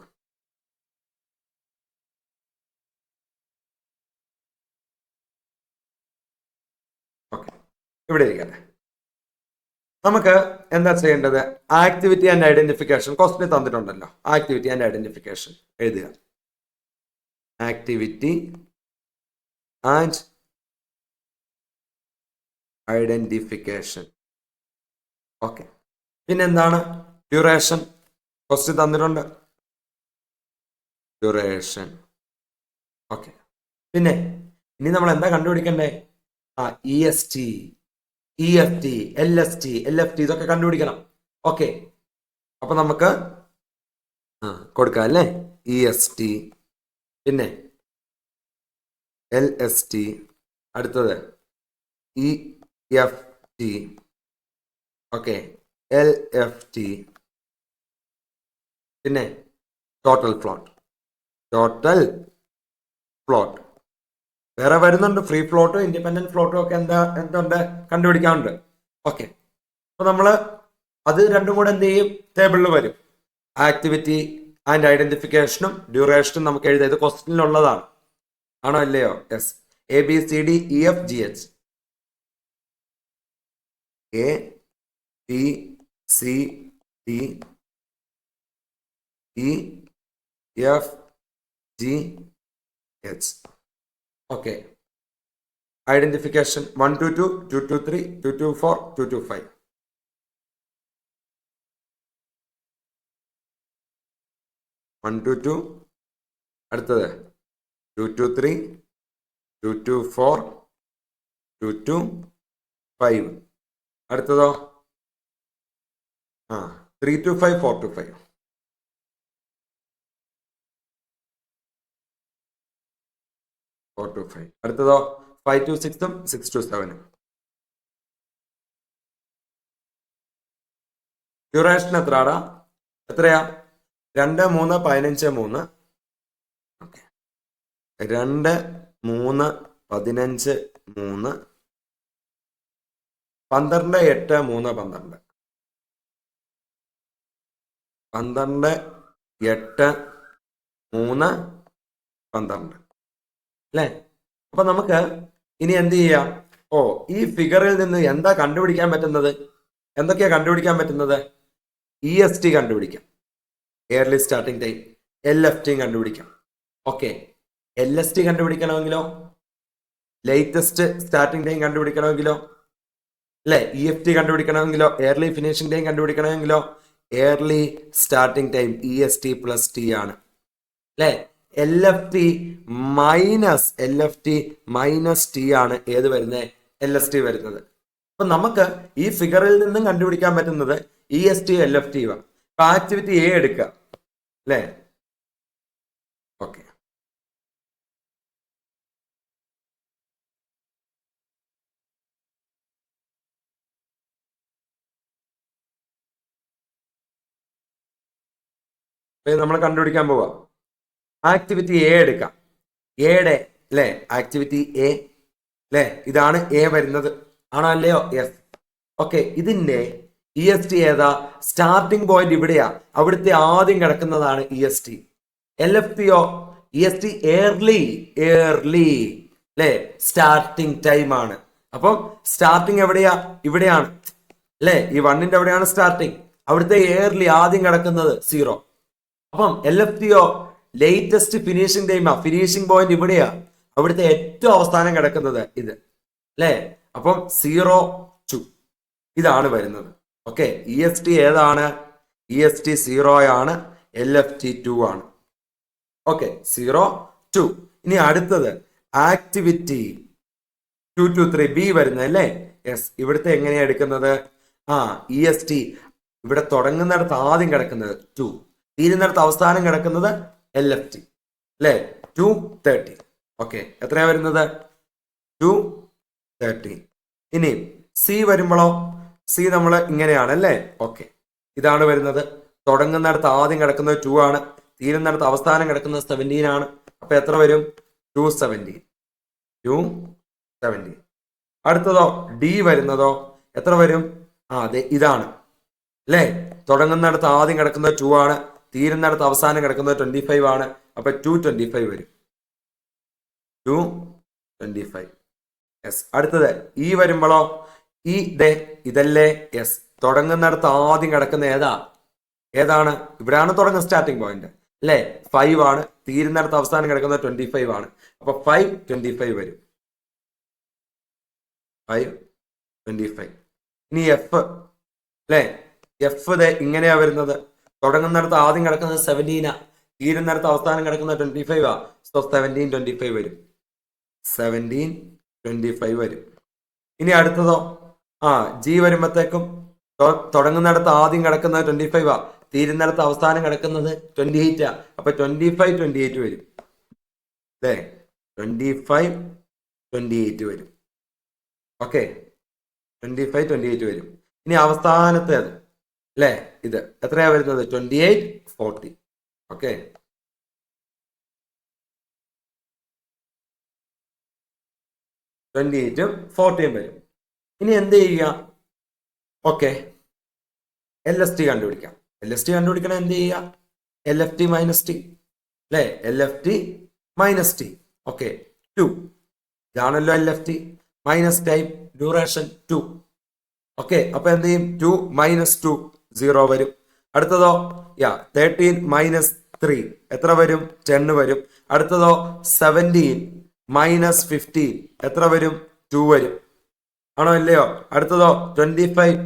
ഇവിടെ ഇരിക്കട്ടെ. നമുക്ക് എന്താ ചെയ്യേണ്ടത്? ആക്ടിവിറ്റി ആൻഡ് ഐഡന്റിഫിക്കേഷൻ ക്വസ്റ്റ്യൻ തന്നിട്ടുണ്ടല്ലോ. ആക്ടിവിറ്റി ആൻഡ് ഐഡന്റിഫിക്കേഷൻ എഴുതുക. Activity and identification. ഓക്കെ. പിന്നെന്താണ്? ഡ്യൂറേഷൻ ക്വസ്റ്റ്യൻ തന്നിട്ടുണ്ട്. ഡ്യൂറേഷൻ. ഓക്കെ. പിന്നെ ഇനി നമ്മൾ എന്താ കണ്ടുപിടിക്കണ്ടേ? EST, EFT, LST, LFT ഇതൊക്കെ കണ്ടുപിടിക്കണം. ഓക്കെ. അപ്പൊ നമുക്ക് കൊടുക്കാം അല്ലേ? EST, പിന്നെ LST, അടുത്തത് EFT, ഓക്കെ, LFT, പിന്നെ ടോട്ടൽ ഫ്ലോട്ട്. വേറെ വരുന്നുണ്ട്, ഫ്രീ ഫ്ലോട്ടും ഇൻഡിപെൻഡന്റ് ഫ്ലോട്ടും ഒക്കെ എന്തുണ്ട് കണ്ടുപിടിക്കാറുണ്ട്. ഓക്കെ. അപ്പൊ നമ്മള് അത് രണ്ടും കൂടെ എന്ത് ചെയ്യും? ടേബിളിൽ വരും. ആക്ടിവിറ്റി ആൻഡ് ഐഡന്റിഫിക്കേഷനും ഡ്യൂറേഷനും നമുക്ക് എഴുതാം. ഇത് ക്വസ്റ്റ്യനിലുള്ളതാണ്. ആണോ അല്ലയോ? Yes. ABCDEFGH, ABCDEFGH. Okay. Identification 1 to 2, 2 to 3, 2 to 4, 2 to 5. 1 to 2, അടുത്തത് 2 to 3, 2 to 4, 2 to 5. അടുത്തതോ 3 to 5, 4 to 5. അടുത്തതോ 5 to 6, 6 to 7. ഡ്യൂറേഷൻ എത്രയാടാ? എത്രയാ? 2, 3, 15, 3. 2, 3, 15, 3. 12, 8, 3, 12. 12, 8, 3, 12 അല്ലേ? അപ്പൊ നമുക്ക് ഇനി എന്ത് ചെയ്യാം? ഈ ഫിഗറിൽ നിന്ന് എന്താ കണ്ടുപിടിക്കാൻ പറ്റുന്നത്? എന്തൊക്കെയാ കണ്ടുപിടിക്കാൻ പറ്റുന്നത്? EST കണ്ടുപിടിക്കാം, എയർലി സ്റ്റാർട്ടിംഗ് ടൈം. LFT കണ്ടുപിടിക്കാം. ഓക്കെ. LST കണ്ടുപിടിക്കണമെങ്കിലോ, ലേറ്റസ്റ്റ് സ്റ്റാർട്ടിംഗ് ടൈം കണ്ടുപിടിക്കണമെങ്കിലോ, അല്ലെ? EFT കണ്ടുപിടിക്കണമെങ്കിലോ, എയർലി ഫിനിഷിംഗ് ടൈം കണ്ടുപിടിക്കണമെങ്കിലോ, early starting time EST plus T ആണ്, അല്ലെ? LFT മൈനസ് T ആണ് ഏത് വരുന്നത്? LST വരുന്നത്. അപ്പൊ നമുക്ക് ഈ ഫിഗറിൽ നിന്നും കണ്ടുപിടിക്കാൻ പറ്റുന്നത് EST, LFT. അപ്പൊ ആക്ടിവിറ്റി A എടുക്കുക, അല്ലേ? ഓക്കെ. നമ്മൾ കണ്ടുപിടിക്കാൻ പോവാ. ആക്ടിവിറ്റി A എടുക്കാം. എയുടെ അല്ലേ? ആക്ടിവിറ്റി A അല്ലേ? ഇതാണ് A വരുന്നത്. ആണോ അല്ലയോ? യെസ്. ഓക്കെ. ഇതിന്റെ EST ഏതാ? സ്റ്റാർട്ടിംഗ് പോയിന്റ് ഇവിടെയാ. അവിടുത്തെ ആദ്യം കിടക്കുന്നതാണ് EST. LFTയോ? EST എയർലി അല്ലേ? സ്റ്റാർട്ടിംഗ് ടൈം ആണ്. അപ്പം സ്റ്റാർട്ടിംഗ് എവിടെയാ? ഇവിടെയാണ്, അല്ലേ? ഈ 1ന്റെ എവിടെയാണ് സ്റ്റാർട്ടിംഗ്? അവിടുത്തെ എയർലി ആദ്യം കിടക്കുന്നത് 0. അപ്പം LFTയോ? ലേറ്റസ്റ്റ് ഫിനിഷിംഗ് ടൈമാ. ഫിനിഷിംഗ് പോയിന്റ് ഇവിടെയാ. അവിടുത്തെ ഏറ്റവും അവസാനം കിടക്കുന്നത് ഇത്, അല്ലേ? അപ്പം 0, 2 ഇതാണ് വരുന്നത്. ഓക്കെ. EST ഏതാണ്? EST 0 ആണ്. LFT 2 ആണ്. ഓക്കെ. 0, 2. ഇനി അടുത്തത് ആക്ടിവിറ്റി 2 to 3 B വരുന്നത്, അല്ലേ? യെസ്. ഇവിടുത്തെ എങ്ങനെയാ എടുക്കുന്നത്? EST ഇവിടെ തുടങ്ങുന്നിടത്ത് ആദ്യം കിടക്കുന്നത് 2, തീരുന്നിടത്ത് അവസാനം കിടക്കുന്നത് LFT, അല്ലേ? 230. ഓക്കെ. എത്രയാ വരുന്നത്? 230. ഇനി C വരുമ്പോഴോ? C നമ്മൾ ഇങ്ങനെയാണ്, അല്ലേ? ഓക്കെ. ഇതാണ് വരുന്നത്. തുടങ്ങുന്നിടത്ത് ആദ്യം കിടക്കുന്നത് 2 ആണ്, തീരുന്നിടത്ത് അവസാനം കിടക്കുന്നത് 17 ആണ്. അപ്പൊ എത്ര വരും? 270. അടുത്തതോ D വരുന്നതോ എത്ര വരും? അതെ, ഇതാണ്, അല്ലേ? തുടങ്ങുന്നിടത്ത് ആദ്യം കിടക്കുന്നത് 2 ആണ്, തീരുന്നിടത്ത് അവസാനം കിടക്കുന്നത് 25 ആണ്. അപ്പൊ 225 വരും. 225. യെസ്. അടുത്തത് E വരുമ്പോഴോ? ഇതല്ലേ യെസ്. തുടങ്ങുന്നിടത്ത് ആദ്യം കിടക്കുന്ന ഏതാണ്? ഇവിടെയാണ് തുടങ്ങുന്ന സ്റ്റാർട്ടിംഗ് പോയിന്റ് അല്ലേ? 5 ആണ്. തീരുന്നിടത്ത് അവസാനം കിടക്കുന്നത് 25 ആണ്. അപ്പൊ 525 വരും. 525. ഇനി എഫ് അല്ലേ? എഫ് ഇങ്ങനെയാ വരുന്നത്. തുടങ്ങുന്നിടത്ത് ആദ്യം കിടക്കുന്നത് 17 തീരുന്നിടത്ത് അവസാനം കിടക്കുന്നത് 25 സോ 1725 വരും. 1725 വരും. ഇനി അടുത്തതോ ജി വരുമ്പോഴത്തേക്കും തുടങ്ങുന്നിടത്ത് ആദ്യം കിടക്കുന്നത് 25 തീരുന്നിടത്ത് അവസാനം കിടക്കുന്നത് 28 അപ്പൊ 2528 വരും അല്ലേ? 2528 വരും. ഓക്കെ, 2528 വരും. ഇനി അവസാനത്തേത് അല്ലേ? ഇത് എത്രയാ വരുന്നത്? 2840. ഓക്കെ, 28ഉം 40ഉം വരും. ഇനി എന്ത് ചെയ്യുക? ഓക്കെ, LST കണ്ടുപിടിക്കാം. LST കണ്ടുപിടിക്കണം എന്ത് ചെയ്യുക? LFT മൈനസ് ടി അല്ലേ? LFT minus T. ഓക്കെ, 2 ഇതാണല്ലോ LFT minus time duration 2. Okay, അപ്പൊ എന്ത് ചെയ്യും? 2 മൈനസ് 2 0 വരും. അടുത്തതോ 13 മൈനസ് 3 എത്ര വരും? 10 വരും. അടുത്തതോ 17 മൈനസ് 15 എത്ര വരും? 2 വരും. ആണോ ഇല്ലയോ? അടുത്തതോ 25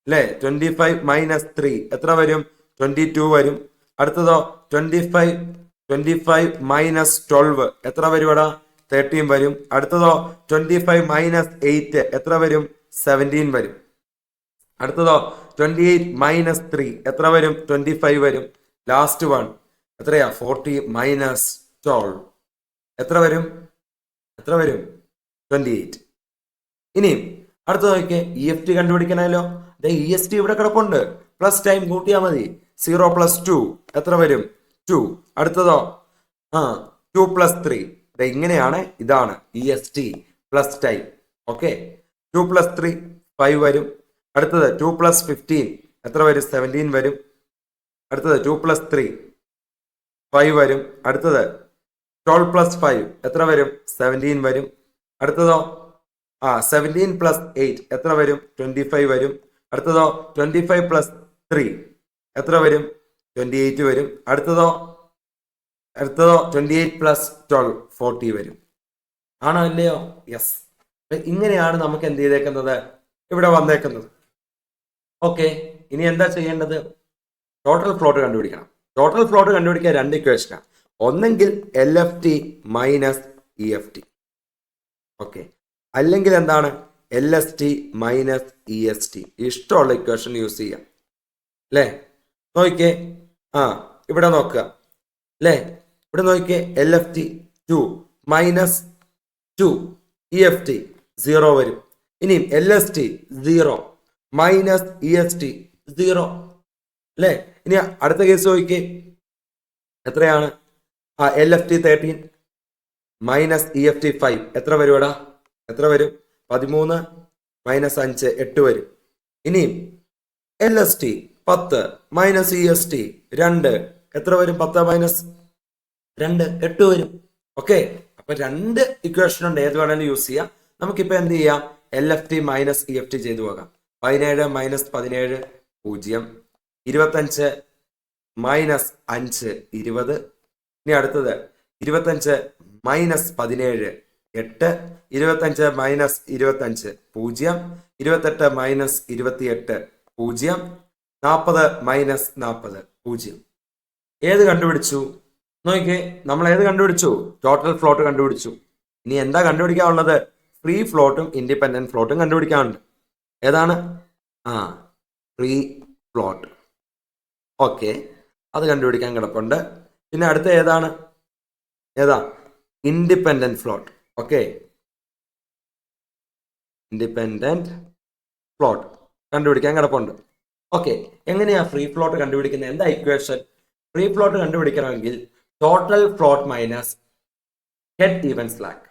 അല്ലേ? 25 മൈനസ് 3 എത്ര വരും? 22 വരും. അടുത്തതോ 25 മൈനസ് 12 എത്ര വരും? 13 വരും. അടുത്തതോ 25 മൈനസ് 8 എത്ര വരും? 17 വരും. അടുത്തതോ 28 മൈനസ് 3 എത്ര വരും? 25 വരും. ലാസ്റ്റ് വൺ എത്രയാ? 40 മൈനസ് 12 എത്ര വരും? 28. ഇനിയും അടുത്ത നോക്കിയേ, EFT കണ്ടുപിടിക്കണമല്ലോ. EST ഇവിടെ കിടപ്പുണ്ട്. പ്ലസ് ടൈം കൂട്ടിയാൽ മതി. 0 പ്ലസ് 2 എത്ര വരും? 2. അടുത്തതോ 2 പ്ലസ് 3 ഇങ്ങനെയാണ്. ഇതാണ് EST plus time. Okay, 2 plus 3 5 വരും. അടുത്തത് 2 പ്ലസ് 15 എത്ര വരും? 17 വരും. അടുത്തത് 2 പ്ലസ് 3 5 വരും. അടുത്തത് 12 പ്ലസ് 5 എത്ര വരും? 17 വരും. അടുത്തതോ 17 പ്ലസ് 8 എത്ര വരും? 25 വരും. അടുത്തതോ 25 പ്ലസ് 3 എത്ര വരും? 28 വരും. അടുത്തതോ 28 പ്ലസ് 12 40 വരും. ആണോ അല്ലയോ? യെസ്. ഇങ്ങനെയാണ് നമുക്ക് എന്ത് ചെയ്തേക്കുന്നത്? ഇവിടെ വന്നേക്കുന്നത്. ഓക്കെ, ഇനി എന്താ ചെയ്യേണ്ടത്? ടോട്ടൽ ഫ്ലോട്ട് കണ്ടുപിടിക്കണം. ടോട്ടൽ ഫ്ലോട്ട് കണ്ടുപിടിക്കാൻ 2 ഇക്വേഷനാണ്. ഒന്നെങ്കിൽ LFT മൈനസ് EFT. ഓക്കെ, അല്ലെങ്കിൽ എന്താണ്? LST minus EST. ഇഷ്ടമുള്ള ഇക്വേഷൻ യൂസ് ചെയ്യാം അല്ലേ? നോക്കിക്കേ, ഇവിടെ നോക്കുക അല്ലേ? ഇവിടെ നോക്കിക്കേ, LFT 2 മൈനസ് 2 EFT 0 വരും. ഇനിയും LST 0 മൈനസ് EST 0 അല്ലേ? ഇനി അടുത്ത കേസ് നോക്കിക്കേ, എത്രയാണ്? LFT 13 മൈനസ് EFT 5 എത്ര വരും? എത്ര വരും? 13 മൈനസ് 5 8 വരും. ഇനിയും LST 10 മൈനസ് EST 2 എത്ര വരും? 10 മൈനസ് 2 8 വരും. ഓക്കെ, അപ്പൊ 2 ഇക്വേഷൻ ഉണ്ട്. ഏത് വേണമെങ്കിലും യൂസ് ചെയ്യാം. നമുക്കിപ്പോ എന്ത് ചെയ്യാം? LFT മൈനസ് EFT ചെയ്തു പോകാം. 17 മൈനസ് 17 0. 25 മൈനസ് 5 20. ഇനി അടുത്തത് 25 മൈനസ് 17 8. 25 മൈനസ് 25 0. 28 മൈനസ് 28 0. 40 മൈനസ് 40 0. ഏത് കണ്ടുപിടിച്ചു? നോക്കിക്കേ, നമ്മൾ ഏത് കണ്ടുപിടിച്ചു? ടോട്ടൽ ഫ്ലോട്ട് കണ്ടുപിടിച്ചു. ഇനി എന്താ കണ്ടുപിടിക്കാനുള്ളത്? Free ഫ്ലോട്ടും independent ഫ്ലോട്ടും കണ്ടുപിടിക്കാനുണ്ട്. ഏതാണ്? Free float. ഓക്കെ, അത് കണ്ടുപിടിക്കാൻ കിടപ്പുണ്ട്. പിന്നെ അടുത്ത ഏതാണ്? Independent float. Okay, independent float കണ്ടുപിടിക്കാൻ കിടപ്പുണ്ട്. ഓക്കെ, എങ്ങനെയാ ഫ്രീ ഫ്ലോട്ട് കണ്ടുപിടിക്കുന്നത്? എന്താ ഇക്വേഷൻ? ഫ്രീ ഫ്ലോട്ട് കണ്ടുപിടിക്കണമെങ്കിൽ total float minus head event slack.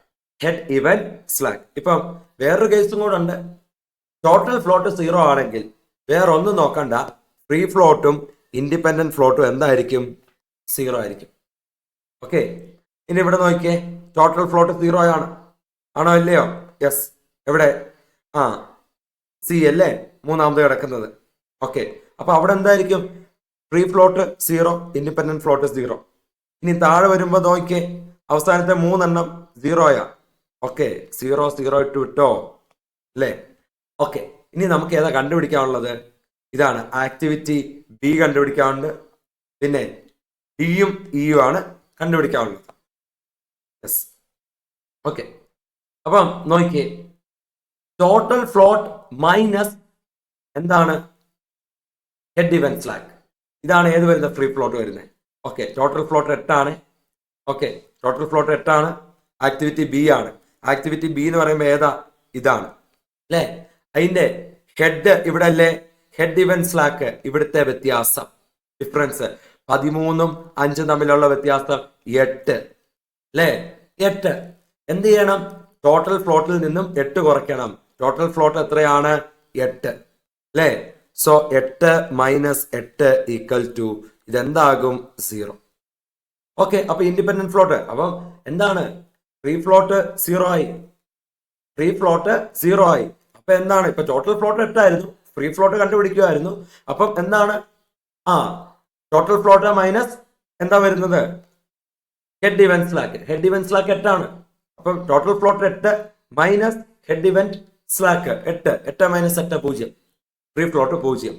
ഇപ്പം വേറൊരു കേസും കൂടെ ഉണ്ട്. ടോട്ടൽ ഫ്ലോട്ട് 0 ആണെങ്കിൽ വേറെ ഒന്നും നോക്കണ്ട, ഫ്രീ ഫ്ലോട്ടും ഇൻഡിപെൻഡന്റ് ഫ്ലോട്ടും എന്തായിരിക്കും? 0 ആയിരിക്കും. ഓക്കെ, ഇനി ഇവിടെ നോക്കിയേ, ടോട്ടൽ ഫ്ലോട്ട് 0 ആണ്. ആണോ ഇല്ലയോ? യെസ്. എവിടെ? സി അല്ലേ മൂന്നാമത് കിടക്കുന്നത്. ഓക്കെ, അപ്പൊ അവിടെ എന്തായിരിക്കും? Free float 0, independent float 0. ഇനി താഴെ വരുമ്പോ നോക്കിയേ, അവസാനത്തെ 3 0യാ. ഓക്കെ, 0 0 ഇട്ട് വിട്ടോ അല്ലേ? ഓക്കെ, ഇനി നമുക്ക് ഏതാ കണ്ടുപിടിക്കാനുള്ളത്? ഇതാണ് ആക്ടിവിറ്റി ബി കണ്ടുപിടിക്കാനുണ്ട്. പിന്നെ ഡിയും ഇയും ആണ് കണ്ടുപിടിക്കാനുള്ളത്. Yes, okay. അപ്പം നോക്കിയേ, ടോട്ടൽ ഫ്ലോട്ട് മൈനസ് എന്താണ്? Head event slack. ഇതാണ് ഏത് വരുന്നത്? ഫ്രീ ഫ്ലോട്ട് വരുന്നത്. ഓക്കെ, ടോട്ടൽ ഫ്ലോട്ട് 8 ആണ്. ഓക്കെ, ടോട്ടൽ ഫ്ലോട്ട് 8 ആണ്. ആക്ടിവിറ്റി ബി ആണ്. ആക്ടിവിറ്റി ബി എന്ന് പറയുമ്പോൾ ഏതാ? ഇതാണ് അല്ലേ? അതിന്റെ ഹെഡ് ഇവിടെ അല്ലേ? ഹെഡ് ഇവന്റ് സ്ലാക്ക് ഇവിടുത്തെ വ്യത്യാസം, ഡിഫറൻസ് 13ഉം 5ഉം തമ്മിലുള്ള വ്യത്യാസം 8 അല്ലേ? 8 എന്ത് ചെയ്യണം? ടോട്ടൽ ഫ്ലോട്ടിൽ നിന്നും 8 കുറയ്ക്കണം. ടോട്ടൽ ഫ്ലോട്ട് എത്രയാണ്? 8 അല്ലേ? സോ 8 മൈനസ് 8 ഈക്വൽ ടു ഇതെന്താകും? 0. ഓക്കെ, അപ്പൊ ഇൻഡിപെൻഡന്റ് ഫ്ലോട്ട് അപ്പം എന്താണ്? ഫ്രീ ഫ്ലോട്ട് 0 ആയി. ഫ്രീ ഫ്ലോട്ട് 0 ആയി. അപ്പൊ എന്താണ്? ഇപ്പൊ ടോട്ടൽ ഫ്ലോട്ട് 8 ആയിരുന്നു, ഫ്രീ ഫ്ലോട്ട് കണ്ടുപിടിക്കുമായിരുന്നു. അപ്പം എന്താണ്? ടോട്ടൽ ഫ്ലോട്ട് മൈനസ് എന്താ വരുന്നത്? Head event slack. Head event slack 8 ആണ്. അപ്പം total float 8 minus head event slack 8. 8 minus 8 0. Free float 0.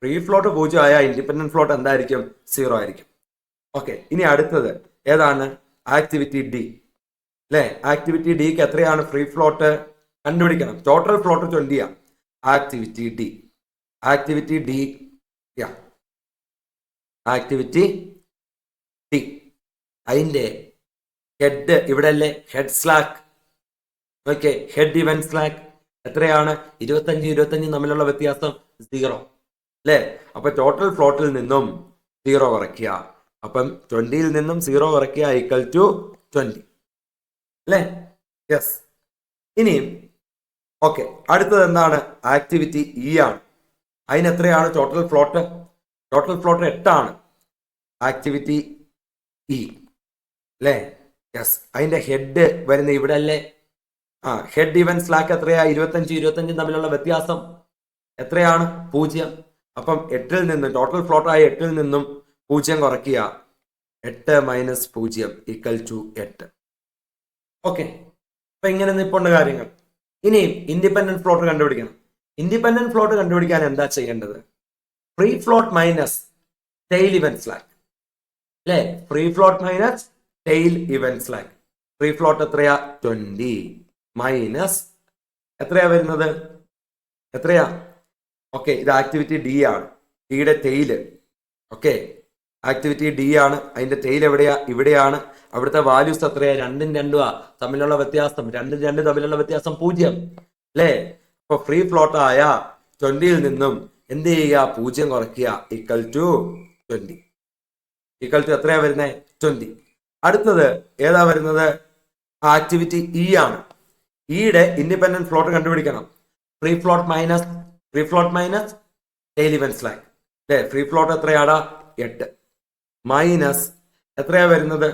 Free float 0 ആയ ഇൻഡിപെൻഡന്റ് ഫ്ലോട്ട് എന്തായിരിക്കും? 0 ആയിരിക്കും. ഓക്കെ, ഇനി അടുത്തത് ഏതാണ്? ആക്ടിവിറ്റി ഡി അല്ലേ? ആക്ടിവിറ്റി ഡിക്ക് എത്രയാണ് ഫ്രീ ഫ്ലോട്ട്? കണ്ടുപിടിക്കണം. ടോട്ടൽ ഫ്ലോട്ട് 20 ആണ്. Activity D, activity D, activity D അതിന്റെ ഹെഡ് ഇവിടെ അല്ലേ? Head slack. Okay, head event slack എത്രയാണ്? 25 25 തമ്മിലുള്ള വ്യത്യാസം 0 അല്ലേ? അപ്പൊ ടോട്ടൽ ഫ്ലോട്ടിൽ നിന്നും 0 കുറയ്ക്കുക. അപ്പം 20ൽ നിന്നും 0 കുറയ്ക്കുക ഈക്വൽ ടു 20 അല്ലേ? യെസ്. ഇനിയും ഓക്കെ, അടുത്തത് എന്താണ്? ആക്ടിവിറ്റി ഇ ആണ്. അതിന് എത്രയാണ് ടോട്ടൽ ഫ്ലോട്ട്? ടോട്ടൽ ഫ്ലോട്ട് 8 ആണ്. ആക്ടിവിറ്റി ഇ അല്ലേ? യെസ്. അതിന്റെ ഹെഡ് വരുന്ന ഇവിടെ അല്ലേ? ഹെഡ് ഇവന്റ് സ്ലാക്ക് എത്രയാ? 25 25 തമ്മിലുള്ള വ്യത്യാസം എത്രയാണ്? 0. അപ്പം 8ൽ നിന്ന് ടോട്ടൽ ഫ്ലോട്ട് ആയ 8ൽ നിന്നും 0 കുറയ്ക്കുക. 8 മൈനസ് 0 ഈക്വൽ ടു 8. ഓക്കെ, അപ്പൊ ഇങ്ങനെ നിൽപ്പുണ്ട് കാര്യങ്ങൾ. ഇനി ഇൻഡിപെൻഡന്റ് ഫ്ലോട്ട് കണ്ടുപിടിക്കണം. ഇൻഡിപെൻഡന്റ് ഫ്ലോട്ട് കണ്ടുപിടിക്കാൻ എന്താ ചെയ്യേണ്ടത്? Free float minus tail event slack അല്ലേ? Free float minus tail event slack. Free float എത്രയാ? 20 മൈനസ് എത്രയാ വരുന്നത്? എത്രയാ? ഓക്കെ, ഇത് ആക്ടിവിറ്റി ഡി ആണ്. ഡിയുടെ ടെയില്. ഓക്കെ, ആക്ടിവിറ്റി ഡി ആണ്. അതിന്റെ ടെയിൽ എവിടെയാ? ഇവിടെയാണ്. അവിടുത്തെ വാല്യൂസ് എത്രയാ? 2ഉം 2ഉം തമ്മിലുള്ള വ്യത്യാസം 2ഉം 2ഉം തമ്മിലുള്ള വ്യത്യാസം 0 അല്ലേ? അപ്പൊ ഫ്രീ ഫ്ലോട്ട് ആയ 20ൽ നിന്നും എന്ത് ചെയ്യുക? 0 കുറയ്ക്കുക. Equal to 20. ഈക്വൽ ടു എത്രയാ വരുന്നത്? 20. അടുത്തത് ഏതാ വരുന്നത്? ആക്ടിവിറ്റി ഇ ആണ്. ഇയുടെ ഇൻഡിപെൻഡന്റ് ഫ്ലോട്ട് കണ്ടുപിടിക്കണം. Free float minus tail event slack അല്ലേ? ഫ്രീ ഫ്ലോട്ട് എത്രയാടാ? 8 മൈനസ് എത്രയാ വരുന്നത്?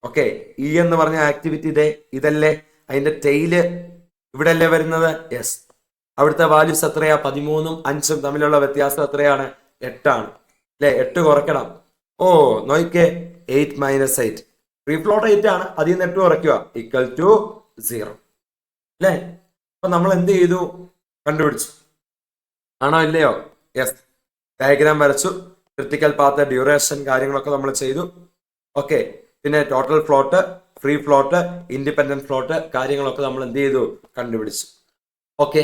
ഓക്കെ, ഇ എന്ന് പറഞ്ഞ ആക്ടിവിറ്റി ഇതല്ലേ? അതിന്റെ ടെയില് ഇവിടെ അല്ലേ വരുന്നത്? യെസ്. അവിടുത്തെ വാല്യൂസ് എത്രയാ? 13ഉം 5ഉം തമ്മിലുള്ള വ്യത്യാസം എത്രയാണ്? 8 ആണ് അല്ലെ? 8 കുറയ്ക്കണം. ഓ നോക്കിക്കേ, 8 മൈനസ് 8. ഫ്രീ ഫ്ലോട്ട് 8 ആണ്. അതിൽ നിന്ന് 8 കുറയ്ക്കുക. ഈക്വൽ ടു 0 അല്ലേ? അപ്പൊ നമ്മൾ എന്ത് ചെയ്തു? കണ്ടുപിടിച്ചു. ആണോ ഇല്ലയോ? യെസ്. ഡയഗ്രാം വരച്ചു, ക്രിട്ടിക്കൽ പാത്ത്, ഡ്യൂറേഷൻ കാര്യങ്ങളൊക്കെ നമ്മൾ ചെയ്തു. ഓക്കെ, പിന്നെ total float, free float, independent float കാര്യങ്ങളൊക്കെ നമ്മൾ എന്ത് ചെയ്തു? കണ്ടുപിടിച്ചു. ഓക്കെ.